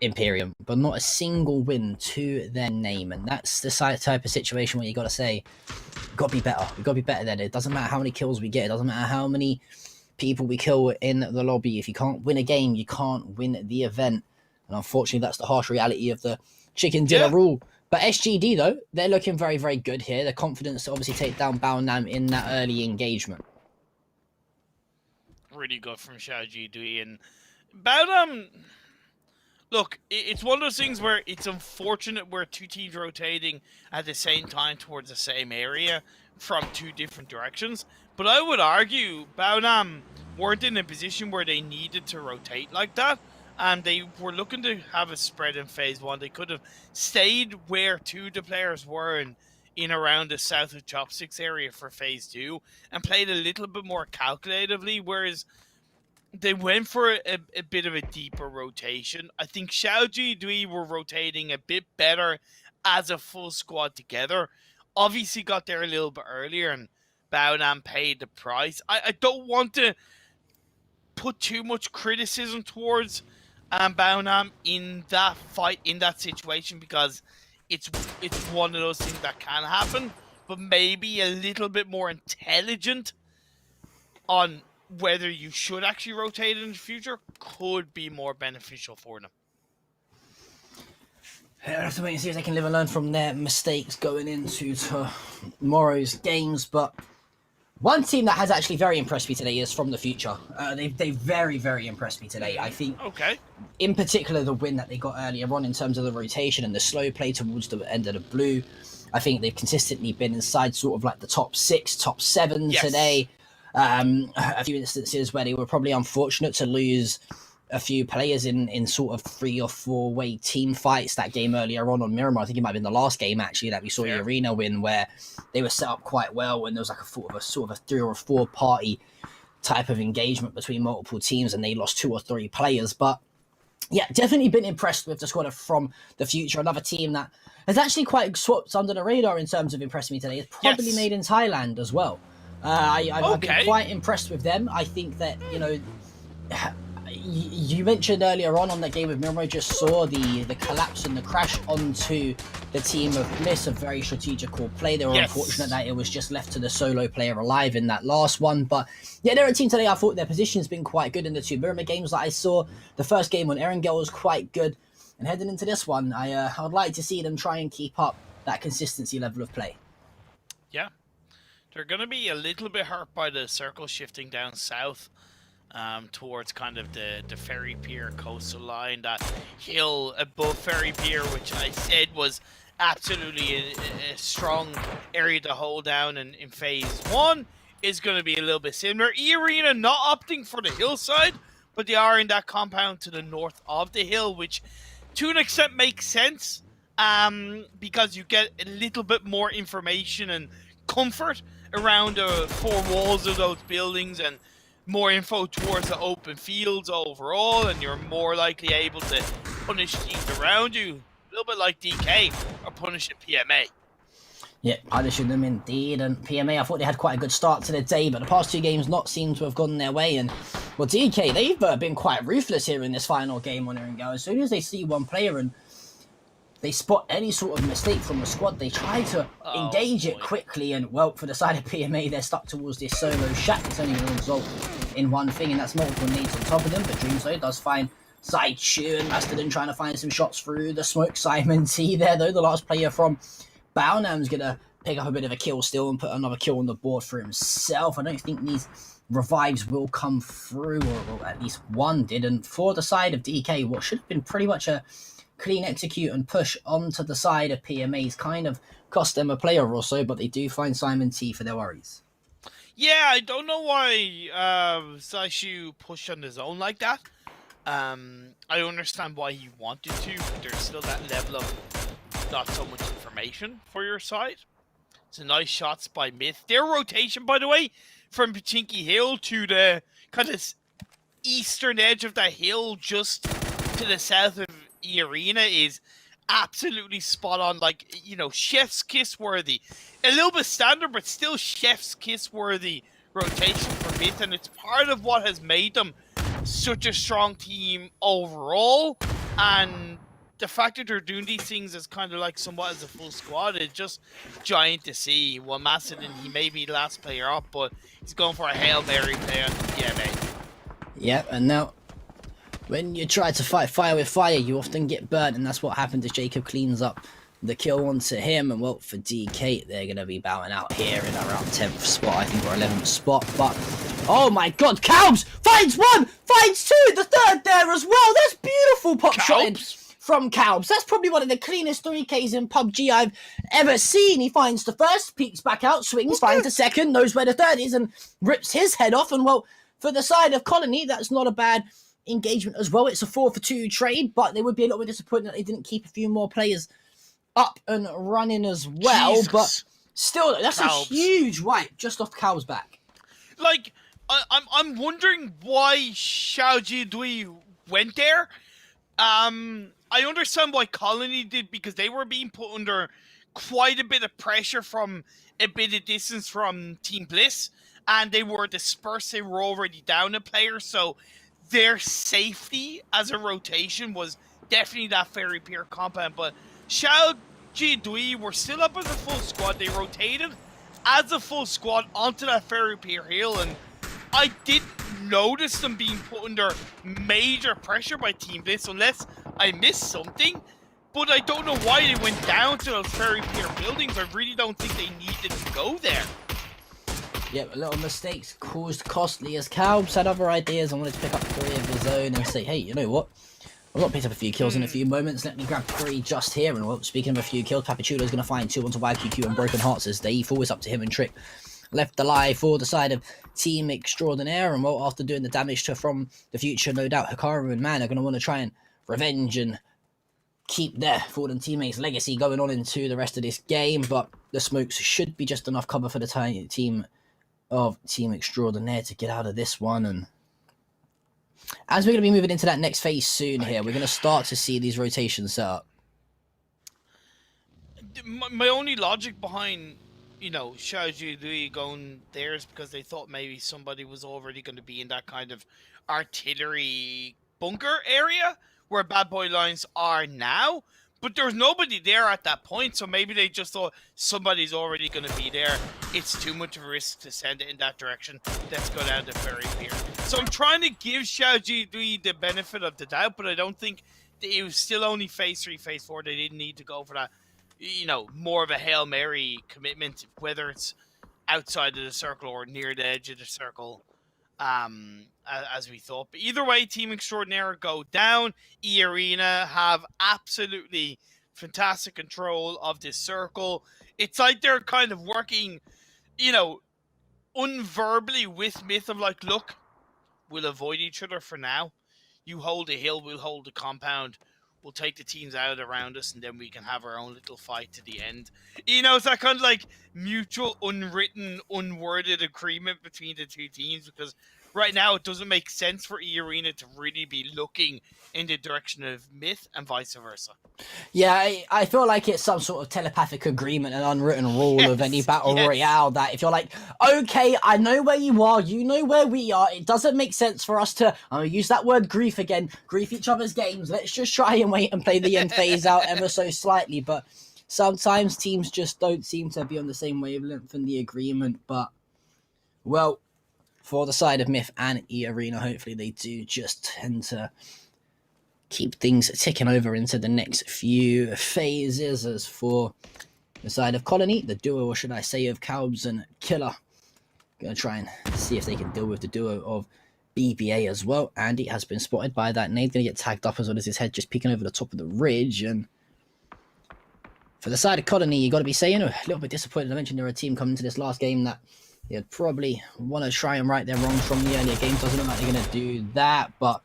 Imperium, but not a single win to their name, and that's the type of situation where you got to say, we've got to be better. We've got to be better than it. It doesn't matter how many kills we get. It doesn't matter how many people we kill in the lobby. If you can't win a game, you can't win the event. And unfortunately, that's the harsh reality of the chicken dinner rule. But SGD, though, they're looking very, very good here. They're confident to obviously take down Baonam in that early engagement. Really good from Xiaoji Dui. And Baonam, look, it's one of those things where it's unfortunate where two teams rotating at the same time towards the same area from two different directions. But I would argue Baonam weren't in a position where they needed to rotate like that. And they were looking to have a spread in phase one. They could have stayed where two of the players were in around the south of Chopsticks area for phase two and played a little bit more calculatively, whereas they went for a bit of a deeper rotation. I think Xiaoji Dui were rotating a bit better as a full squad together. Obviously got there a little bit earlier, and Baonam paid the price. I don't want to put too much criticism towards Baonam in that fight, in that situation, because it's one of those things that can happen, but maybe a little bit more intelligent on whether you should actually rotate in the future could be more beneficial for them. I have to wait and see if they can live and learn from their mistakes going into tomorrow's games. But one team that has actually very impressed me today is from the future. They very, very impressed me today. I think, in particular, the win that they got earlier on in terms of the rotation and the slow play towards the end of the blue. I think they've consistently been inside sort of like the top 6, top 7 today. A few instances where they were probably unfortunate to lose a few players in sort of 3 or 4 way team fights. That game earlier on Miramar, I think it might have been the last game actually that we saw the arena win, where they were set up quite well and there was like a sort of a 3 or 4 party type of engagement between multiple teams, and they lost 2 or 3 players. But yeah, definitely been impressed with the squad from the future. Another team that has actually quite swapped under the radar in terms of impressing me today is probably made in Thailand as well. I've been quite impressed with them. I think that, you know, you mentioned earlier on that game with Miramar, just saw the collapse and the crash onto the team of Miss, a very strategical play. They were unfortunate that it was just left to the solo player alive in that last one. But yeah, they're a team today. I thought their position's been quite good in the 2 Miramar games that I saw. The first game on Erangel was quite good. And heading into this one, I would like to see them try and keep up that consistency level of play. Yeah. They're going to be a little bit hurt by the circle shifting down south towards kind of the Ferry Pier coastal line, that hill above Ferry Pier, which I said was absolutely a strong area to hold down. And in phase 1 is going to be a little bit similar. E-Arena not opting for the hillside, but they are in that compound to the north of the hill, which to an extent makes sense because you get a little bit more information and comfort around the 4 walls of those buildings, and more info towards the open fields overall, and you're more likely able to punish teams around you, a little bit like DK or punish a PMA. Yeah, punishing them indeed. And PMA, I thought they had quite a good start to the day, but the past 2 games not seem to have gone their way. And well, DK, they've been quite ruthless here in this final game on Erangel. As soon as they see one player and they spot any sort of mistake from the squad, they try to engage it quickly. And well, for the side of PMA, they're stuck towards this solo shack. It's only going to result in one thing, and that's multiple nades on top of them. But Dreamzo does find Side Chew and Mastodon trying to find some shots through the smoke. Simon T there, though, the last player from Baonam's going to pick up a bit of a kill still and put another kill on the board for himself. I don't think these revives will come through, or at least one did. And for the side of DK, what should have been pretty much a clean execute and push onto the side of PMA's kind of cost them a player or so, but they do find Simon T for their worries. Yeah, I don't know why Saishu pushed on his own like that. I understand why he wanted to, but there's still that level of not so much information for your side. It's a nice shots by Myth. Their rotation, by the way, from Pachinki Hill to the kind of eastern edge of that hill just to the south of E Arena is absolutely spot on. Like, you know, chef's kiss worthy. A little bit standard, but still chef's kiss worthy rotation for Myth, and it's part of what has made them such a strong team overall. And the fact that they're doing these things as kind of like somewhat as a full squad is just giant to see. Well, Macedon, he may be the last player up, but he's going for a Hail Mary play on the PMA. Yep, and now when you try to fight fire with fire, you often get burnt, and that's what happened as Jacob cleans up the kill onto him. And well, for DK, they're going to be bowing out here in around 10th spot, I think, or 11th spot. But oh my god, Calbs finds one, finds two, the third there as well. That's beautiful pop shot from Calbs. That's probably one of the cleanest 3Ks in PUBG I've ever seen. He finds the first, peeks back out, swings, finds the second, knows where the third is, and rips his head off. And well, for the side of Colony, that's not a bad engagement as well. It's a 4-for-2 trade, but they would be a little bit disappointed that they didn't keep a few more players up and running as well. Jesus. But still, that's Calbs. A huge wipe just off Calbs' back. Like, I'm wondering why Xiaoji Dui went there. I understand why Colony did, because they were being put under quite a bit of pressure from a bit of distance from Team Bliss, and they were dispersed. They were already down a player, so their safety as a rotation was definitely that Fairy Pier compound. But Xiaoji Dui were still up as a full squad. They rotated as a full squad onto that Fairy Pier hill, and I didn't notice them being put under major pressure by Team Bliss, unless I missed something. But I don't know why they went down to those Fairy Pier buildings. I really don't think they needed to go there. Yep, little mistakes caused costly as Calbs had other ideas. I wanted to pick up 3 of his own and say, hey, you know what? I've not picked up a few kills in a few moments. Let me grab 3 just here. And well, speaking of a few kills, Papachulo's going to find 2 onto YQQ and Broken Hearts as they always up to him and Trick. Left alive for the side of Team Extraordinaire. And well, after doing the damage to From the Future, no doubt Hikaru and Man are going to want to try and revenge and keep their fallen teammates' legacy going on into the rest of this game. But the smokes should be just enough cover for the team of Team Extraordinaire to get out of this one. And as we're going to be moving into that next phase soon here, we're going to start to see these rotations set up. My only logic behind, you know, Xiaoji Dui going there is because they thought maybe somebody was already going to be in that kind of artillery bunker area where Bad Boy Lines are now. But there's nobody there at that point, so maybe they just thought somebody's already going to be there. It's too much of a risk to send it in that direction. Let's go down to Fairy Pier. So I'm trying to give Xiaoji Dui the benefit of the doubt, but I don't think it was still only phase 3, phase 4. They didn't need to go for that, you know, more of a Hail Mary commitment, whether it's outside of the circle or near the edge of the circle, as we thought. But either way, Team Extraordinaire go down. E Arena have absolutely fantastic control of this circle. It's like they're kind of working, you know, unverbally with Myth of like, look, we'll avoid each other for now. You hold the hill, we'll hold the compound. We'll take the teams out around us, and then we can have our own little fight to the end. You know, it's that kind of like mutual, unwritten, unworded agreement between the two teams, because right now it doesn't make sense for E Arena to really be looking in the direction of Myth and vice versa. Yeah, I feel like it's some sort of telepathic agreement, an unwritten rule of any battle royale, that if you're like, okay, I know where you are, you know where we are, it doesn't make sense for us to, I'm going to use that word grief again, grief each other's games, let's just try and wait and play the end phase out ever so slightly. But sometimes teams just don't seem to be on the same wavelength in the agreement. But, well, for the side of Myth and E Arena, hopefully they do just tend to keep things ticking over into the next few phases. As for the side of Colony, the duo, or should I say, of Calbs and Killer, Going to try and see if they can deal with the duo of BBA as well. Andy has been spotted by that nade. Going to get tagged up as well as his head just peeking over the top of the ridge. And for the side of Colony, you got to be saying a little bit disappointed. I mentioned they're a team coming to this last game that you'd probably want to try and right their wrongs from the earlier games. Doesn't look like they're going to do that, but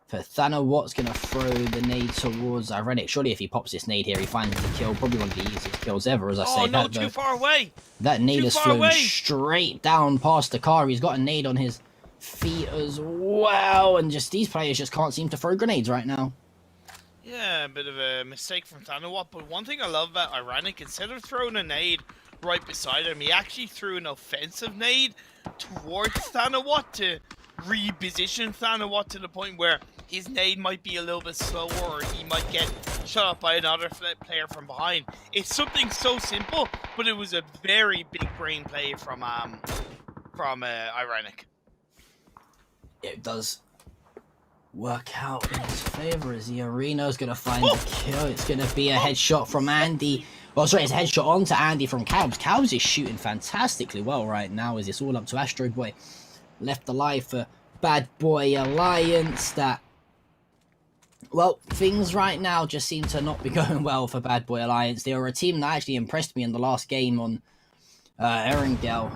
for Thana, Watt's going to throw the nade towards Irenic. Surely if he pops this nade here, he finds the kill. Probably one of the easiest kills ever, as I say. Oh, no, too far away. That nade has flown straight down past the car. He's got a nade on his feet as well. And just these players just can't seem to throw grenades right now. Yeah, a bit of a mistake from Thanawat. But one thing I love about Irenic, instead of throwing a nade right beside him, he actually threw an offensive nade towards Thanawat to reposition Thanawat to the point where his nade might be a little bit slower, or he might get shot up by another player from behind. It's something so simple, but it was a very big brain play from Irenic. It does work out in his favor as the Arena's going to find the kill. It's going to be a headshot from Andy. Oh, sorry, it's a headshot onto Andy from Cabs. Cabs is shooting fantastically well right now as it's all up to Astro Boy. Left alive for Bad Boy Alliance. That, well, things right now just seem to not be going well for Bad Boy Alliance. They were a team that actually impressed me in the last game on Erangel,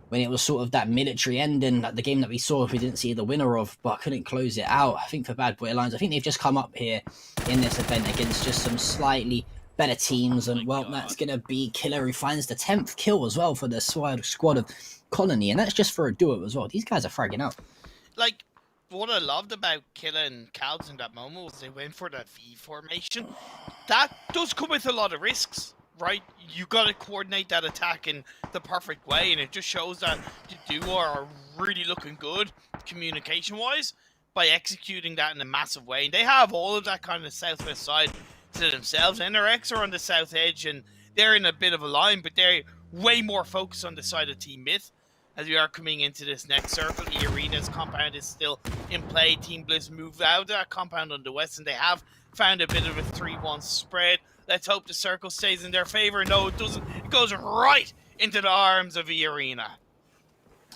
when it was sort of that military ending, the game that we saw we didn't see the winner of, but couldn't close it out. I think for Bad Boy Alliance, I think they've just come up here in this event against just some slightly better teams, and well, that's going to be Killer, who finds the 10th kill as well for the squad of Colony, and that's just for a duo as well. These guys are fragging out. Like, what I loved about Killer and Calds in that moment was they went for that V formation. That does come with a lot of risks, right? You got to coordinate that attack in the perfect way, and it just shows that the duo are really looking good communication-wise by executing that in a massive way. And they have all of that kind of southwest side to themselves. NRX are on the south edge, and they're in a bit of a line, but they're way more focused on the side of Team Myth as we are coming into this next circle. The Arena's compound is still in play. Team Bliss moved out of that compound on the west, and they have found a bit of a 3-1 spread. Let's hope the circle stays in their favor. No, it doesn't. It goes right into the arms of the Arena.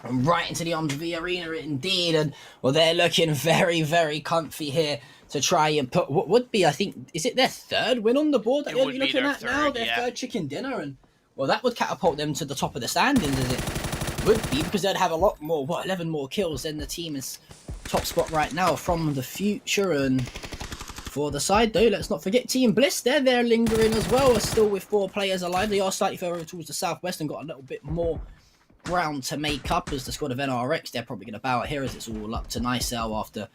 Right into the arms of the Arena, indeed. And, well, they're looking very, very comfy here to try and put what would be, I think, is it their third win on the board that you're looking at now? Their third chicken dinner. And, well, that would catapult them to the top of the standings, as it would be, because they'd have a lot more, 11 more kills than the team is top spot right now from the future. And for the side, though, let's not forget Team Bliss. They're there lingering as well, are still with 4 players alive. They are slightly further towards the southwest and got a little bit more ground to make up as the squad of NRX. They're probably going to bow out here as it's all up to Nicel after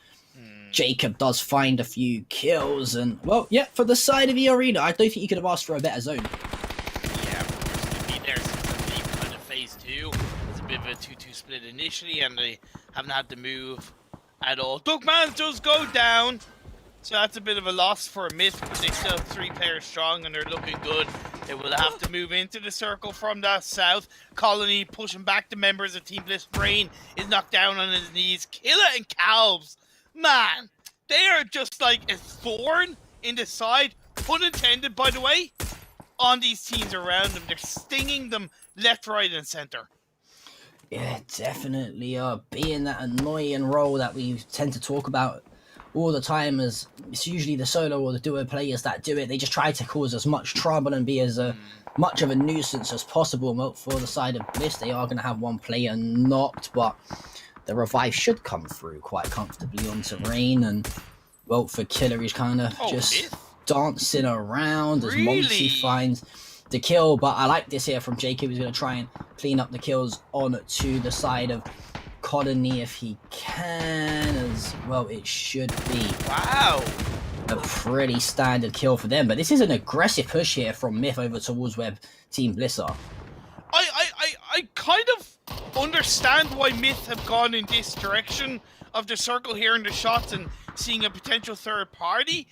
Jacob does find a few kills. And, well, yeah, for the side of the Arena, I don't think you could have asked for a better zone. Yeah, of course. They've been there since, I believe, kind of phase 2. It's a bit of a 2-2 split initially, and they haven't had to move at all. Duckman does go down, so that's a bit of a loss for Myth, but they still have 3 players strong, and they're looking good. They will have to move into the circle from the south. Colony pushing back the members of Team Bliss. Brain is knocked down on his knees. Killer and Calves, man, they are just like a thorn in the side, pun intended, by the way, on these teams around them. They're stinging them left, right, and center. Yeah, definitely being that annoying role that we tend to talk about all the time, as it's usually the solo or the duo players that do it. They just try to cause as much trouble and be as much of a nuisance as possible. Well, for the side of Bliss, they are going to have 1 player knocked, but the revive should come through quite comfortably onto Rain. And, well, for Killer, he's kind of just dancing around as Monty finds the kill. But I like this here from Jacob. He's going to try and clean up the kills on to the side of Colony if he can, as well. It should be a pretty standard kill for them, but this is an aggressive push here from Myth over towards where Team Bliss are. I kind of understand why Myth have gone in this direction of the circle here in the shots and seeing a potential third party,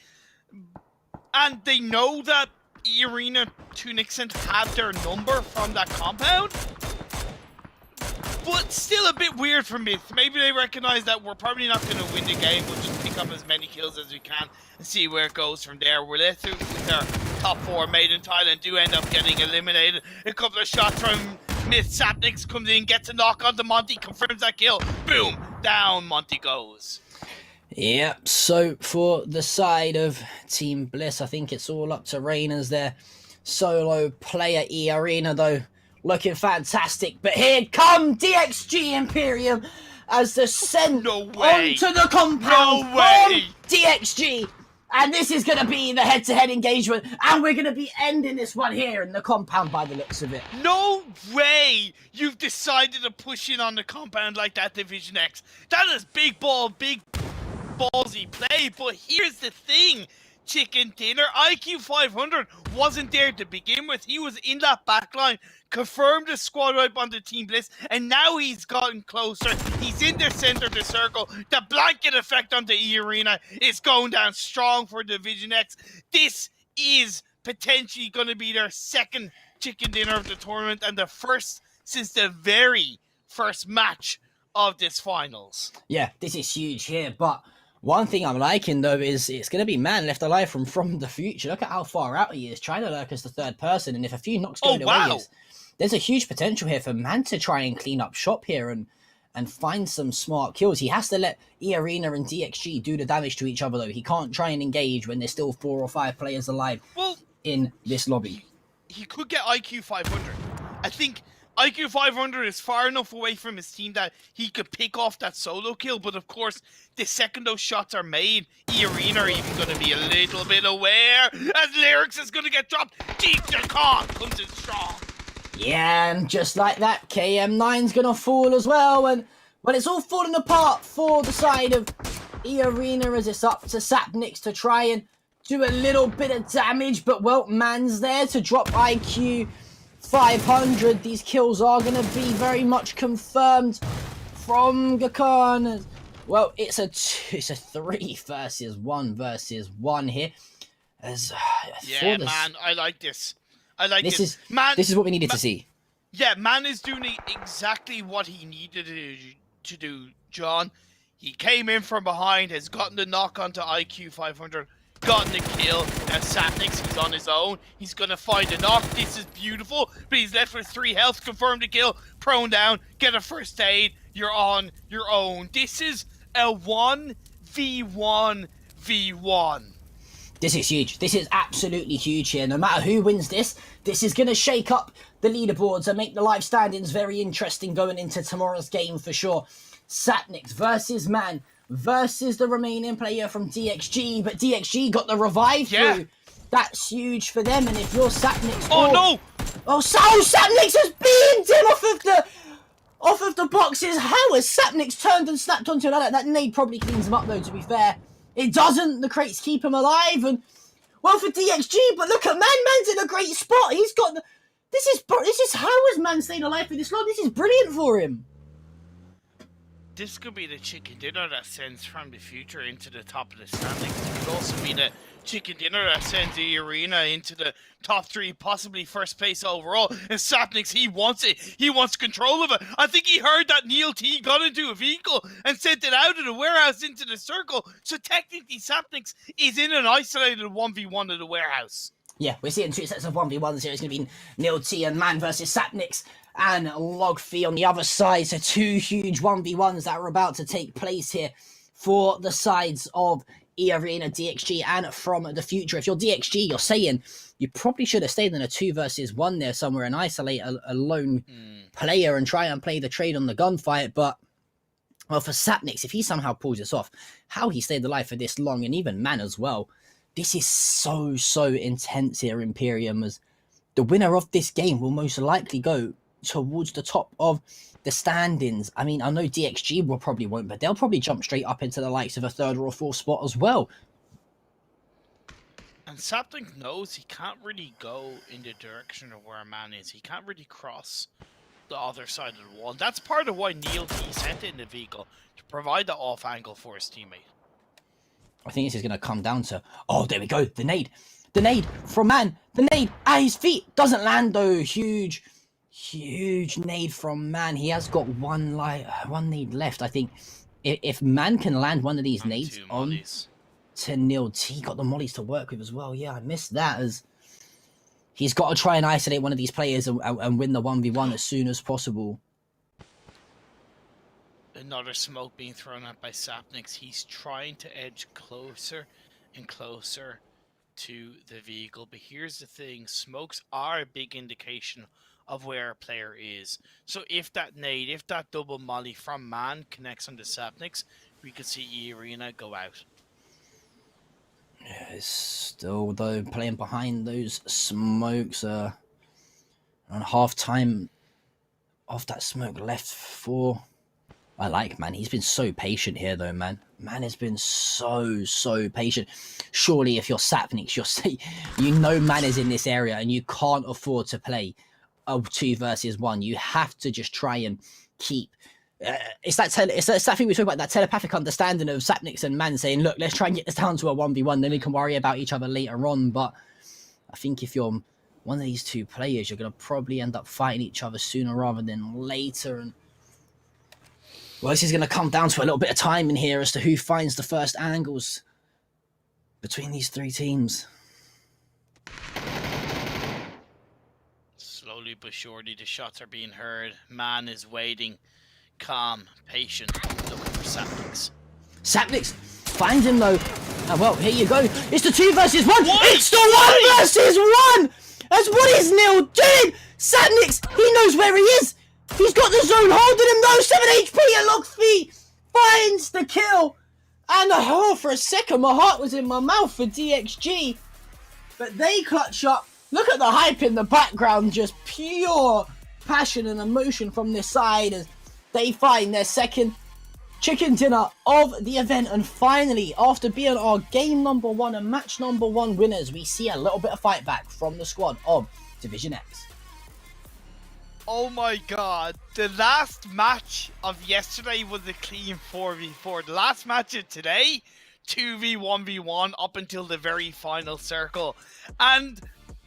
and they know that Arena to an extent have their number from that compound. But still a bit weird for Myth. Maybe they recognize that we're probably not going to win the game. We'll just pick up as many kills as we can and see where it goes from there. We're left with our top 4 made in Thailand do end up getting eliminated. A couple of shots from Myth Sapnix comes in, gets a knock onto Monty, confirms that kill. Boom! Down Monty goes. Yep, so for the side of Team Bliss, I think it's all up to Rain as their solo player. E-Arena, though, looking fantastic. But here come DXG Imperium as the send onto the compound from DXG. And this is going to be the head-to-head engagement. And we're going to be ending this one here in the compound by the looks of it. No way you've decided to push in on the compound like that, Division X. That is big ballsy play. But here's the thing, Chicken Dinner. IQ 500 wasn't there to begin with. He was in that backline, confirmed the squad wipe onto Team Bliss, and now he's gotten closer. He's in the center of the circle. The blanket effect on the E-Arena is going down strong for Division X. This is potentially going to be their second Chicken Dinner of the tournament and the first since the very first match of this finals. Yeah, this is huge here, but one thing I'm liking, though, is it's going to be Man left alive from the future. Look at how far out he is, trying to lurk as the third person, and if a few knocks go away, there's a huge potential here for Man to try and clean up shop here and find some smart kills. He has to let E-Arena and DXG do the damage to each other, though. He can't try and engage when there's still 4 or 5 players alive in this lobby. He could get IQ 500. I think IQ 500 is far enough away from his team that he could pick off that solo kill, but of course, the second those shots are made, E-Arena are even going to be a little bit aware, as Lyrics is going to get dropped. Deep the con comes in strong. Yeah, and just like that, KM9's going to fall as well, and well, it's all falling apart for the side of E-Arena as it's up to Sapnix to try and do a little bit of damage, but well, Man's there to drop IQ 500. These kills are going to be very much confirmed from Gakhan. Well, it's a 3 versus 1 here. Man, I like this. This is what we needed to see. Yeah, Man is doing exactly what he needed to do, John. He came in from behind, has gotten the knock onto IQ 500, gotten the kill. Now Sapnix, he's on his own. He's going to find a knock. This is beautiful, but he's left with 3 health. Confirm the kill. Prone down. Get a first aid. You're on your own. This is a 1v1v1. This is huge. This is absolutely huge here. No matter who wins this, this is going to shake up the leaderboards and make the live standings very interesting going into tomorrow's game for sure. Sapnix versus Man versus the remaining player from DXG, but DXG got the revive through. That's huge for them, and if you're Sapnix... Sapnix has beamed him off of the boxes. How has Sapnix turned and snapped onto that? That nade probably cleans him up, though, to be fair. It doesn't. The crates keep him alive, and well for DXG. But look at Man. Man's in a great spot. He's got the. This is how has Man stayed alive for this long? This is brilliant for him. This could be the Chicken Dinner that sends from the future into the top of the standings. It could also be the Chicken Dinner that sends the Arena into the top 3, possibly first place overall. And Sapnix, he wants it. He wants control of it. I think he heard that Neil T got into a vehicle and sent it out of the warehouse into the circle. So technically, Sapnix is in an isolated 1v1 of the warehouse. Yeah, we're seeing 2 sets of 1v1s here. It's going to be Neil T and Man versus Sapnix and Logfee on the other side. So 2 huge 1v1s that are about to take place here for the sides of E-Arena, DXG, and from the future. If you're DXG, you're saying you probably should have stayed in a 2 versus 1 there somewhere and isolate a lone player and try and play the trade on the gunfight. But, well, for Sapnix, if he somehow pulls this off, how he stayed alive for this long, and even Man as well, this is so intense here, Imperium, as the winner of this game will most likely go towards the top of the standings. I mean, I know DXG probably won't, but they'll probably jump straight up into the likes of a 3rd or 4th spot as well. And Sapnix knows he can't really go in the direction of where Man is. He can't really cross the other side of the wall. And that's part of why Neil T sent in the vehicle, to provide the off angle for his teammate. I think this is going to come down to... Oh, there we go. The nade. The nade from Man. The nade at his feet. Doesn't land, though. Huge nade from Man. He has got one nade left. I think if Man can land one of these nades on to Neil T, got the mollies to work with as well. Yeah, I missed that as he's got to try and isolate one of these players and win the 1v1 as soon as possible. Another smoke being thrown out by Sapnix. He's trying to edge closer and closer to the vehicle. But here's the thing. Smokes are a big indication of where a player is. So if that nade, if that double molly from Man connects onto Sapnix, we could see E-Arena go out. Yeah, it's still, though, playing behind those smokes. On half time, off that smoke left for... I like Man. He's been so patient here, though, man. Man has been so patient. Surely, if you're Sapnix, you know Man is in this area, and you can't afford to play a 2 versus 1. You have to just try and keep. It's that thing we talk about, that telepathic understanding of Sapnix and Man saying, "Look, let's try and get this down to a 1v1. Then we can worry about each other later on." But I think if you're one of these two players, you're gonna probably end up fighting each other sooner rather than later, and well, this is going to come down to a little bit of time in here as to who finds the first angles between these 3 teams. Slowly but surely, the shots are being heard. Man is waiting, calm, patient, looking for Sapnix. Sapnix finds him, though. Well, here you go. It's the 2 versus 1. What? It's the 1 versus 1. That's what is Neil doing. Sapnix, he knows where he is. He's got the zone holding him though. 7 HP at lock feet. Finds the kill. And for a second, my heart was in my mouth for DXG. But they clutch up. Look at the hype in the background. Just pure passion and emotion from this side as they find their second chicken dinner of the event. And finally, after being our game number 1 and match number 1 winners, we see a little bit of fight back from the squad of Division X. Oh my god, the last match of yesterday was a clean 4v4. The last match of today, 2v1v1 up until the very final circle. And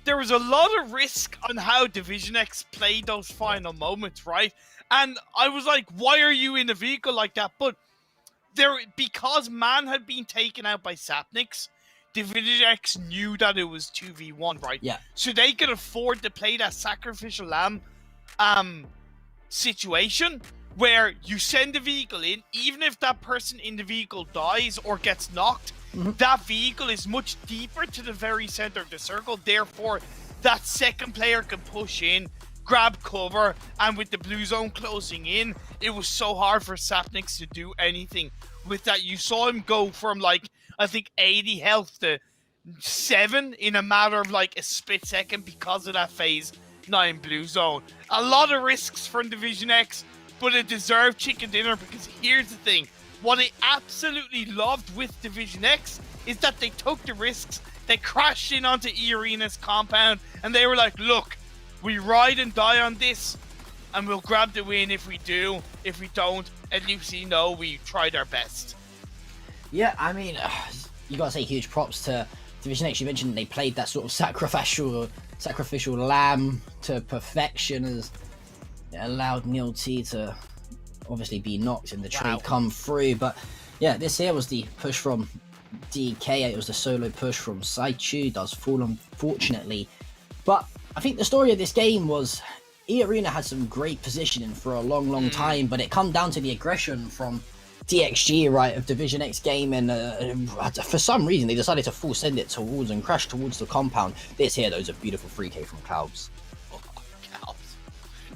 there was a lot of risk on how Division X played those final moments, right? And I was like, why are you in a vehicle like that? But because Man had been taken out by Sapnix, Division X knew that it was 2v1, right? Yeah. So they could afford to play that sacrificial lamb situation where you send the vehicle in, even if that person in the vehicle dies or gets knocked, that vehicle is much deeper to the very center of the circle. Therefore, that second player can push in, grab cover, and with the blue zone closing in, it was so hard for Sapnix to do anything with that. You saw him go from like, I think 80 health to 7 in a matter of like a split second because of that phase 9 blue zone. A lot of risks from Division X, but a deserved chicken dinner, because here's the thing. What I absolutely loved with Division X is that they took the risks. They crashed in onto E-Arena's compound and they were like, look, we ride and die on this and we'll grab the win if we do. If we don't, at least you know we tried our best. Yeah, I mean, you gotta say huge props to Division X. You mentioned they played that sort of sacrificial lamb to perfection, as it allowed Neil T to obviously be knocked and the trade come through. But yeah, this here was the push from DK. It was the solo push from Saichu. Does fall, unfortunately. But I think the story of this game was E-Arena had some great positioning for a long time, but it come down to the aggression from DXG, right, of Division X game, and for some reason they decided to full send it towards and crash towards the compound. This here, though, is a beautiful 3K from Cloubs. Oh, Cloubs.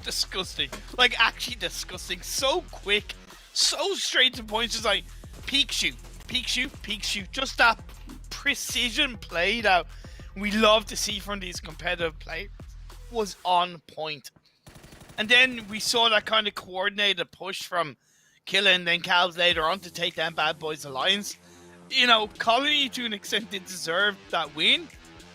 Disgusting. Like, actually disgusting. So quick, so straight to point. Just like, peek shoot, peek shoot, peek shoot. Just that precision play that we love to see from these competitive players was on point. And then we saw that kind of coordinated push from Killa and then Cloubs later on to take down Bad Boys Alliance. You know, Colony to an extent did deserve that win.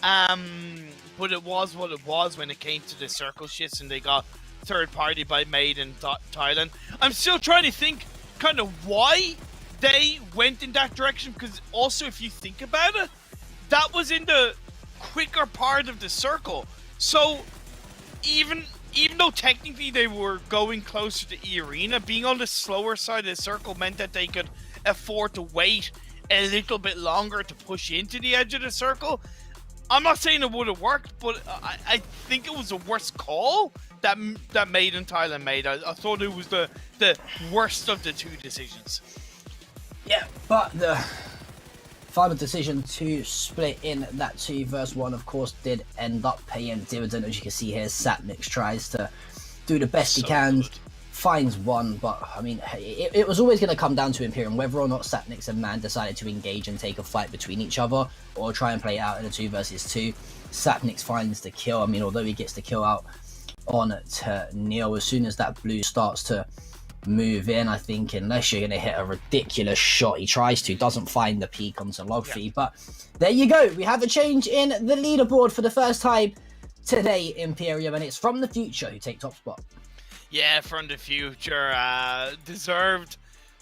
But it was what it was when it came to the circle shits and they got third party by Made in Thailand. I'm still trying to think kind of why they went in that direction, because also if you think about it, that was in the quicker part of the circle. So even though technically they were going closer to E-Arena, being on the slower side of the circle meant that they could afford to wait a little bit longer to push into the edge of the circle. I'm not saying it would have worked, but I think it was a worse call that Made in Thailand made. I thought it was the worst of the two decisions. Yeah, but the final decision to split in that 2 versus 1, of course, did end up paying dividend. As you can see here, Sapnix tries to do the best he can, finds one, but I mean, it was always going to come down to Imperium, whether or not Sapnix and Man decided to engage and take a fight between each other, or try and play it out in a 2 versus 2. Sapnix finds the kill. I mean, although he gets the kill out on to Neil, as soon as that blue starts to move in, I think, unless you're going to hit a ridiculous shot, he tries to, doesn't find the peak onto Logfee. But there you go, we have a change in the leaderboard for the first time today, Imperium, and it's from the future who take top spot. Yeah, from the future, deserved,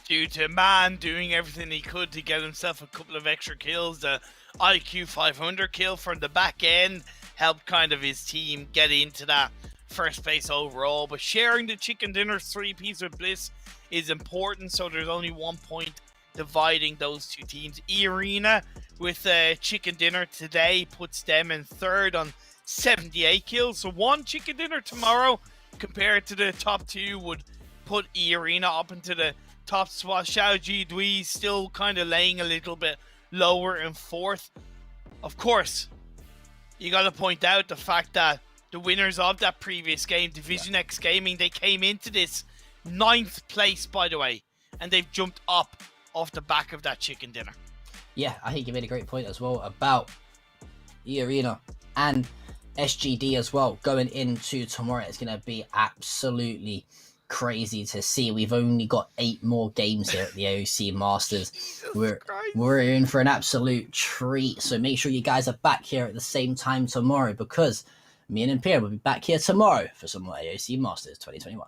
due to Man doing everything he could to get himself a couple of extra kills. The IQ 500 kill from the back end helped kind of his team get into that first place overall, but sharing the chicken dinner 3-piece with Bliss is important, so there's only 1 point dividing those two teams. E-Arena with chicken dinner today puts them in 3rd on 78 kills, so 1 chicken dinner tomorrow compared to the top 2 would put E-Arena up into the top spot. Xiaoji Dui still kind of laying a little bit lower in 4th. Of course, you got to point out the fact that the winners of that previous game, Division X Gaming, they came into this 9th place, by the way, and they've jumped up off the back of that chicken dinner. Yeah, I think you made a great point as well about E-Arena and SGD as well. Going into tomorrow, it's going to be absolutely crazy to see. We've only got 8 more games here at the AOC Masters. We're in for an absolute treat, so make sure you guys are back here at the same time tomorrow, because me and Imperium will be back here tomorrow for some more AOC Masters 2021.